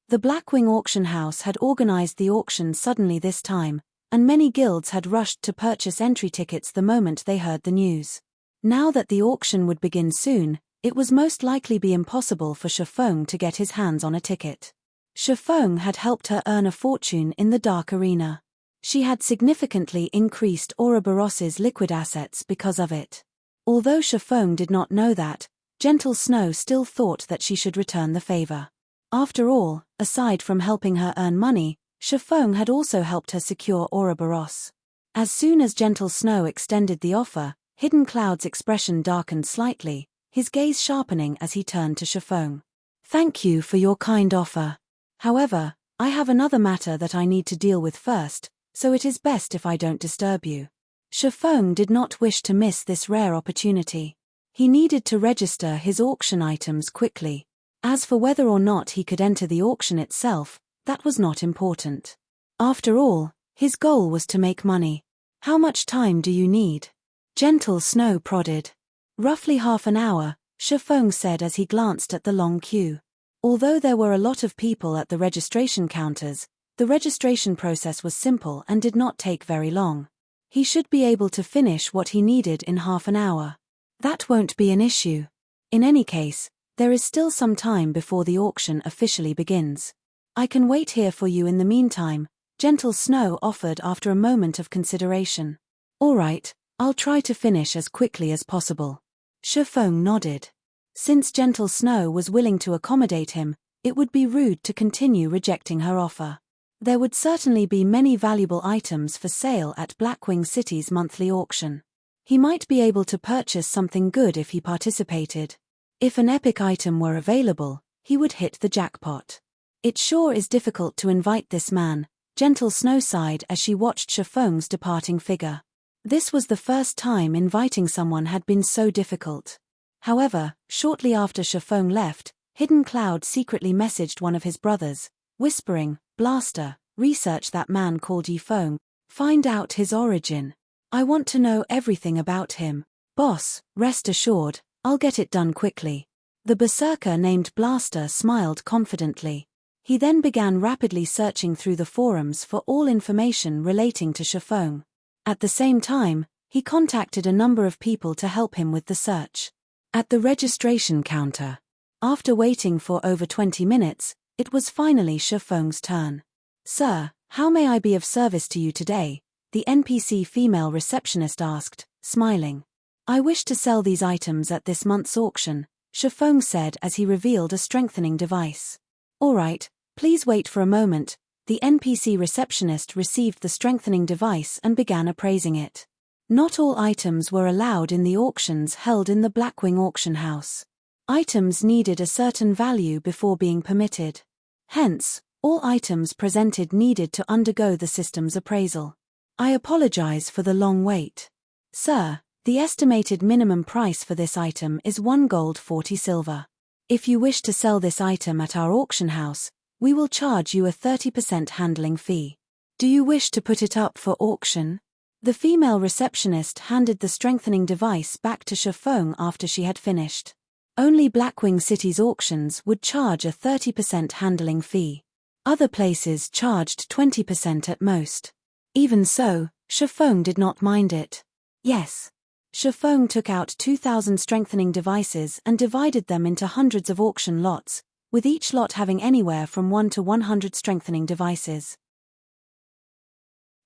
The Blackwing auction house had organized the auction suddenly this time, and many guilds had rushed to purchase entry tickets the moment they heard the news. Now that the auction would begin soon, it was most likely be impossible for Shifeng to get his hands on a ticket. Shifeng had helped her earn a fortune in the Dark Arena. She had significantly increased Ouroboros's liquid assets because of it. Although Shifeng did not know that, Gentle Snow still thought that she should return the favor. After all, aside from helping her earn money, Shifeng had also helped her secure Ouroboros. As soon as Gentle Snow extended the offer, Hidden Cloud's expression darkened slightly, his gaze sharpening as he turned to Shifeng. "Thank you for your kind offer. However, I have another matter that I need to deal with first, so it is best if I don't disturb you." Shifeng did not wish to miss this rare opportunity. He needed to register his auction items quickly. As for whether or not he could enter the auction itself, that was not important. After all, his goal was to make money. "How much time do you need?" Gentle Snow prodded. "Roughly half an hour," Shifeng said as he glanced at the long queue. Although there were a lot of people at the registration counters, the registration process was simple and did not take very long. He should be able to finish what he needed in half an hour. That won't be an issue. In any case, there is still some time before the auction officially begins. "I can wait here for you in the meantime," Gentle Snow offered after a moment of consideration. "All right, I'll try to finish as quickly as possible." Shifeng nodded. Since Gentle Snow was willing to accommodate him, it would be rude to continue rejecting her offer. There would certainly be many valuable items for sale at Blackwing City's monthly auction. He might be able to purchase something good if he participated. If an epic item were available, he would hit the jackpot. "It sure is difficult to invite this man," Gentle Snow sighed as she watched Shifeng's departing figure. This was the first time inviting someone had been so difficult. However, shortly after Shifeng left, Hidden Cloud secretly messaged one of his brothers, whispering, "Blaster, research that man called Yifeng. Find out his origin. I want to know everything about him. Boss, rest assured, I'll get it done quickly." The berserker named Blaster smiled confidently. He then began rapidly searching through the forums for all information relating to Shifeng. At the same time, he contacted a number of people to help him with the search. At the registration counter, after waiting for over 20 minutes, it was finally Shifeng's turn. "Sir, how may I be of service to you today?" the NPC female receptionist asked, smiling. "I wish to sell these items at this month's auction," Shifeng said as he revealed a strengthening device. "All right, please wait for a moment." The NPC receptionist received the strengthening device and began appraising it. Not all items were allowed in the auctions held in the Blackwing auction house. Items needed a certain value before being permitted. Hence, all items presented needed to undergo the system's appraisal. "I apologize for the long wait. Sir, the estimated minimum price for this item is 1 gold 40 silver. If you wish to sell this item at our auction house, we will charge you a 30% handling fee. Do you wish to put it up for auction?" The female receptionist handed the strengthening device back to Shifeng after she had finished. Only Blackwing City's auctions would charge a 30% handling fee. Other places charged 20% at most. Even so, Shifeng did not mind it. "Yes." Shifeng took out 2,000 strengthening devices and divided them into hundreds of auction lots, with each lot having anywhere from 1 to 100 strengthening devices.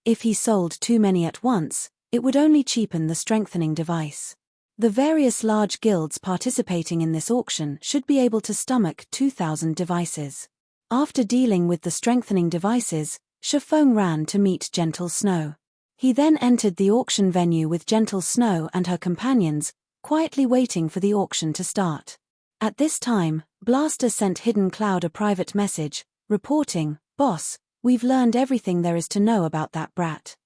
If he sold too many at once, it would only cheapen the strengthening device. The various large guilds participating in this auction should be able to stomach 2,000 devices. After dealing with the strengthening devices, Shifeng ran to meet Gentle Snow. He then entered the auction venue with Gentle Snow and her companions, quietly waiting for the auction to start. At this time, Blaster sent Hidden Cloud a private message, reporting, "Boss, we've learned everything there is to know about that brat."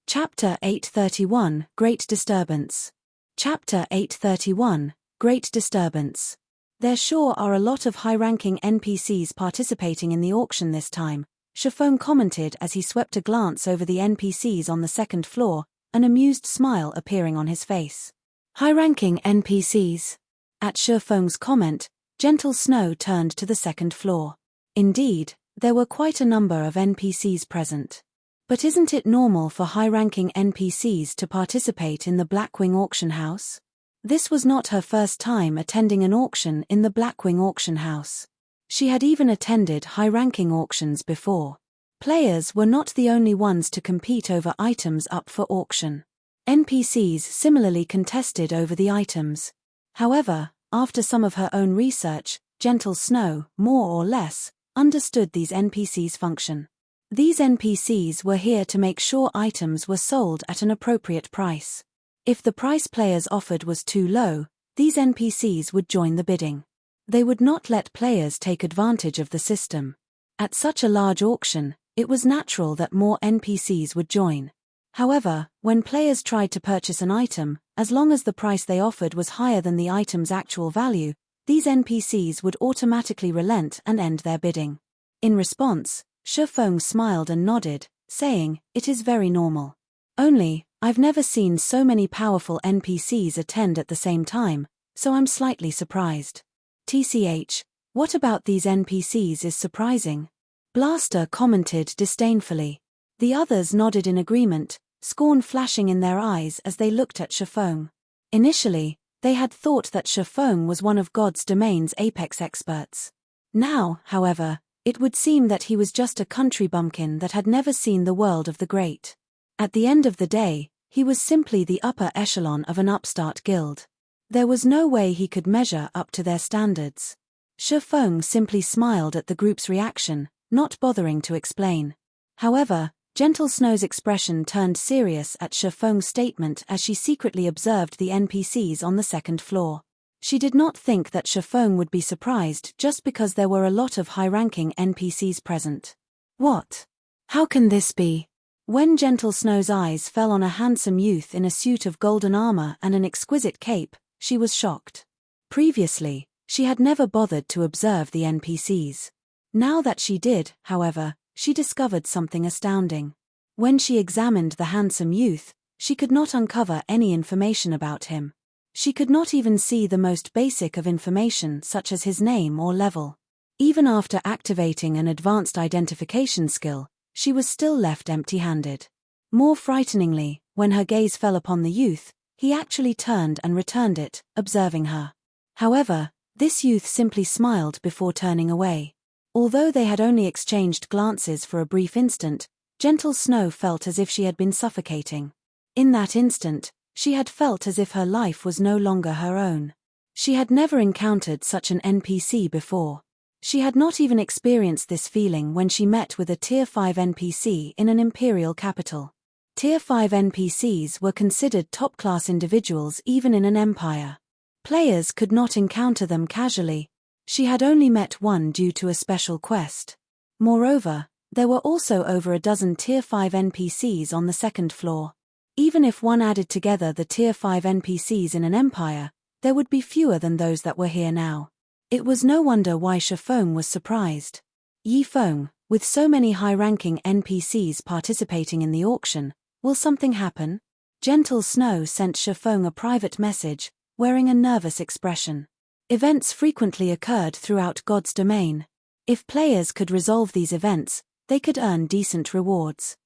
Chapter 831, Great Disturbance. Chapter 831, Great Disturbance. There sure are a lot of high-ranking NPCs participating in the auction this time, Shifeng commented as he swept a glance over the NPCs on the second floor, an amused smile appearing on his face. High-ranking NPCs. At Shifeng's comment, Gentle Snow turned to the second floor. Indeed, there were quite a number of NPCs present. But isn't it normal for high-ranking NPCs to participate in the Blackwing auction house? This was not her first time attending an auction in the Blackwing auction house. She had even attended high-ranking auctions before. Players were not the only ones to compete over items up for auction. NPCs similarly contested over the items. However, after some of her own research, Gentle Snow, more or less, understood these NPCs' function. These NPCs were here to make sure items were sold at an appropriate price. If the price players offered was too low, these NPCs would join the bidding. They would not let players take advantage of the system. At such a large auction, it was natural that more NPCs would join. However, when players tried to purchase an item, as long as the price they offered was higher than the item's actual value, these NPCs would automatically relent and end their bidding. In response, Shifeng smiled and nodded, saying, "It is very normal. Only, I've never seen so many powerful NPCs attend at the same time, so I'm slightly surprised." "TCH, what about these NPCs is surprising?" Blaster commented disdainfully. The others nodded in agreement, scorn flashing in their eyes as they looked at Shifeng. Initially, they had thought that Shifeng was one of God's domain's apex experts. Now, however, it would seem that he was just a country bumpkin that had never seen the world of the great. At the end of the day, he was simply the upper echelon of an upstart guild. There was no way he could measure up to their standards. Shifeng simply smiled at the group's reaction, not bothering to explain. However, Gentle Snow's expression turned serious at Shifeng's statement as she secretly observed the NPCs on the second floor. She did not think that Shifeng would be surprised just because there were a lot of high-ranking NPCs present. What? How can this be? When Gentle Snow's eyes fell on a handsome youth in a suit of golden armor and an exquisite cape, she was shocked. Previously, she had never bothered to observe the NPCs. Now that she did, however, she discovered something astounding. When she examined the handsome youth, she could not uncover any information about him. She could not even see the most basic of information such as his name or level. Even after activating an advanced identification skill, she was still left empty-handed. More frighteningly, when her gaze fell upon the youth, he actually turned and returned it, observing her. However, this youth simply smiled before turning away. Although they had only exchanged glances for a brief instant, Gentle Snow felt as if she had been suffocating. In that instant, she had felt as if her life was no longer her own. She had never encountered such an NPC before. She had not even experienced this feeling when she met with a Tier 5 NPC in an imperial capital. Tier 5 NPCs were considered top-class individuals even in an empire. Players could not encounter them casually. She had only met one due to a special quest. Moreover, there were also over a dozen Tier 5 NPCs on the second floor. Even if one added together the Tier 5 NPCs in an empire, there would be fewer than those that were here now. It was no wonder why Shifeng was surprised. Yifeng, with so many high-ranking NPCs participating in the auction, will something happen? Gentle Snow sent Shifeng a private message, wearing a nervous expression. Events frequently occurred throughout God's domain. If players could resolve these events, they could earn decent rewards.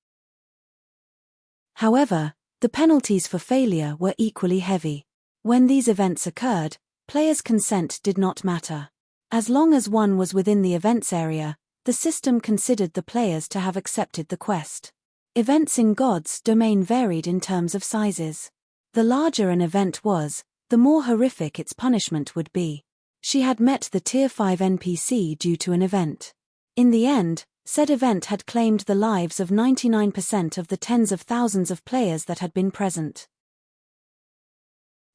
However, the penalties for failure were equally heavy. When these events occurred, players' consent did not matter. As long as one was within the events area, the system considered the players to have accepted the quest. Events in God's domain varied in terms of sizes. The larger an event was, the more horrific its punishment would be. She had met the Tier 5 NPC due to an event. In the end, said event had claimed the lives of 99% of the tens of thousands of players that had been present.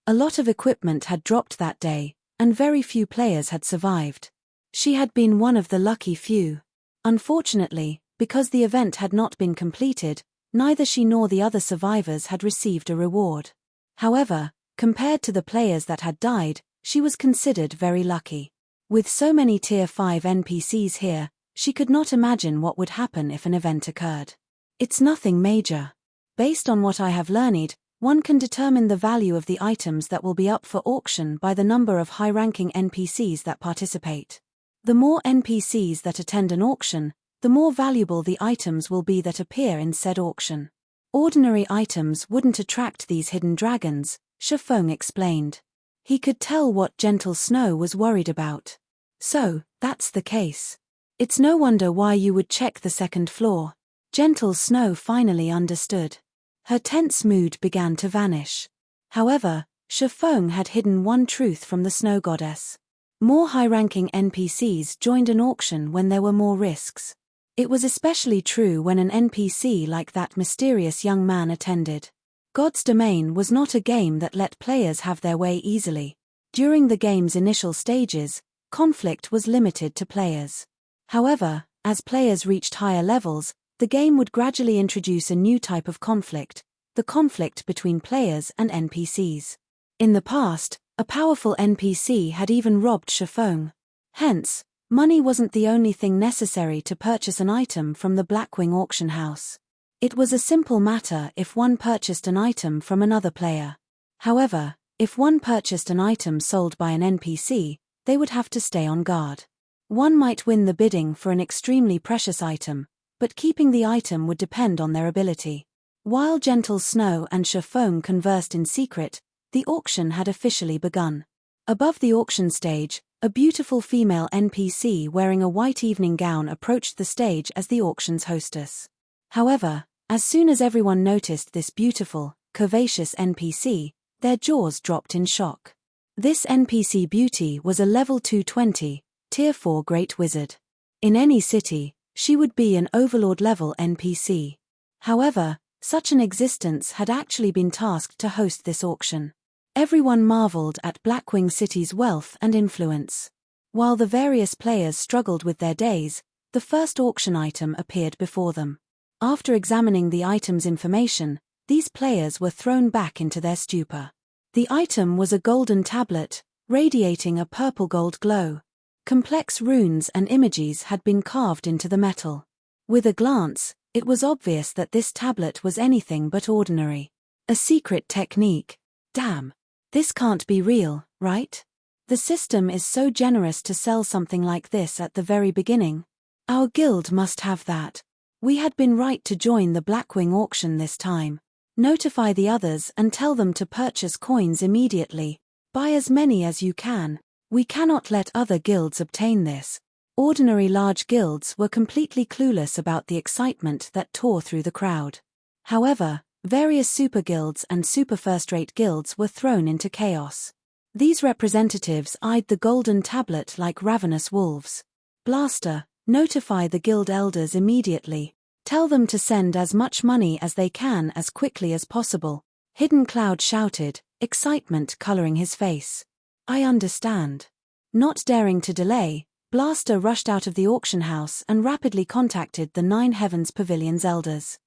A lot of equipment had dropped that day, and very few players had survived. She had been one of the lucky few. Unfortunately, because the event had not been completed, neither she nor the other survivors had received a reward. However, compared to the players that had died, she was considered very lucky. With so many Tier 5 NPCs here, she could not imagine what would happen if an event occurred. It's nothing major. Based on what I have learned, one can determine the value of the items that will be up for auction by the number of high-ranking NPCs that participate. The more NPCs that attend an auction, the more valuable the items will be that appear in said auction. Ordinary items wouldn't attract these hidden dragons, Shifeng explained. He could tell what Gentle Snow was worried about. So, that's the case. It's no wonder why you would check the second floor. Gentle Snow finally understood. Her tense mood began to vanish. However, Shifeng had hidden one truth from the Snow Goddess. More high-ranking NPCs joined an auction when there were more risks. It was especially true when an NPC like that mysterious young man attended. God's Domain was not a game that let players have their way easily. During the game's initial stages, conflict was limited to players. However, as players reached higher levels, the game would gradually introduce a new type of conflict, the conflict between players and NPCs. In the past, a powerful NPC had even robbed Shifeng. Hence, money wasn't the only thing necessary to purchase an item from the Blackwing auction house. It was a simple matter if one purchased an item from another player. However, if one purchased an item sold by an NPC, they would have to stay on guard. One might win the bidding for an extremely precious item, but keeping the item would depend on their ability. While Gentle Snow and Shifeng conversed in secret, the auction had officially begun. Above the auction stage, a beautiful female NPC wearing a white evening gown approached the stage as the auction's hostess. However, as soon as everyone noticed this beautiful, curvaceous NPC, their jaws dropped in shock. This NPC beauty was a level 220, Tier 4 Great Wizard. In any city, she would be an Overlord-level NPC. However, such an existence had actually been tasked to host this auction. Everyone marveled at Blackwing City's wealth and influence. While the various players struggled with their days, the first auction item appeared before them. After examining the item's information, these players were thrown back into their stupor. The item was a golden tablet, radiating a purple-gold glow. Complex runes and images had been carved into the metal. With a glance, it was obvious that this tablet was anything but ordinary. A secret technique. Damn. This can't be real, right? The system is so generous to sell something like this at the very beginning. Our guild must have that. We had been right to join the Blackwing auction this time. Notify the others and tell them to purchase coins immediately. Buy as many as you can. We cannot let other guilds obtain this. Ordinary large guilds were completely clueless about the excitement that tore through the crowd. However, various super guilds and super first-rate guilds were thrown into chaos. These representatives eyed the golden tablet like ravenous wolves. Blaster, notify the guild elders immediately. Tell them to send as much money as they can as quickly as possible. Hidden Cloud shouted, excitement coloring his face. I understand. Not daring to delay, Blaster rushed out of the auction house and rapidly contacted the Nine Heavens Pavilion's elders.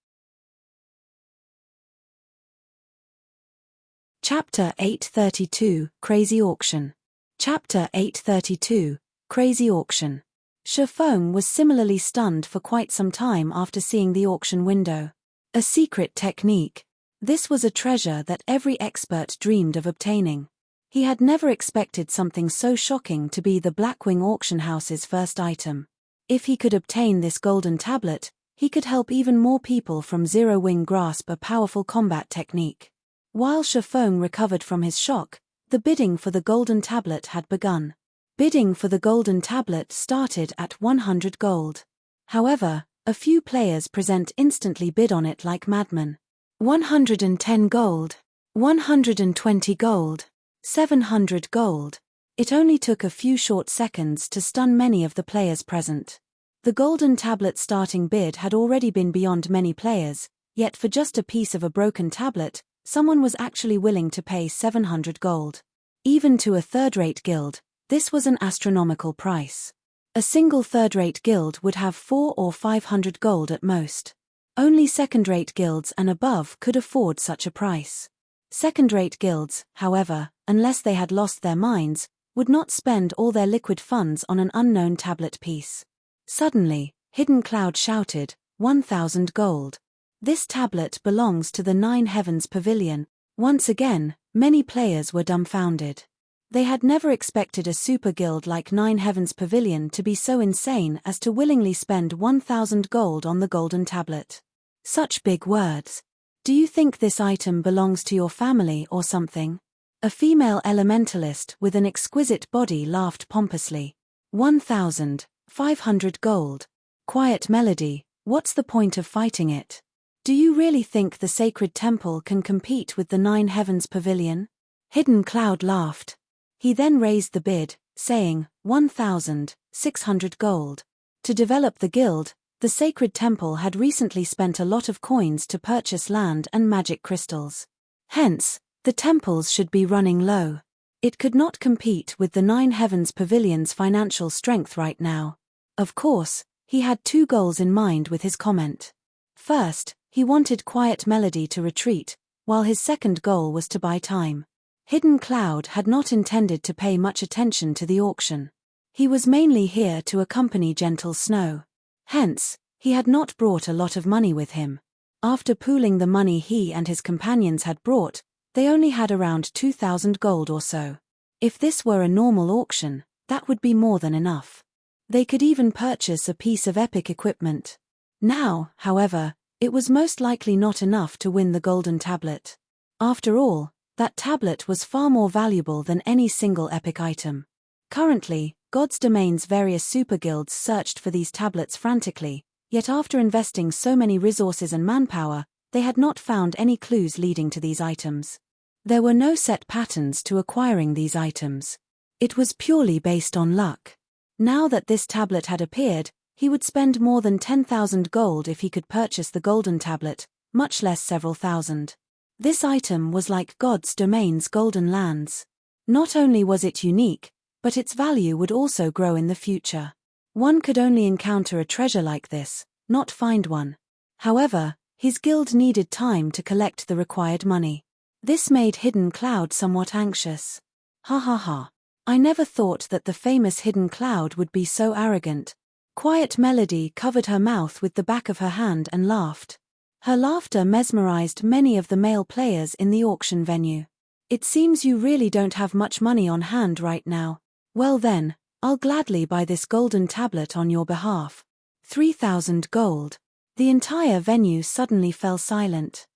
Chapter 832, Crazy Auction. Chapter 832, Crazy Auction. Shifeng was similarly stunned for quite some time after seeing the auction window. A secret technique. This was a treasure that every expert dreamed of obtaining. He had never expected something so shocking to be the Blackwing auction house's first item. If he could obtain this golden tablet, He could help even more people from Zero Wing grasp a powerful combat technique. While Shifeng recovered from his shock, the bidding for the golden tablet had begun. Bidding for the golden tablet started at 100 gold. However, a few players present instantly bid on it like madmen. 110 gold. 120 gold. 700 gold. It only took a few short seconds to stun many of the players present. The golden tablet starting bid had already been beyond many players, yet for just a piece of a broken tablet, someone was actually willing to pay 700 gold. Even to a third-rate guild, this was an astronomical price. A single third-rate guild would have 400 or 500 gold at most. Only second-rate guilds and above could afford such a price. Second-rate guilds, however, unless they had lost their minds, would not spend all their liquid funds on an unknown tablet piece. Suddenly, Hidden Cloud shouted, 1,000 gold. This tablet belongs to the Nine Heavens Pavilion. Once again, many players were dumbfounded. They had never expected a super guild like Nine Heavens Pavilion to be so insane as to willingly spend 1,000 gold on the golden tablet. Such big words. Do you think this item belongs to your family or something? A female elementalist with an exquisite body laughed pompously. 1,500 gold. Quiet Melody, what's the point of fighting it? Do you really think the sacred temple can compete with the Nine Heavens Pavilion? Hidden Cloud laughed. He then raised the bid, saying, 1,600 gold. To develop the guild, the sacred temple had recently spent a lot of coins to purchase land and magic crystals. Hence, the temples should be running low. It could not compete with the Nine Heavens Pavilion's financial strength right now. Of course, he had two goals in mind with his comment. First, he wanted Quiet Melody to retreat, while his second goal was to buy time. Hidden Cloud had not intended to pay much attention to the auction. He was mainly here to accompany Gentle Snow. Hence, he had not brought a lot of money with him. After pooling the money he and his companions had brought, they only had around 2,000 gold or so. If this were a normal auction, that would be more than enough. They could even purchase a piece of epic equipment. Now, however, it was most likely not enough to win the golden tablet. After all, that tablet was far more valuable than any single epic item. Currently, God's Domain's various super guilds searched for these tablets frantically, yet after investing so many resources and manpower, they had not found any clues leading to these items. There were no set patterns to acquiring these items. It was purely based on luck. Now that this tablet had appeared, he would spend more than 10,000 gold if he could purchase the golden tablet, much less several thousand. This item was like God's Domain's golden lands. Not only was it unique, but its value would also grow in the future. One could only encounter a treasure like this, not find one. However, his guild needed time to collect the required money. This made Hidden Cloud somewhat anxious. Ha ha ha. I never thought that the famous Hidden Cloud would be so arrogant. Quiet Melody covered her mouth with the back of her hand and laughed. Her laughter mesmerized many of the male players in the auction venue. It seems you really don't have much money on hand right now. Well then, I'll gladly buy this golden tablet on your behalf. 3,000 gold. The entire venue suddenly fell silent.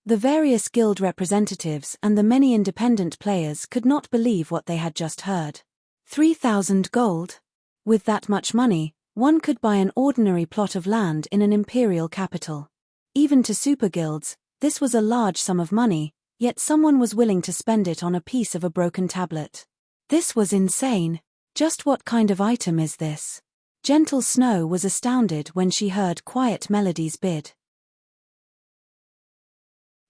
The various guild representatives and the many independent players could not believe what they had just heard. 3,000 gold? With that much money, one could buy an ordinary plot of land in an imperial capital. Even to super guilds, this was a large sum of money, yet someone was willing to spend it on a piece of a broken tablet. This was insane. Just what kind of item is this? Gentle Snow was astounded when she heard Quiet Melody's bid.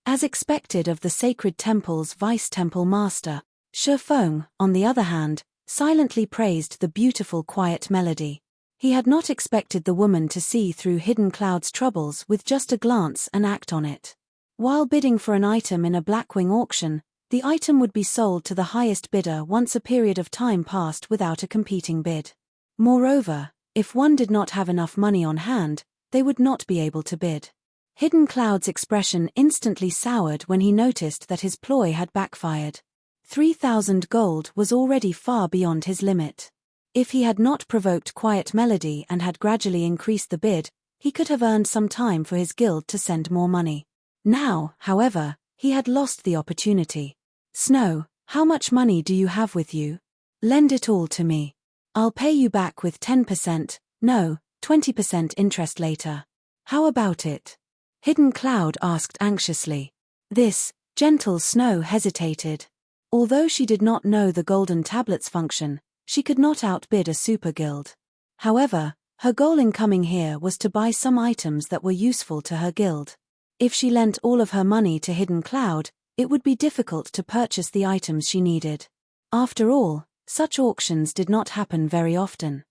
As expected of the sacred temple's vice-temple master, Shifeng, on the other hand, silently praised the beautiful Quiet Melody. He had not expected the woman to see through Hidden Cloud's troubles with just a glance and act on it. While bidding for an item in a Blackwing auction, the item would be sold to the highest bidder once a period of time passed without a competing bid. Moreover, if one did not have enough money on hand, they would not be able to bid. Hidden Cloud's expression instantly soured when he noticed that his ploy had backfired. 3,000 gold was already far beyond his limit. If he had not provoked Quiet Melody and had gradually increased the bid, he could have earned some time for his guild to send more money. Now, however, he had lost the opportunity. Snow, how much money do you have with you? Lend it all to me. I'll pay you back with 10%, no, 20% interest later. How about it? Hidden Cloud asked anxiously. This, gentle Snow hesitated. Although she did not know the golden tablet's function, she could not outbid a super guild. However, her goal in coming here was to buy some items that were useful to her guild. If she lent all of her money to Hidden Cloud, it would be difficult to purchase the items she needed. After all, such auctions did not happen very often.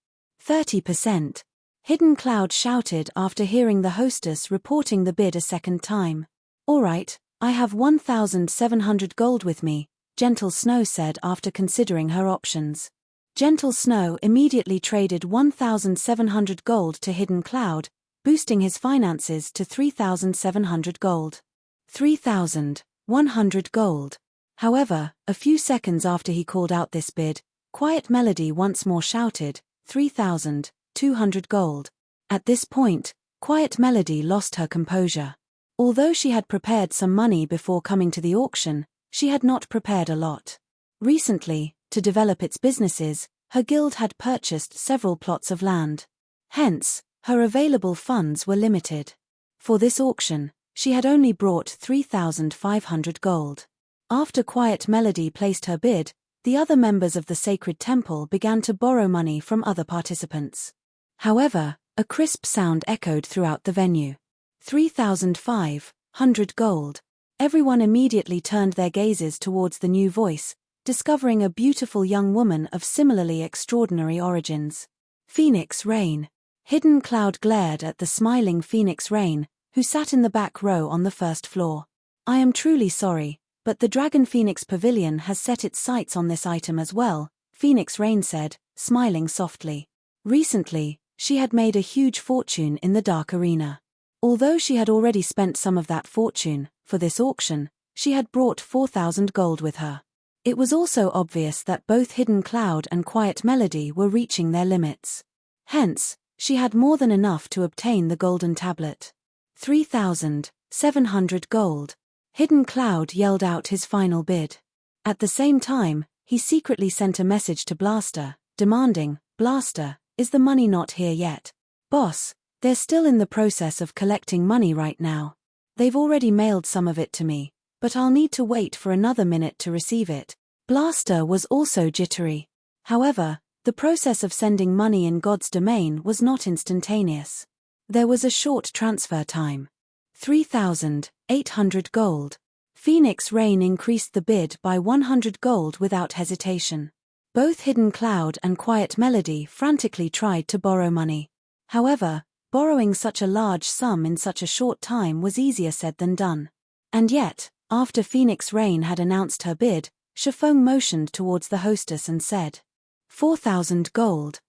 30%. Hidden Cloud shouted after hearing the hostess reporting the bid a second time. All right, I have 1,700 gold with me, Gentle Snow said after considering her options. Gentle Snow immediately traded 1,700 gold to Hidden Cloud, boosting his finances to 3,700 gold. 3,100 gold. However, a few seconds after he called out this bid, Quiet Melody once more shouted, 3,200 gold. At this point, Quiet Melody lost her composure. Although she had prepared some money before coming to the auction, she had not prepared a lot. Recently, to develop its businesses, her guild had purchased several plots of land. Hence, her available funds were limited. For this auction, she had only brought 3,500 gold. After Quiet Melody placed her bid, the other members of the sacred temple began to borrow money from other participants. However, a crisp sound echoed throughout the venue. 3,500 gold. Everyone immediately turned their gazes towards the new voice, discovering a beautiful young woman of similarly extraordinary origins. Phoenix Rain. Hidden Cloud glared at the smiling Phoenix Rain, who sat in the back row on the first floor. I am truly sorry, but the Dragon Phoenix Pavilion has set its sights on this item as well, Phoenix Rain said, smiling softly. Recently, she had made a huge fortune in the Dark Arena. Although she had already spent some of that fortune, for this auction, she had brought 4,000 gold with her. It was also obvious that both Hidden Cloud and Quiet Melody were reaching their limits. Hence, she had more than enough to obtain the golden tablet. 3,700 gold. Hidden Cloud yelled out his final bid. At the same time, he secretly sent a message to Blaster, demanding, Blaster, is the money not here yet? Boss, they're still in the process of collecting money right now. They've already mailed some of it to me, but I'll need to wait for another minute to receive it. Blaster was also jittery. However, the process of sending money in God's domain was not instantaneous. There was a short transfer time. 3,800 gold. Phoenix Rain increased the bid by 100 gold without hesitation. Both Hidden Cloud and Quiet Melody frantically tried to borrow money. However, borrowing such a large sum in such a short time was easier said than done. And yet, after Phoenix Rain had announced her bid, Shifeng motioned towards the hostess and said, 4,000 gold.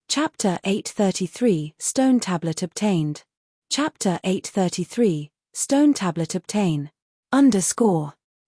Chapter 833, Stone Tablet Obtained. Chapter 833, Stone Tablet Obtain.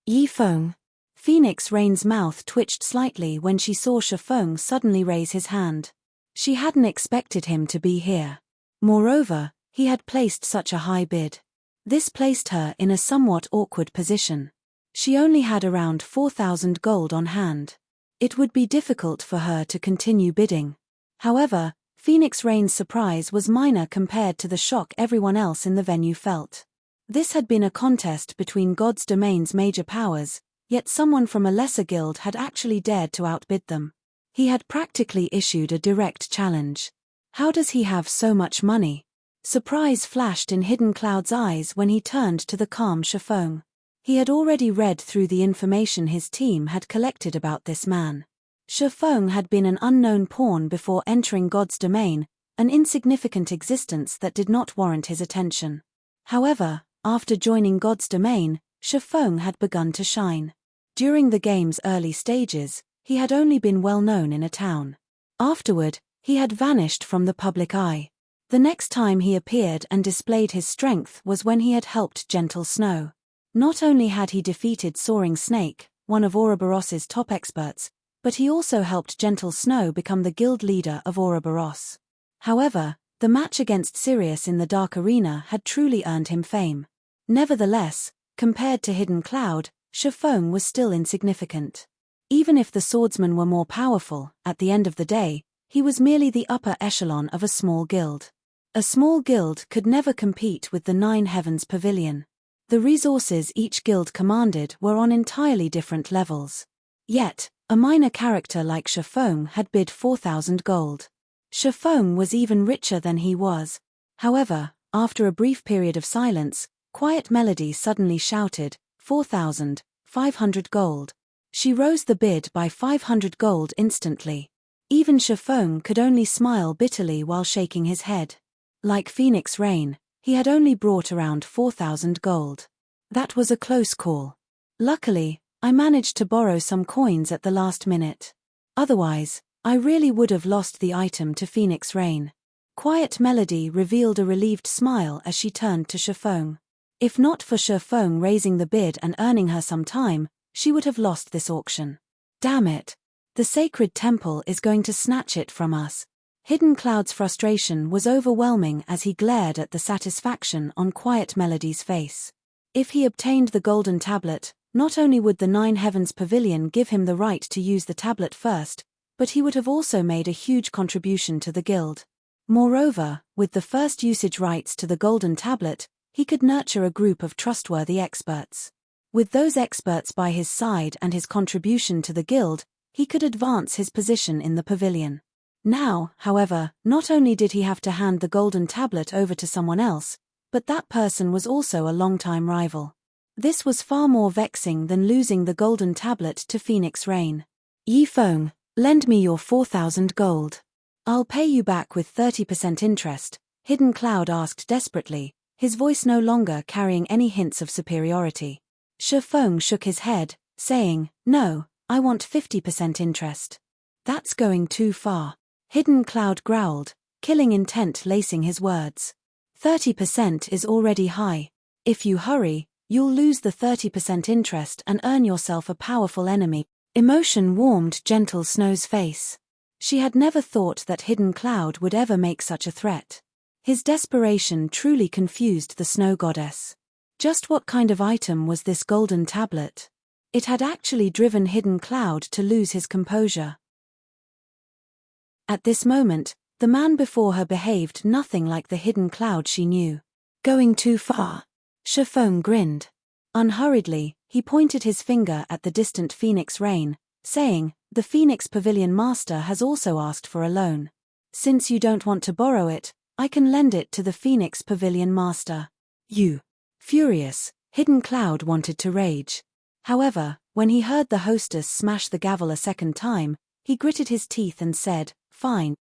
Yifeng. Phoenix Rain's mouth twitched slightly when she saw Shifeng suddenly raise his hand. She hadn't expected him to be here. Moreover, he had placed such a high bid. This placed her in a somewhat awkward position. She only had around 4,000 gold on hand. It would be difficult for her to continue bidding. However, Phoenix Rain's surprise was minor compared to the shock everyone else in the venue felt. This had been a contest between God's domain's major powers, yet someone from a lesser guild had actually dared to outbid them. He had practically issued a direct challenge. How does he have so much money? Surprise flashed in Hidden Cloud's eyes when he turned to the calm Shifeng. He had already read through the information his team had collected about this man. Shifeng had been an unknown pawn before entering God's domain, an insignificant existence that did not warrant his attention. However, after joining God's domain, Shifeng had begun to shine. During the game's early stages, he had only been well known in a town. Afterward, he had vanished from the public eye. The next time he appeared and displayed his strength was when he had helped Gentle Snow. Not only had he defeated Soaring Snake, one of Ouroboros's top experts, but he also helped Gentle Snow become the guild leader of Ouroboros. However, the match against Sirius in the Dark Arena had truly earned him fame. Nevertheless, compared to Hidden Cloud, Shifeng was still insignificant. Even if the swordsmen were more powerful, at the end of the day, he was merely the upper echelon of a small guild. A small guild could never compete with the Nine Heavens Pavilion. The resources each guild commanded were on entirely different levels. Yet, a minor character like Shifeng had bid 4,000 gold. Shifeng was even richer than he was. However, after a brief period of silence, Quiet Melody suddenly shouted, 4,500 gold. She rose the bid by 500 gold instantly. Even Shifeng could only smile bitterly while shaking his head. Like Phoenix Rain, he had only brought around 4,000 gold. That was a close call. Luckily, I managed to borrow some coins at the last minute. Otherwise, I really would have lost the item to Phoenix Rain. Quiet Melody revealed a relieved smile as she turned to Shifeng. If not for Shifeng raising the bid and earning her some time, she would have lost this auction. Damn it. The sacred temple is going to snatch it from us. Hidden Cloud's frustration was overwhelming as he glared at the satisfaction on Quiet Melody's face. If he obtained the golden tablet, not only would the Nine Heavens Pavilion give him the right to use the tablet first, but he would have also made a huge contribution to the guild. Moreover, with the first usage rights to the golden tablet, he could nurture a group of trustworthy experts. With those experts by his side and his contribution to the guild, he could advance his position in the pavilion. Now, however, not only did he have to hand the golden tablet over to someone else, but that person was also a longtime rival. This was far more vexing than losing the golden tablet to Phoenix Rain. Yifeng, lend me your 4,000 gold. I'll pay you back with 30% interest, Hidden Cloud asked desperately, his voice no longer carrying any hints of superiority. Shifeng shook his head, saying, no, I want 50% interest. That's going too far. Hidden Cloud growled, killing intent lacing his words. 30% is already high. If you hurry, you'll lose the 30% interest and earn yourself a powerful enemy. Emotion warmed Gentle Snow's face. She had never thought that Hidden Cloud would ever make such a threat. His desperation truly confused the snow goddess. Just what kind of item was this golden tablet? It had actually driven Hidden Cloud to lose his composure. At this moment, the man before her behaved nothing like the Hidden Cloud she knew. Going too far. Shifeng grinned. Unhurriedly, he pointed his finger at the distant Phoenix Rain, saying, the Phoenix Pavilion Master has also asked for a loan. Since you don't want to borrow it, I can lend it to the Phoenix Pavilion Master. You. Furious, Hidden Cloud wanted to rage. However, when he heard the hostess smash the gavel a second time, he gritted his teeth and said, fine.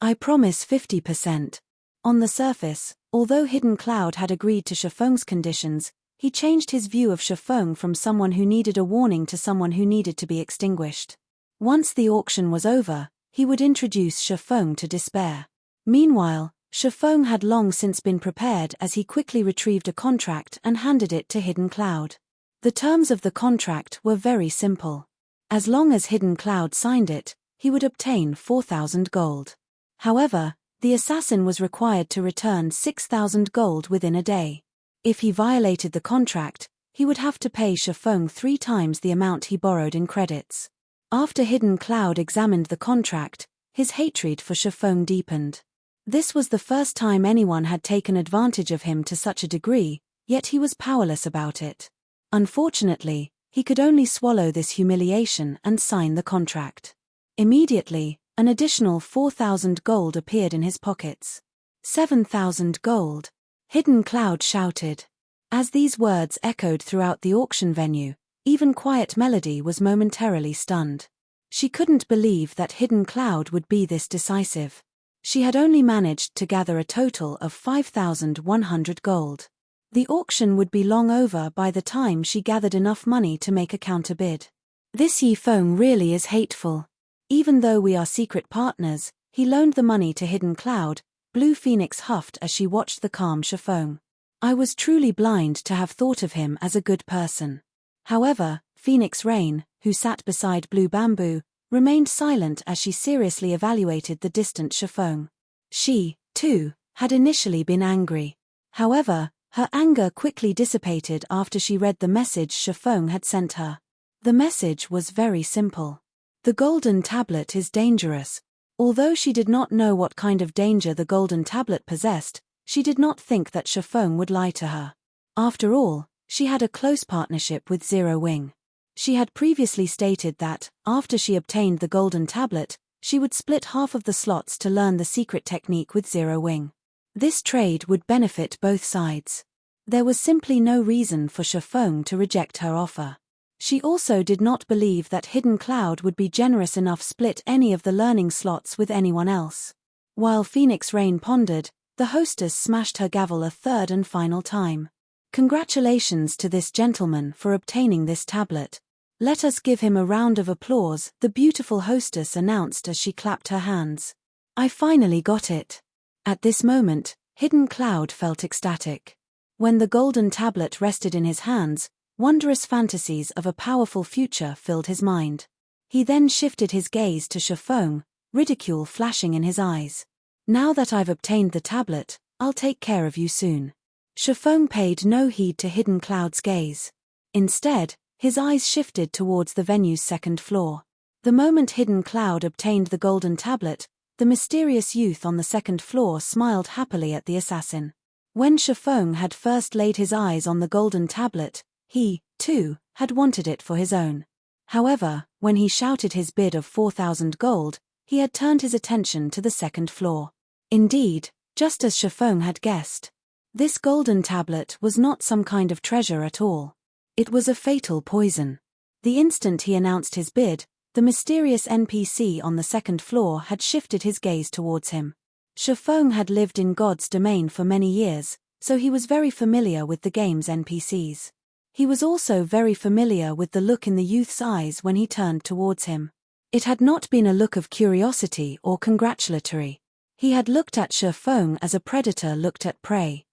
I promise 50%. On the surface, although Hidden Cloud had agreed to Shifeng's conditions, he changed his view of Shifeng from someone who needed a warning to someone who needed to be extinguished. Once the auction was over, he would introduce Shifeng to despair. Meanwhile, Shifeng had long since been prepared as he quickly retrieved a contract and handed it to Hidden Cloud. The terms of the contract were very simple. As long as Hidden Cloud signed it, he would obtain 4,000 gold. However, the assassin was required to return 6,000 gold within a day. If he violated the contract, he would have to pay Shifeng 3 times the amount he borrowed in credits. After Hidden Cloud examined the contract, his hatred for Shifeng deepened. This was the first time anyone had taken advantage of him to such a degree, yet he was powerless about it. Unfortunately, he could only swallow this humiliation and sign the contract. Immediately, an additional 4,000 gold appeared in his pockets. 7,000 gold. Hidden Cloud shouted. As these words echoed throughout the auction venue, even Quiet Melody was momentarily stunned. She couldn't believe that Hidden Cloud would be this decisive. She had only managed to gather a total of 5,100 gold. The auction would be long over by the time she gathered enough money to make a counterbid. This Yifeng really is hateful. Even though we are secret partners, he loaned the money to Hidden Cloud, Blue Phoenix huffed as she watched the calm Shifeng. I was truly blind to have thought of him as a good person. However, Phoenix Rain, who sat beside Blue Bamboo, remained silent as she seriously evaluated the distant chiffon. She, too, had initially been angry. However, her anger quickly dissipated after she read the message chiffon had sent her. The message was very simple. The golden tablet is dangerous. Although she did not know what kind of danger the golden tablet possessed, she did not think that chiffon would lie to her. After all, she had a close partnership with Zero Wing. She had previously stated that, after she obtained the golden tablet, she would split half of the slots to learn the secret technique with Zero Wing. This trade would benefit both sides. There was simply no reason for chiffon to reject her offer. She also did not believe that Hidden Cloud would be generous enough to split any of the learning slots with anyone else. While Phoenix Rain pondered, the hostess smashed her gavel a third and final time. Congratulations to this gentleman for obtaining this tablet. Let us give him a round of applause, the beautiful hostess announced as she clapped her hands. I finally got it. At this moment, Hidden Cloud felt ecstatic. When the golden tablet rested in his hands, wondrous fantasies of a powerful future filled his mind. He then shifted his gaze to chiffon, ridicule flashing in his eyes. Now that I've obtained the tablet, I'll take care of you soon. Chiffon paid no heed to Hidden Cloud's gaze. Instead, his eyes shifted towards the venue's second floor. The moment Hidden Cloud obtained the golden tablet, the mysterious youth on the second floor smiled happily at the assassin. When chiffon had first laid his eyes on the golden tablet, he, too, had wanted it for his own. However, when he shouted his bid of 4,000 gold, he had turned his attention to the second floor. Indeed, just as chiffon had guessed, this golden tablet was not some kind of treasure at all. It was a fatal poison. The instant he announced his bid, the mysterious NPC on the second floor had shifted his gaze towards him. Chiffon had lived in God's domain for many years, so he was very familiar with the game's NPCs. He was also very familiar with the look in the youth's eyes when he turned towards him. It had not been a look of curiosity or congratulatory. He had looked at chiffon as a predator looked at prey.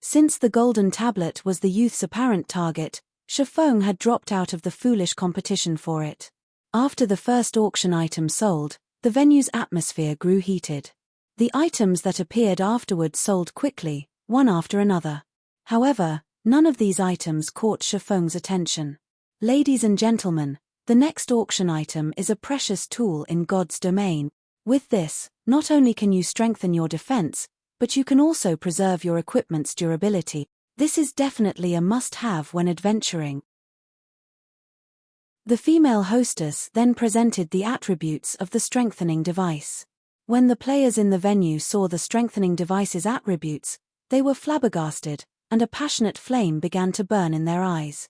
Since the golden tablet was the youth's apparent target, chiffon had dropped out of the foolish competition for it. After the first auction item sold, the venue's atmosphere grew heated. The items that appeared afterward sold quickly, one after another. However, none of these items caught chiffon's attention. Ladies and gentlemen, the next auction item is a precious tool in God's domain. With this, not only can you strengthen your defense, but you can also preserve your equipment's durability. This is definitely a must-have when adventuring. The female hostess then presented the attributes of the strengthening device. When the players in the venue saw the strengthening device's attributes, they were flabbergasted, and a passionate flame began to burn in their eyes.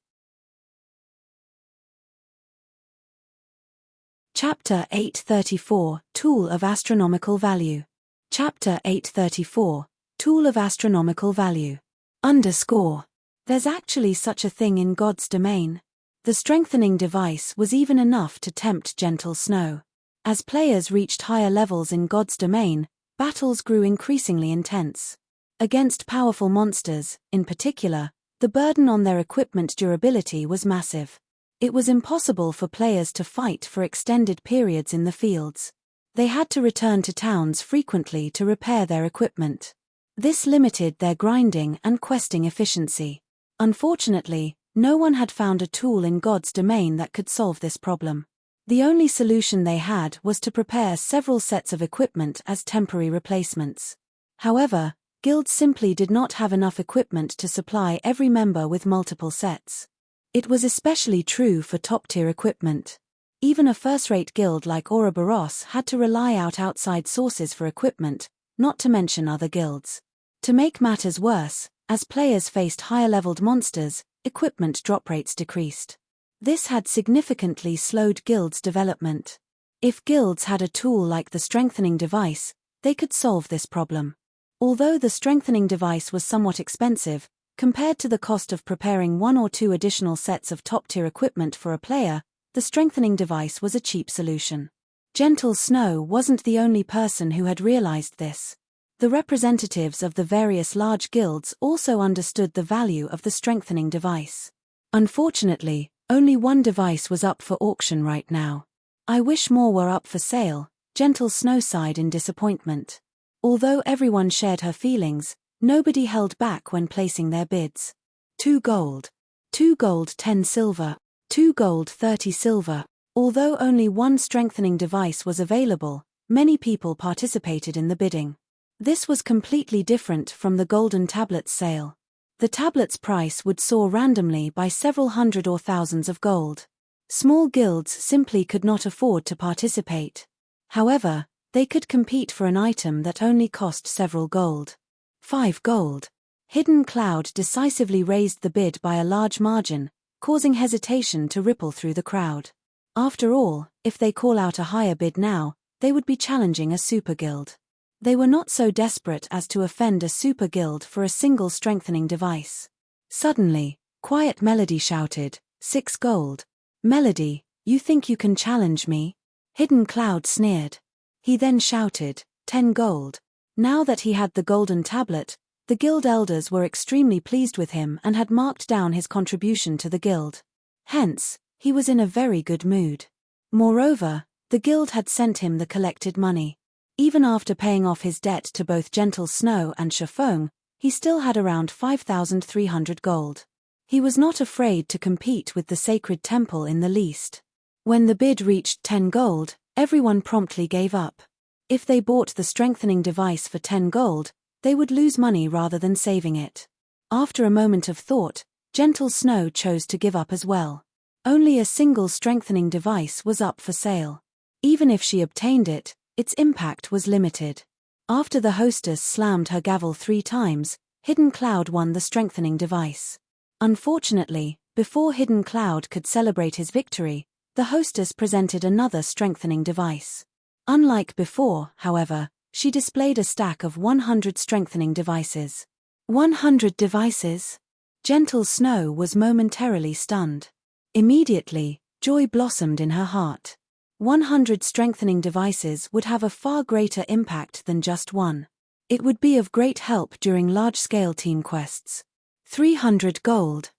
Chapter 834, Tool of Astronomical Value. Chapter 834, Tool of Astronomical Value. There's actually such a thing in God's domain. The strengthening device was even enough to tempt gentle snow. As players reached higher levels in God's domain, battles grew increasingly intense. Against powerful monsters, in particular, the burden on their equipment durability was massive. It was impossible for players to fight for extended periods in the fields. They had to return to towns frequently to repair their equipment. This limited their grinding and questing efficiency. Unfortunately, no one had found a tool in God's domain that could solve this problem. The only solution they had was to prepare several sets of equipment as temporary replacements. However, guilds simply did not have enough equipment to supply every member with multiple sets. It was especially true for top-tier equipment. Even a first-rate guild like Ouroboros had to rely on outside sources for equipment, not to mention other guilds. To make matters worse, as players faced higher-leveled monsters, equipment drop rates decreased. This had significantly slowed guilds' development. If guilds had a tool like the strengthening device, they could solve this problem. Although the strengthening device was somewhat expensive, compared to the cost of preparing 1 or 2 additional sets of top-tier equipment for a player, the strengthening device was a cheap solution. Gentle Snow wasn't the only person who had realized this. The representatives of the various large guilds also understood the value of the strengthening device. Unfortunately, only one device was up for auction right now. I wish more were up for sale, Gentle Snow sighed in disappointment. Although everyone shared her feelings, nobody held back when placing their bids. 2 gold. 2 gold 10 silver. 2 gold 30 silver. Although only one strengthening device was available, many people participated in the bidding. This was completely different from the golden tablets sale. The tablet's price would soar randomly by several hundred or thousands of gold. Small guilds simply could not afford to participate. However, they could compete for an item that only cost several gold. 5 gold. Hidden Cloud decisively raised the bid by a large margin, causing hesitation to ripple through the crowd. After all, if they call out a higher bid now, they would be challenging a super guild. They were not so desperate as to offend a super guild for a single strengthening device. Suddenly, Quiet Melody shouted, 6 gold. Melody, you think you can challenge me? Hidden Cloud sneered. He then shouted, 10 gold. Now that he had the golden tablet, the guild elders were extremely pleased with him and had marked down his contribution to the guild. Hence, he was in a very good mood. Moreover, the guild had sent him the collected money. Even after paying off his debt to both Gentle Snow and Chiffon, he still had around 5,300 gold. He was not afraid to compete with the sacred temple in the least. When the bid reached 10 gold, everyone promptly gave up. If they bought the strengthening device for 10 gold, they would lose money rather than saving it. After a moment of thought, Gentle Snow chose to give up as well. Only a single strengthening device was up for sale. Even if she obtained it, its impact was limited. After the hostess slammed her gavel 3 times, Hidden Cloud won the strengthening device. Unfortunately, before Hidden Cloud could celebrate his victory, the hostess presented another strengthening device. Unlike before, however, she displayed a stack of 100 strengthening devices. 100 devices? Gentle Snow was momentarily stunned. Immediately, joy blossomed in her heart. 100 strengthening devices would have a far greater impact than just one. It would be of great help during large-scale team quests. 300 gold.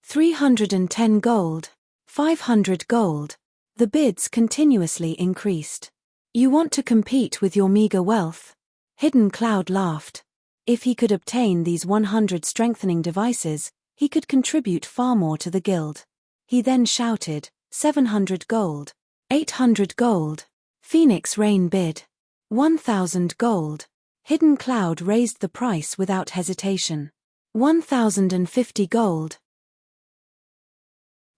310 gold. 500 gold. The bids continuously increased. You want to compete with your meager wealth? Hidden Cloud laughed. If he could obtain these 100 strengthening devices, he could contribute far more to the guild. He then shouted, 700 gold. 800 gold. Phoenix Rain bid. 1,000 gold. Hidden Cloud raised the price without hesitation. 1,050 gold.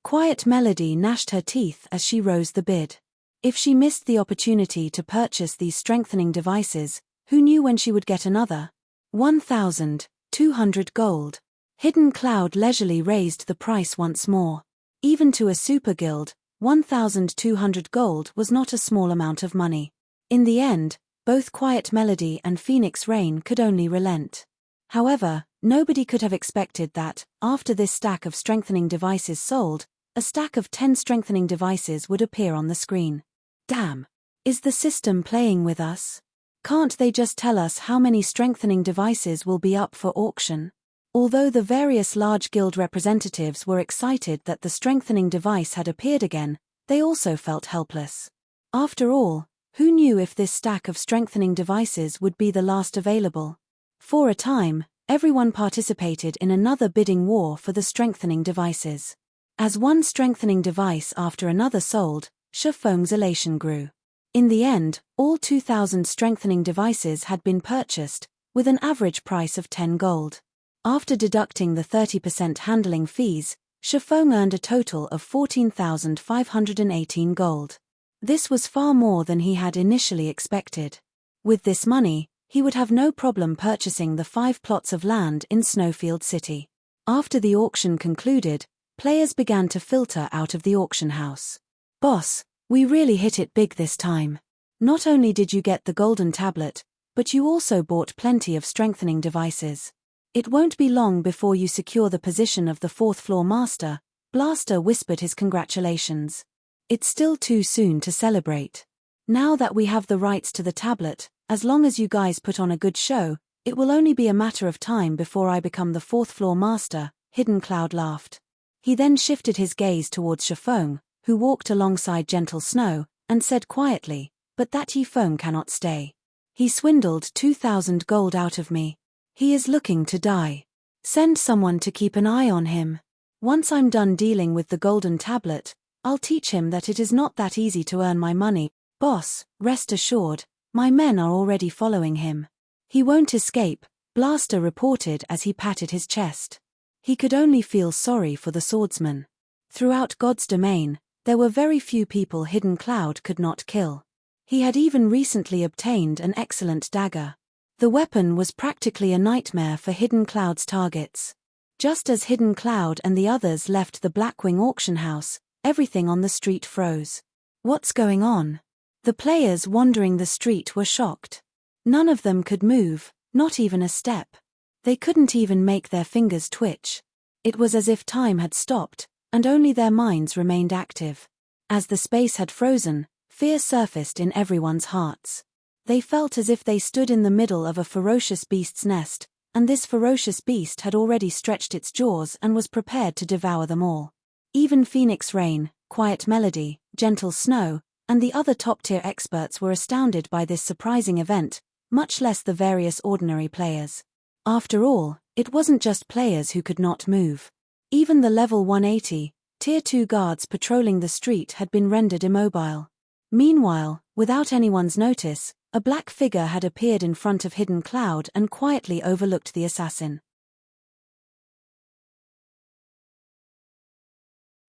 Quiet Melody gnashed her teeth as she rose the bid. If she missed the opportunity to purchase these strengthening devices, who knew when she would get another? 1,200 gold. Hidden Cloud leisurely raised the price once more. Even to a super guild, 1,200 gold was not a small amount of money. In the end, both Quiet Melody and Phoenix Rain could only relent. However, nobody could have expected that, after this stack of strengthening devices sold, a stack of 10 strengthening devices would appear on the screen. Damn! Is the system playing with us? Can't they just tell us how many strengthening devices will be up for auction? Although the various large guild representatives were excited that the strengthening device had appeared again, they also felt helpless. After all, who knew if this stack of strengthening devices would be the last available? For a time, everyone participated in another bidding war for the strengthening devices. As one strengthening device after another sold, Chiffon's elation grew. In the end, all 2,000 strengthening devices had been purchased, with an average price of 10 gold. After deducting the 30% handling fees, Chiffon earned a total of 14,518 gold. This was far more than he had initially expected. With this money, he would have no problem purchasing the 5 plots of land in Snowfield City. After the auction concluded, players began to filter out of the auction house. Boss, we really hit it big this time. Not only did you get the golden tablet, but you also bought plenty of strengthening devices. It won't be long before you secure the position of the 4th floor master. Blaster whispered his congratulations. It's still too soon to celebrate. Now that we have the rights to the tablet, as long as you guys put on a good show, it will only be a matter of time before I become the 4th floor master, Hidden Cloud laughed. He then shifted his gaze towards Chiffon, who walked alongside Gentle Snow, and said quietly, "But that Chiffon cannot stay. He swindled 2,000 gold out of me. He is looking to die. Send someone to keep an eye on him. Once I'm done dealing with the golden tablet, I'll teach him that it is not that easy to earn my money. Boss, rest assured, my men are already following him. He won't escape," Blaster reported as he patted his chest. He could only feel sorry for the swordsman. Throughout God's domain, there were very few people Hidden Cloud could not kill. He had even recently obtained an excellent dagger. The weapon was practically a nightmare for Hidden Cloud's targets. Just as Hidden Cloud and the others left the Blackwing auction house, everything on the street froze. What's going on? The players wandering the street were shocked. None of them could move, not even a step. They couldn't even make their fingers twitch. It was as if time had stopped, and only their minds remained active. As the space had frozen, fear surfaced in everyone's hearts. They felt as if they stood in the middle of a ferocious beast's nest, and this ferocious beast had already stretched its jaws and was prepared to devour them all. Even Phoenix Rain, Quiet Melody, Gentle Snow, and the other top-tier experts were astounded by this surprising event, much less the various ordinary players. After all, it wasn't just players who could not move. Even the level 180, Tier 2 guards patrolling the street had been rendered immobile. Meanwhile, without anyone's notice, a black figure had appeared in front of Hidden Cloud and quietly overlooked the assassin.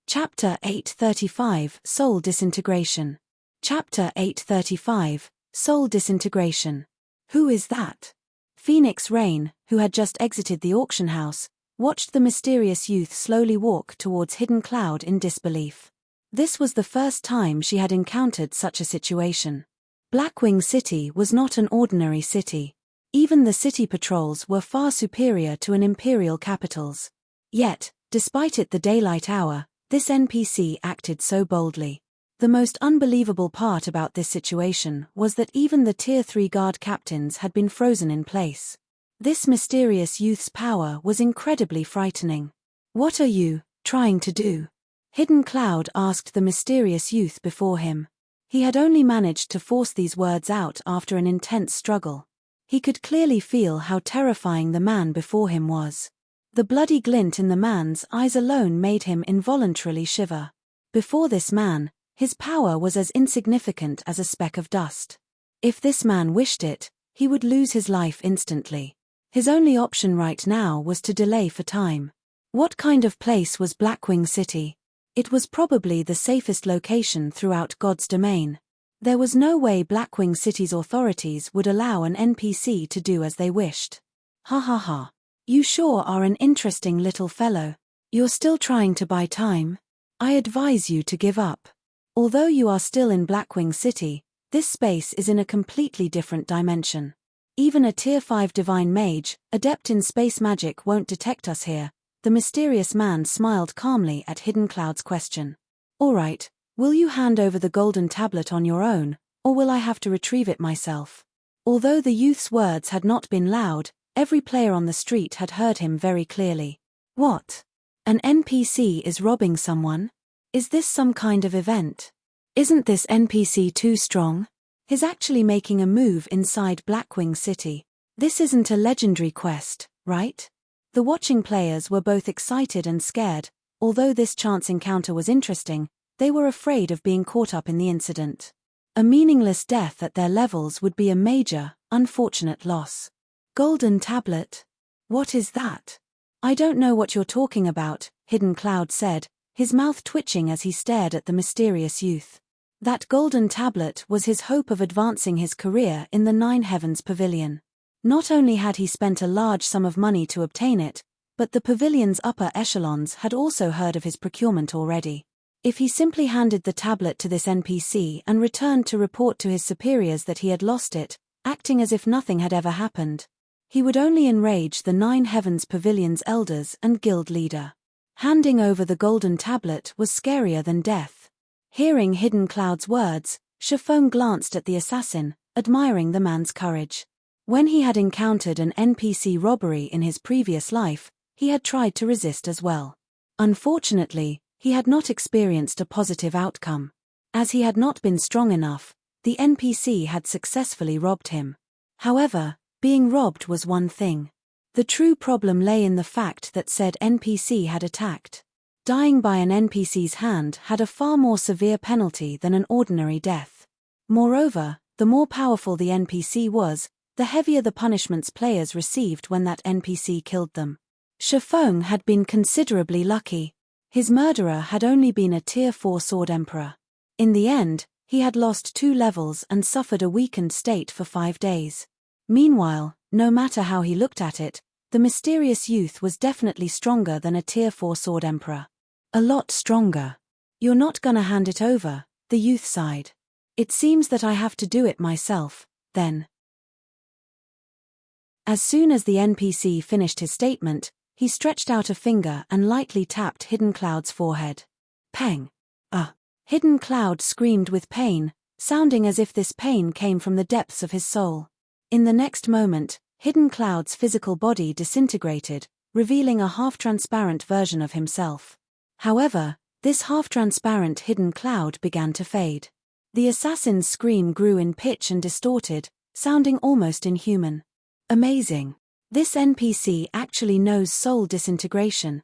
Chapter 835 Soul Disintegration. Chapter 835 Soul Disintegration. Who is that? Phoenix Rain, who had just exited the auction house, watched the mysterious youth slowly walk towards Hidden Cloud in disbelief. This was the first time she had encountered such a situation. Blackwing City was not an ordinary city. Even the city patrols were far superior to an imperial capital's. Yet, despite it the daylight hour, this NPC acted so boldly. The most unbelievable part about this situation was that even the Tier 3 guard captains had been frozen in place. This mysterious youth's power was incredibly frightening. "What are you trying to do?" Hidden Cloud asked the mysterious youth before him. He had only managed to force these words out after an intense struggle. He could clearly feel how terrifying the man before him was. The bloody glint in the man's eyes alone made him involuntarily shiver. Before this man, his power was as insignificant as a speck of dust. If this man wished it, he would lose his life instantly. His only option right now was to delay for time. What kind of place was Blackwing City? It was probably the safest location throughout God's domain. There was no way Blackwing City's authorities would allow an NPC to do as they wished. Ha ha ha. You sure are an interesting little fellow. You're still trying to buy time? I advise you to give up. Although you are still in Blackwing City, this space is in a completely different dimension. Even a Tier 5 Divine Mage, adept in space magic, won't detect us here. The mysterious man smiled calmly at Hidden Cloud's question. Alright, will you hand over the golden tablet on your own, or will I have to retrieve it myself? Although the youth's words had not been loud, every player on the street had heard him very clearly. What? An NPC is robbing someone? Is this some kind of event? Isn't this NPC too strong? He's actually making a move inside Blackwing City. This isn't a legendary quest, right? The watching players were both excited and scared. Although this chance encounter was interesting, they were afraid of being caught up in the incident. A meaningless death at their levels would be a major, unfortunate loss. Golden tablet? What is that? I don't know what you're talking about, Hidden Cloud said, his mouth twitching as he stared at the mysterious youth. That golden tablet was his hope of advancing his career in the Nine Heavens Pavilion. Not only had he spent a large sum of money to obtain it, but the pavilion's upper echelons had also heard of his procurement already. If he simply handed the tablet to this NPC and returned to report to his superiors that he had lost it, acting as if nothing had ever happened, he would only enrage the Nine Heavens Pavilion's elders and guild leader. Handing over the golden tablet was scarier than death. Hearing Hidden Cloud's words, Chiffon glanced at the assassin, admiring the man's courage. When he had encountered an NPC robbery in his previous life, he had tried to resist as well. Unfortunately, he had not experienced a positive outcome. As he had not been strong enough, the NPC had successfully robbed him. However, being robbed was one thing. The true problem lay in the fact that said NPC had attacked. Dying by an NPC's hand had a far more severe penalty than an ordinary death. Moreover, the more powerful the NPC was, the heavier the punishments players received when that NPC killed them. Shifeng had been considerably lucky. His murderer had only been a Tier 4 Sword Emperor. In the end, he had lost 2 levels and suffered a weakened state for 5 days. Meanwhile, no matter how he looked at it, the mysterious youth was definitely stronger than a Tier 4 Sword Emperor. A lot stronger. You're not gonna hand it over, the youth sighed. It seems that I have to do it myself, then. As soon as the NPC finished his statement, he stretched out a finger and lightly tapped Hidden Cloud's forehead. Peng. Hidden Cloud screamed with pain, sounding as if this pain came from the depths of his soul. In the next moment, Hidden Cloud's physical body disintegrated, revealing a half-transparent version of himself. However, this half-transparent Hidden Cloud began to fade. The assassin's scream grew in pitch and distorted, sounding almost inhuman. Amazing. This NPC actually knows soul disintegration.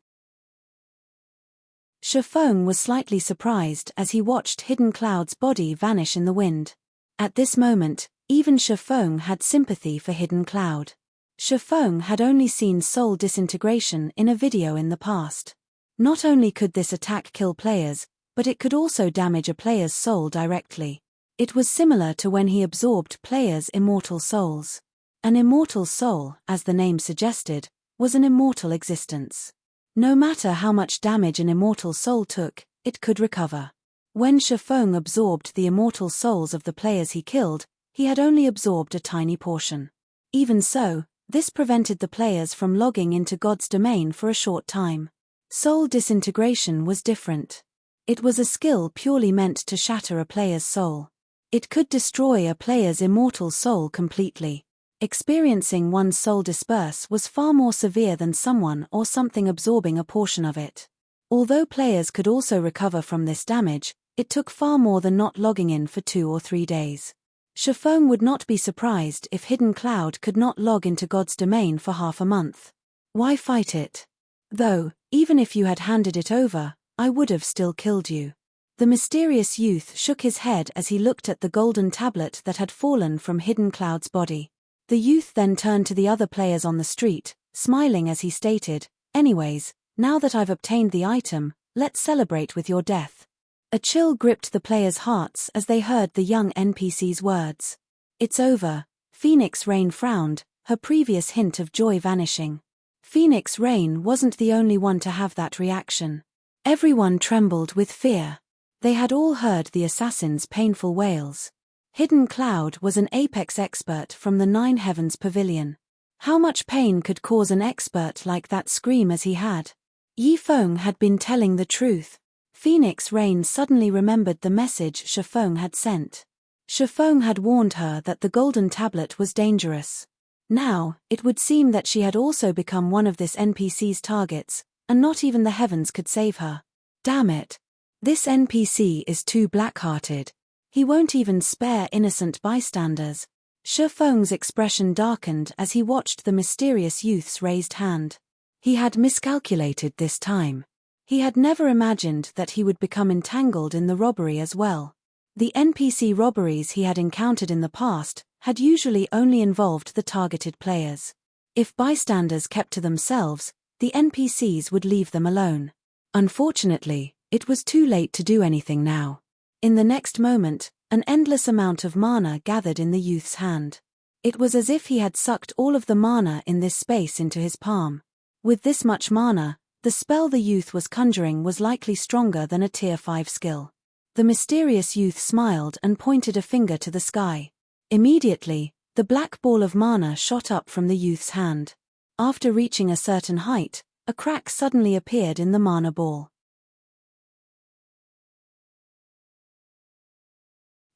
Shifeng was slightly surprised as he watched Hidden Cloud's body vanish in the wind. At this moment, even Shifeng had sympathy for Hidden Cloud. Shifeng had only seen soul disintegration in a video in the past. Not only could this attack kill players, but it could also damage a player's soul directly. It was similar to when he absorbed players' immortal souls. An immortal soul, as the name suggested, was an immortal existence. No matter how much damage an immortal soul took, it could recover. When Shifeng absorbed the immortal souls of the players he killed, he had only absorbed a tiny portion. Even so, this prevented the players from logging into God's domain for a short time. Soul disintegration was different. It was a skill purely meant to shatter a player's soul. It could destroy a player's immortal soul completely. Experiencing one's soul disperse was far more severe than someone or something absorbing a portion of it. Although players could also recover from this damage, it took far more than not logging in for 2 or 3 days. Shifeng would not be surprised if Hidden Cloud could not log into God's domain for half a month. Why fight it? Though, even if you had handed it over, I would have still killed you. The mysterious youth shook his head as he looked at the golden tablet that had fallen from Hidden Cloud's body. The youth then turned to the other players on the street, smiling as he stated, "Anyways, now that I've obtained the item, let's celebrate with your death." A chill gripped the players' hearts as they heard the young NPC's words. "It's over." Phoenix Rain frowned, her previous hint of joy vanishing. Phoenix Rain wasn't the only one to have that reaction. Everyone trembled with fear. They had all heard the assassin's painful wails. Hidden Cloud was an apex expert from the Nine Heavens Pavilion. How much pain could cause an expert like that scream as he had? Yifeng had been telling the truth. Phoenix Rain suddenly remembered the message Shifeng had sent. Shifeng had warned her that the golden tablet was dangerous. Now, it would seem that she had also become one of this NPC's targets, and not even the heavens could save her. Damn it. This NPC is too black-hearted. He won't even spare innocent bystanders. Shifeng's expression darkened as he watched the mysterious youth's raised hand. He had miscalculated this time. He had never imagined that he would become entangled in the robbery as well. The NPC robberies he had encountered in the past had usually only involved the targeted players. If bystanders kept to themselves, the NPCs would leave them alone. Unfortunately, it was too late to do anything now. In the next moment, an endless amount of mana gathered in the youth's hand. It was as if he had sucked all of the mana in this space into his palm. With this much mana, the spell the youth was conjuring was likely stronger than a Tier 5 skill. The mysterious youth smiled and pointed a finger to the sky. Immediately, the black ball of mana shot up from the youth's hand. After reaching a certain height, a crack suddenly appeared in the mana ball.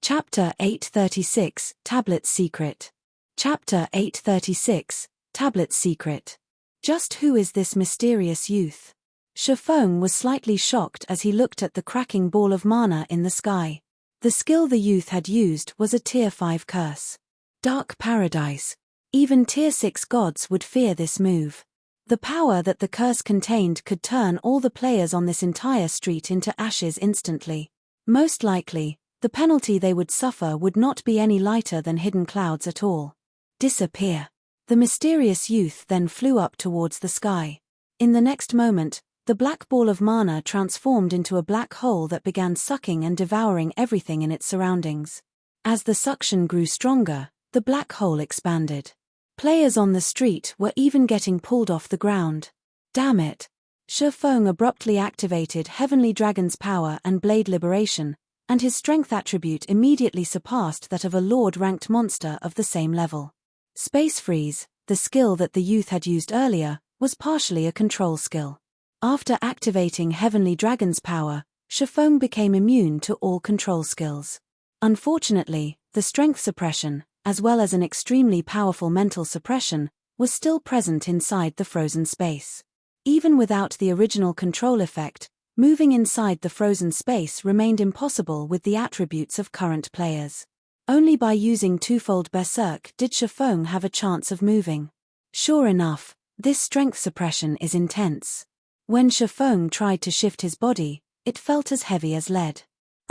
Chapter 836, Tablet's Secret. Chapter 836, Tablet's Secret. Just who is this mysterious youth? Shifeng was slightly shocked as he looked at the cracking ball of mana in the sky. The skill the youth had used was a Tier 5 curse. Dark Paradise. Even Tier 6 gods would fear this move. The power that the curse contained could turn all the players on this entire street into ashes instantly. Most likely, the penalty they would suffer would not be any lighter than hidden clouds at all. Disappear. The mysterious youth then flew up towards the sky. In the next moment, the black ball of mana transformed into a black hole that began sucking and devouring everything in its surroundings. As the suction grew stronger, the black hole expanded. Players on the street were even getting pulled off the ground. Damn it! Shifeng abruptly activated Heavenly Dragon's power and Blade Liberation, and his strength attribute immediately surpassed that of a Lord-ranked monster of the same level. Space Freeze, the skill that the youth had used earlier, was partially a control skill. After activating Heavenly Dragon's power, Shifeng became immune to all control skills. Unfortunately, the strength suppression, as well as an extremely powerful mental suppression, was still present inside the frozen space. Even without the original control effect, moving inside the frozen space remained impossible with the attributes of current players. Only by using twofold Berserk did Shifeng have a chance of moving. Sure enough, this strength suppression is intense. When Shifeng tried to shift his body, it felt as heavy as lead.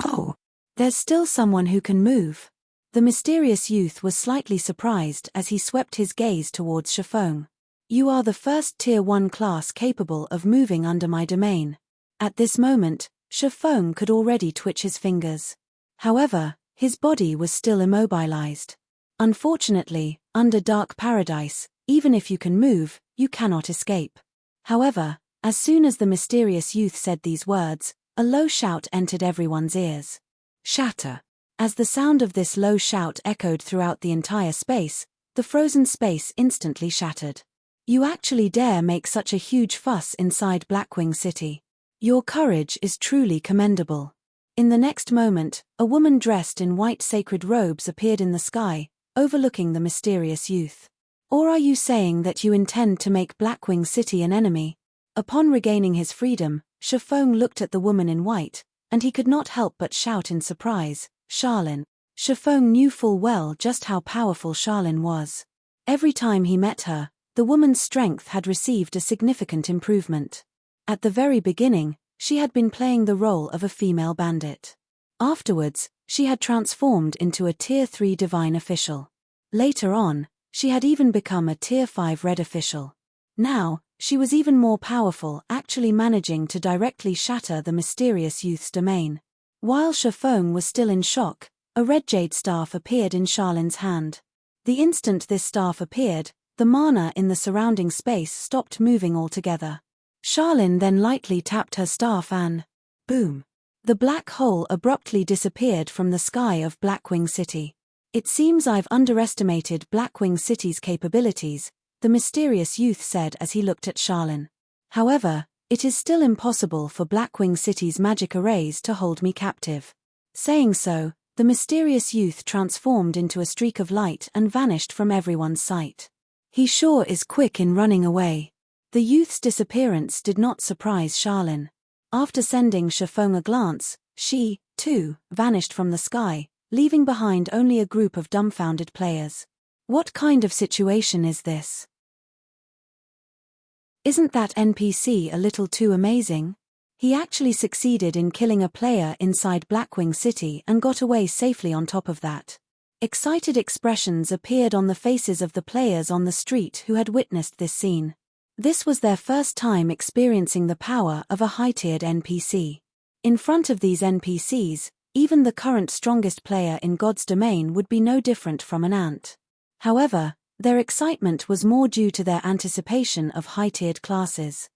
Oh, there's still someone who can move. The mysterious youth was slightly surprised as he swept his gaze towards Shifeng. You are the first Tier 1 class capable of moving under my domain. At this moment, Shifeng could already twitch his fingers. However, his body was still immobilized. Unfortunately, under Dark Paradise, even if you can move, you cannot escape. However, as soon as the mysterious youth said these words, a low shout entered everyone's ears. Shatter. As the sound of this low shout echoed throughout the entire space, the frozen space instantly shattered. You actually dare make such a huge fuss inside Blackwing City. Your courage is truly commendable. In the next moment, a woman dressed in white sacred robes appeared in the sky, overlooking the mysterious youth. Or are you saying that you intend to make Blackwing City an enemy? Upon regaining his freedom, Shifeng looked at the woman in white, and he could not help but shout in surprise, Charlene. Shifeng knew full well just how powerful Charlene was. Every time he met her, the woman's strength had received a significant improvement. At the very beginning, she had been playing the role of a female bandit. Afterwards, she had transformed into a Tier 3 divine official. Later on, she had even become a Tier 5 red official. Now, she was even more powerful, actually managing to directly shatter the mysterious youth's domain. While Shifeng was still in shock, a red jade staff appeared in Charlene's hand. The instant this staff appeared, the mana in the surrounding space stopped moving altogether. Charlene then lightly tapped her staff and boom! The black hole abruptly disappeared from the sky of Blackwing City. It seems I've underestimated Blackwing City's capabilities, the mysterious youth said as he looked at Charlene. However, it is still impossible for Blackwing City's magic arrays to hold me captive. Saying so, the mysterious youth transformed into a streak of light and vanished from everyone's sight. He sure is quick in running away. The youth's disappearance did not surprise Charlene. After sending Shifeng a glance, she, too, vanished from the sky, leaving behind only a group of dumbfounded players. What kind of situation is this? Isn't that NPC a little too amazing? He actually succeeded in killing a player inside Blackwing City and got away safely on top of that. Excited expressions appeared on the faces of the players on the street who had witnessed this scene. This was their first time experiencing the power of a high-tiered NPC. In front of these NPCs, even the current strongest player in God's domain would be no different from an ant. However, their excitement was more due to their anticipation of high-tiered classes.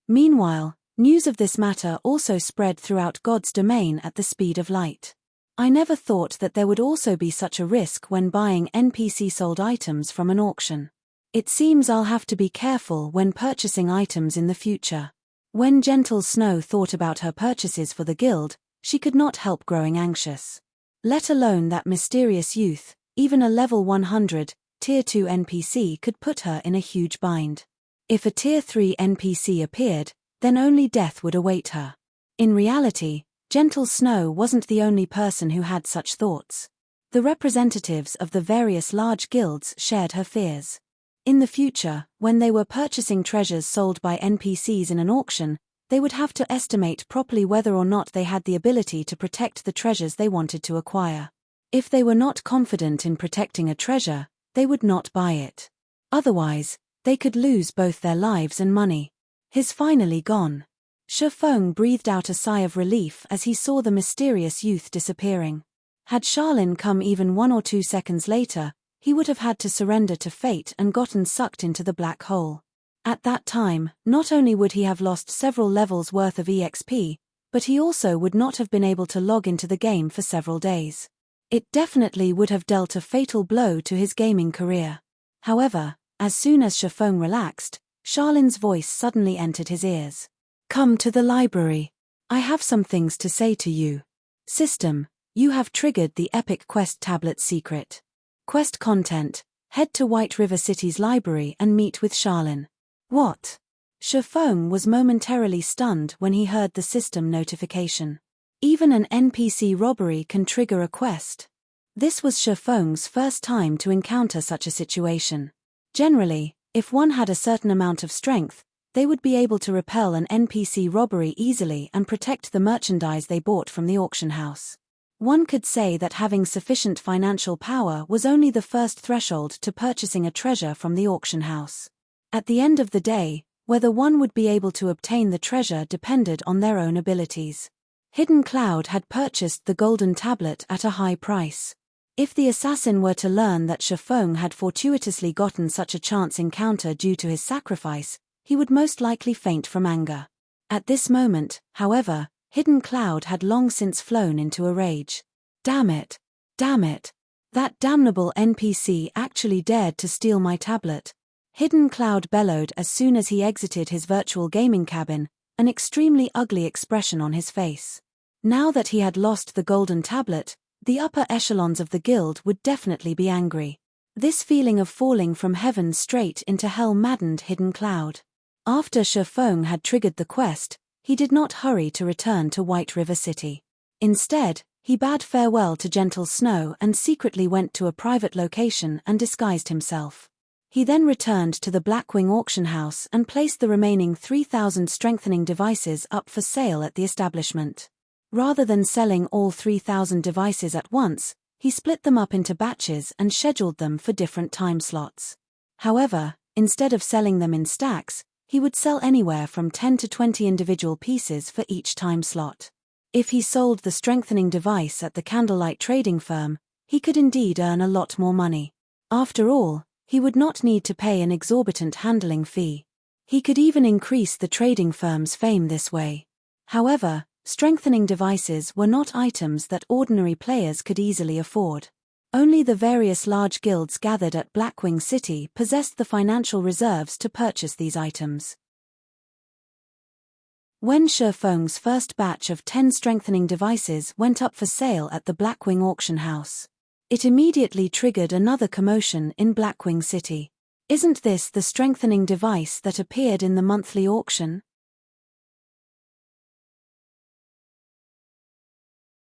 Meanwhile, news of this matter also spread throughout God's domain at the speed of light. I never thought that there would also be such a risk when buying NPC-sold items from an auction. It seems I'll have to be careful when purchasing items in the future. When Gentle Snow thought about her purchases for the guild, she could not help growing anxious. Let alone that mysterious youth, even a level 100, Tier 2 NPC could put her in a huge bind. If a Tier 3 NPC appeared, then only death would await her. In reality, Gentle Snow wasn't the only person who had such thoughts. The representatives of the various large guilds shared her fears. In the future, when they were purchasing treasures sold by NPCs in an auction, they would have to estimate properly whether or not they had the ability to protect the treasures they wanted to acquire. If they were not confident in protecting a treasure, they would not buy it. Otherwise, they could lose both their lives and money. He's finally gone. Shifeng breathed out a sigh of relief as he saw the mysterious youth disappearing. Had Charlin come even 1 or 2 seconds later, he would have had to surrender to fate and gotten sucked into the black hole. At that time, not only would he have lost several levels worth of EXP, but he also would not have been able to log into the game for several days. It definitely would have dealt a fatal blow to his gaming career. However, as soon as Shifeng relaxed, Charlin's voice suddenly entered his ears. "Come to the library. I have some things to say to you. System, you have triggered the epic quest tablet secret. Quest content, head to White River City's library and meet with Charlin." What? Shifeng was momentarily stunned when he heard the system notification. Even an NPC robbery can trigger a quest. This was Shifeng's first time to encounter such a situation. Generally, if one had a certain amount of strength, they would be able to repel an NPC robbery easily and protect the merchandise they bought from the auction house. One could say that having sufficient financial power was only the first threshold to purchasing a treasure from the auction house. At the end of the day, whether one would be able to obtain the treasure depended on their own abilities. Hidden Cloud had purchased the golden tablet at a high price. If the assassin were to learn that Shifeng had fortuitously gotten such a chance encounter due to his sacrifice, he would most likely faint from anger. At this moment, however, Hidden Cloud had long since flown into a rage. Damn it! Damn it! That damnable NPC actually dared to steal my tablet. Hidden Cloud bellowed as soon as he exited his virtual gaming cabin, an extremely ugly expression on his face. Now that he had lost the golden tablet, the upper echelons of the guild would definitely be angry. This feeling of falling from heaven straight into hell maddened Hidden Cloud. After Shifeng had triggered the quest, he did not hurry to return to White River City. Instead, he bade farewell to Gentle Snow and secretly went to a private location and disguised himself. He then returned to the Blackwing auction house and placed the remaining 3,000 strengthening devices up for sale at the establishment. Rather than selling all 3,000 devices at once, he split them up into batches and scheduled them for different time slots. However, instead of selling them in stacks, he would sell anywhere from 10 to 20 individual pieces for each time slot. If he sold the strengthening device at the candlelight trading firm, he could indeed earn a lot more money. After all, he would not need to pay an exorbitant handling fee. He could even increase the trading firm's fame this way. However, strengthening devices were not items that ordinary players could easily afford. Only the various large guilds gathered at Blackwing City possessed the financial reserves to purchase these items. When Shifeng's first batch of 10 strengthening devices went up for sale at the Blackwing auction house, it immediately triggered another commotion in Blackwing City. Isn't this the strengthening device that appeared in the monthly auction?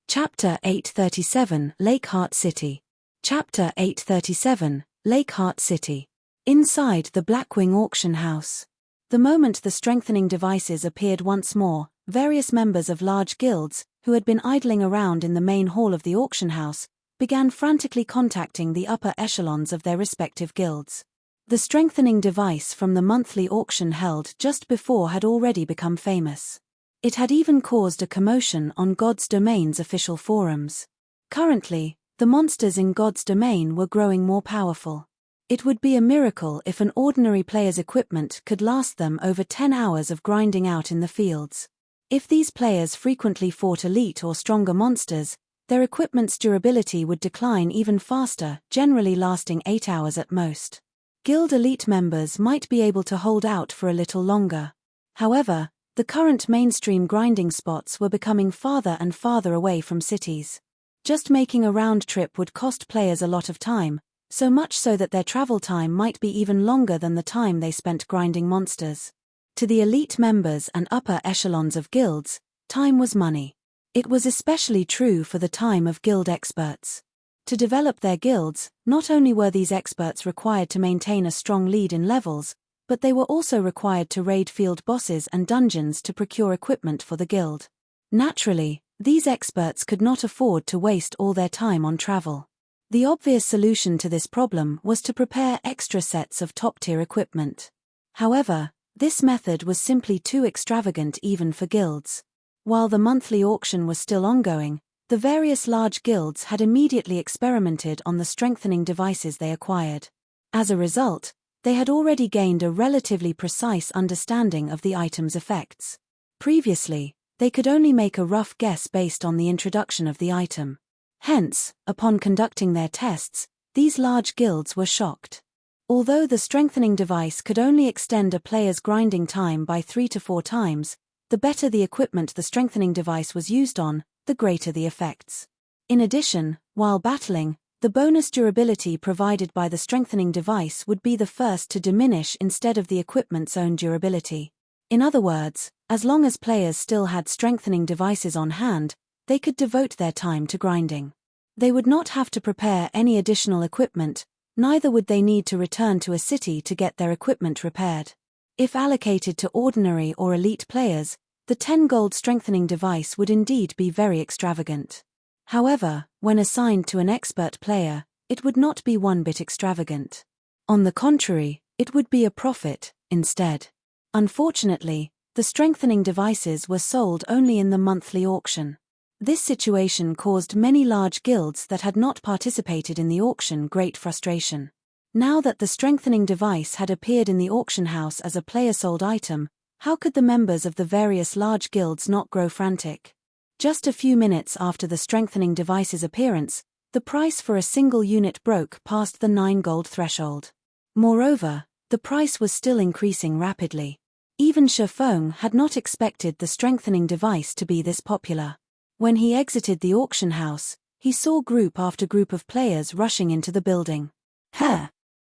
Chapter 837, Lakeheart City. Chapter 837, Lakeheart City. Inside the Blackwing auction house. The moment the strengthening devices appeared once more, various members of large guilds, who had been idling around in the main hall of the auction house, began frantically contacting the upper echelons of their respective guilds. The strengthening device from the monthly auction held just before had already become famous. It had even caused a commotion on God's Domain's official forums. Currently, the monsters in God's Domain were growing more powerful. It would be a miracle if an ordinary player's equipment could last them over 10 hours of grinding out in the fields. If these players frequently fought elite or stronger monsters, their equipment's durability would decline even faster, generally lasting 8 hours at most. Guild elite members might be able to hold out for a little longer. However, the current mainstream grinding spots were becoming farther and farther away from cities. Just making a round trip would cost players a lot of time, so much so that their travel time might be even longer than the time they spent grinding monsters. To the elite members and upper echelons of guilds, time was money. It was especially true for the time of guild experts. To develop their guilds, not only were these experts required to maintain a strong lead in levels, but they were also required to raid field bosses and dungeons to procure equipment for the guild. Naturally, these experts could not afford to waste all their time on travel. The obvious solution to this problem was to prepare extra sets of top-tier equipment. However, this method was simply too extravagant even for guilds. While the monthly auction was still ongoing, the various large guilds had immediately experimented on the strengthening devices they acquired. As a result, they had already gained a relatively precise understanding of the item's effects. Previously, they could only make a rough guess based on the introduction of the item. Hence, upon conducting their tests, these large guilds were shocked. Although the strengthening device could only extend a player's grinding time by 3 to 4 times, the better the equipment the strengthening device was used on, the greater the effects. In addition, while battling, the bonus durability provided by the strengthening device would be the first to diminish instead of the equipment's own durability. In other words, as long as players still had strengthening devices on hand, they could devote their time to grinding. They would not have to prepare any additional equipment, neither would they need to return to a city to get their equipment repaired. If allocated to ordinary or elite players, the 10 gold strengthening device would indeed be very extravagant. However, when assigned to an expert player, it would not be one bit extravagant. On the contrary, it would be a profit, instead. Unfortunately, the strengthening devices were sold only in the monthly auction. This situation caused many large guilds that had not participated in the auction great frustration. Now that the strengthening device had appeared in the auction house as a player-sold item, how could the members of the various large guilds not grow frantic? Just a few minutes after the strengthening device's appearance, the price for a single unit broke past the 9 gold threshold. Moreover, the price was still increasing rapidly. Even Shifeng had not expected the strengthening device to be this popular. When he exited the auction house, he saw group after group of players rushing into the building.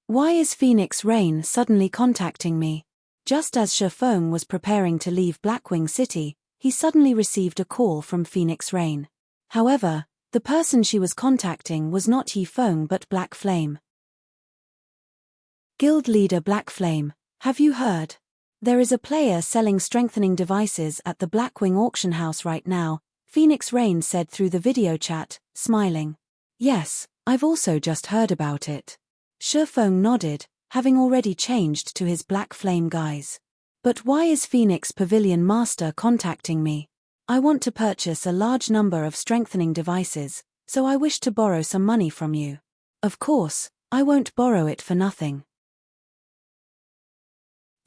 Why is Phoenix Rain suddenly contacting me? Just as Shifeng was preparing to leave Blackwing City, he suddenly received a call from Phoenix Rain. However, the person she was contacting was not Yifeng but Black Flame. Guild leader Black Flame, have you heard? There is a player selling strengthening devices at the Blackwing auction house right now, Phoenix Rain said through the video chat, smiling. Yes, I've also just heard about it. Shifeng nodded, having already changed to his Black Flame guise. But why is Phoenix Pavilion Master contacting me? I want to purchase a large number of strengthening devices, so I wish to borrow some money from you. Of course, I won't borrow it for nothing.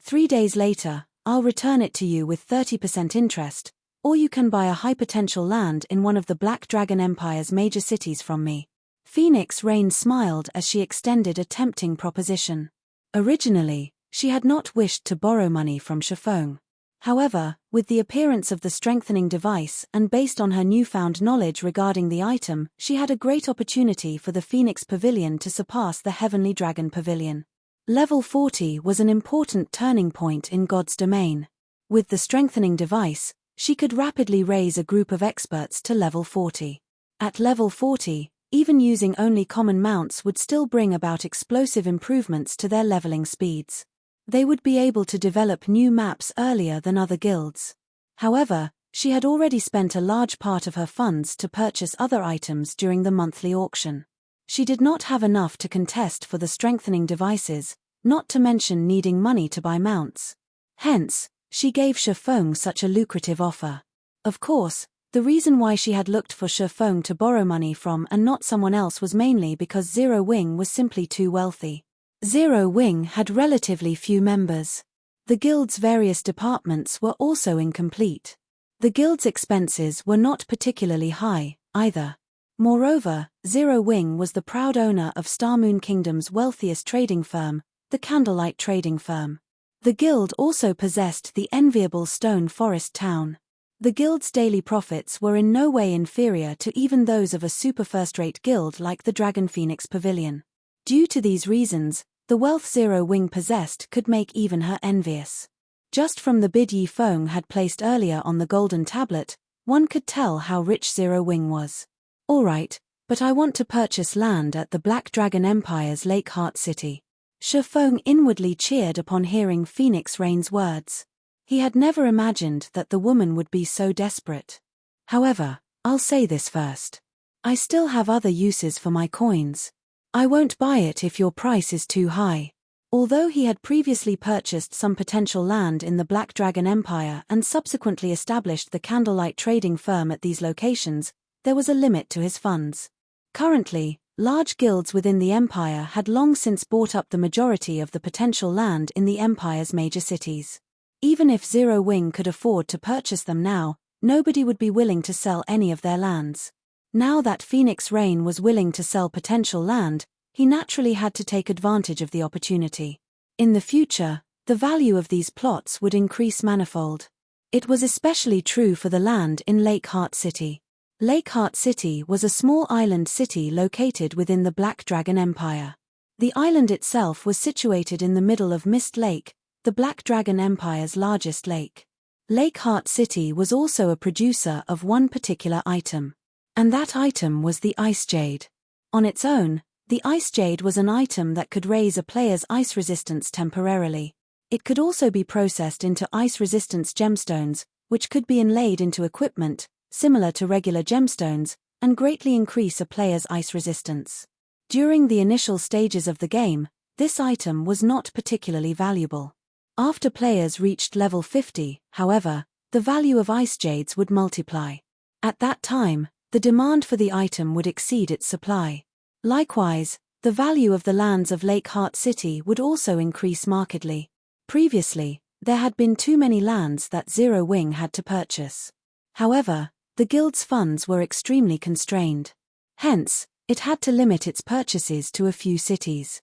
3 days later, I'll return it to you with 30% interest, or you can buy a high potential land in one of the Black Dragon Empire's major cities from me. Phoenix Rain smiled as she extended a tempting proposition. Originally, she had not wished to borrow money from Shifeng. However, with the appearance of the strengthening device and based on her newfound knowledge regarding the item, she had a great opportunity for the Phoenix Pavilion to surpass the Heavenly Dragon Pavilion. Level 40 was an important turning point in God's domain. With the strengthening device, she could rapidly raise a group of experts to level 40. At level 40, even using only common mounts would still bring about explosive improvements to their leveling speeds. They would be able to develop new maps earlier than other guilds. However, she had already spent a large part of her funds to purchase other items during the monthly auction. She did not have enough to contest for the strengthening devices, not to mention needing money to buy mounts. Hence, she gave Shifeng such a lucrative offer. Of course, the reason why she had looked for Shifeng to borrow money from and not someone else was mainly because Zero Wing was simply too wealthy. Zero Wing had relatively few members. The guild's various departments were also incomplete. The guild's expenses were not particularly high, either. Moreover, Zero Wing was the proud owner of Starmoon Kingdom's wealthiest trading firm, the Candlelight Trading Firm. The guild also possessed the enviable Stone Forest town. The guild's daily profits were in no way inferior to even those of a super first-rate guild like the Dragon Phoenix Pavilion. Due to these reasons, the wealth Zero Wing possessed could make even her envious. Just from the bid Yi Feng had placed earlier on the golden tablet, one could tell how rich Zero Wing was. Alright, but I want to purchase land at the Black Dragon Empire's Lake Heart City. Shi Feng inwardly cheered upon hearing Phoenix Rain's words. He had never imagined that the woman would be so desperate. However, I'll say this first. I still have other uses for my coins. I won't buy it if your price is too high. Although he had previously purchased some potential land in the Black Dragon Empire and subsequently established the candlelight trading firm at these locations, there was a limit to his funds. Currently, large guilds within the empire had long since bought up the majority of the potential land in the empire's major cities. Even if Zero Wing could afford to purchase them now, nobody would be willing to sell any of their lands. Now that Phoenix Rain was willing to sell potential land, he naturally had to take advantage of the opportunity. In the future, the value of these plots would increase manifold. It was especially true for the land in Lake Heart City. Lake Heart City was a small island city located within the Black Dragon Empire. The island itself was situated in the middle of Mist Lake, the Black Dragon Empire's largest lake. Lake Heart City was also a producer of one particular item. And that item was the Ice Jade. On its own, the Ice Jade was an item that could raise a player's ice resistance temporarily. It could also be processed into ice resistance gemstones, which could be inlaid into equipment, similar to regular gemstones, and greatly increase a player's ice resistance. During the initial stages of the game, this item was not particularly valuable. After players reached level 50, however, the value of Ice Jades would multiply. At that time, the demand for the item would exceed its supply. Likewise, the value of the lands of Lake Heart City would also increase markedly. Previously, there had been too many lands that Zero Wing had to purchase. However, the guild's funds were extremely constrained. Hence, it had to limit its purchases to a few cities.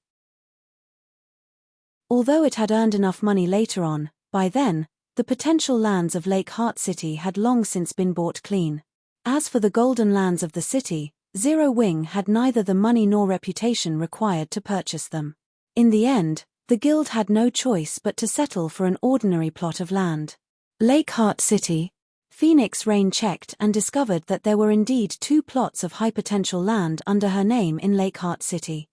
Although it had earned enough money later on, by then, the potential lands of Lake Heart City had long since been bought clean. As for the golden lands of the city, Zero Wing had neither the money nor reputation required to purchase them. In the end, the guild had no choice but to settle for an ordinary plot of land. Lake Heart City. Phoenix Rain checked and discovered that there were indeed 2 plots of high potential land under her name in Lake Heart City.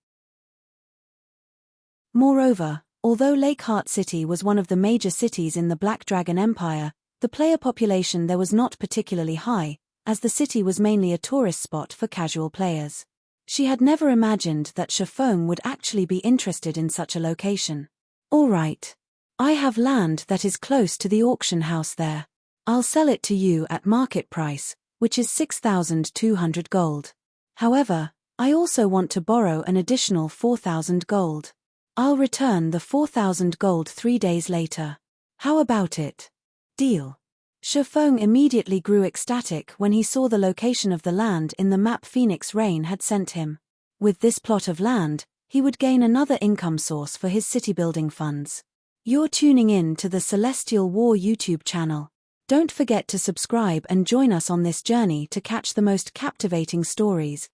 Moreover, although Lake Heart City was one of the major cities in the Black Dragon Empire, the player population there was not particularly high, as the city was mainly a tourist spot for casual players. She had never imagined that Shi Feng would actually be interested in such a location. Alright. I have land that is close to the auction house there. I'll sell it to you at market price, which is 6,200 gold. However, I also want to borrow an additional 4,000 gold. I'll return the 4,000 gold 3 days later. How about it? Deal. Shi Feng immediately grew ecstatic when he saw the location of the land in the map Phoenix Rain had sent him. With this plot of land, he would gain another income source for his city-building funds. You're tuning in to the Celestial War YouTube channel. Don't forget to subscribe and join us on this journey to catch the most captivating stories,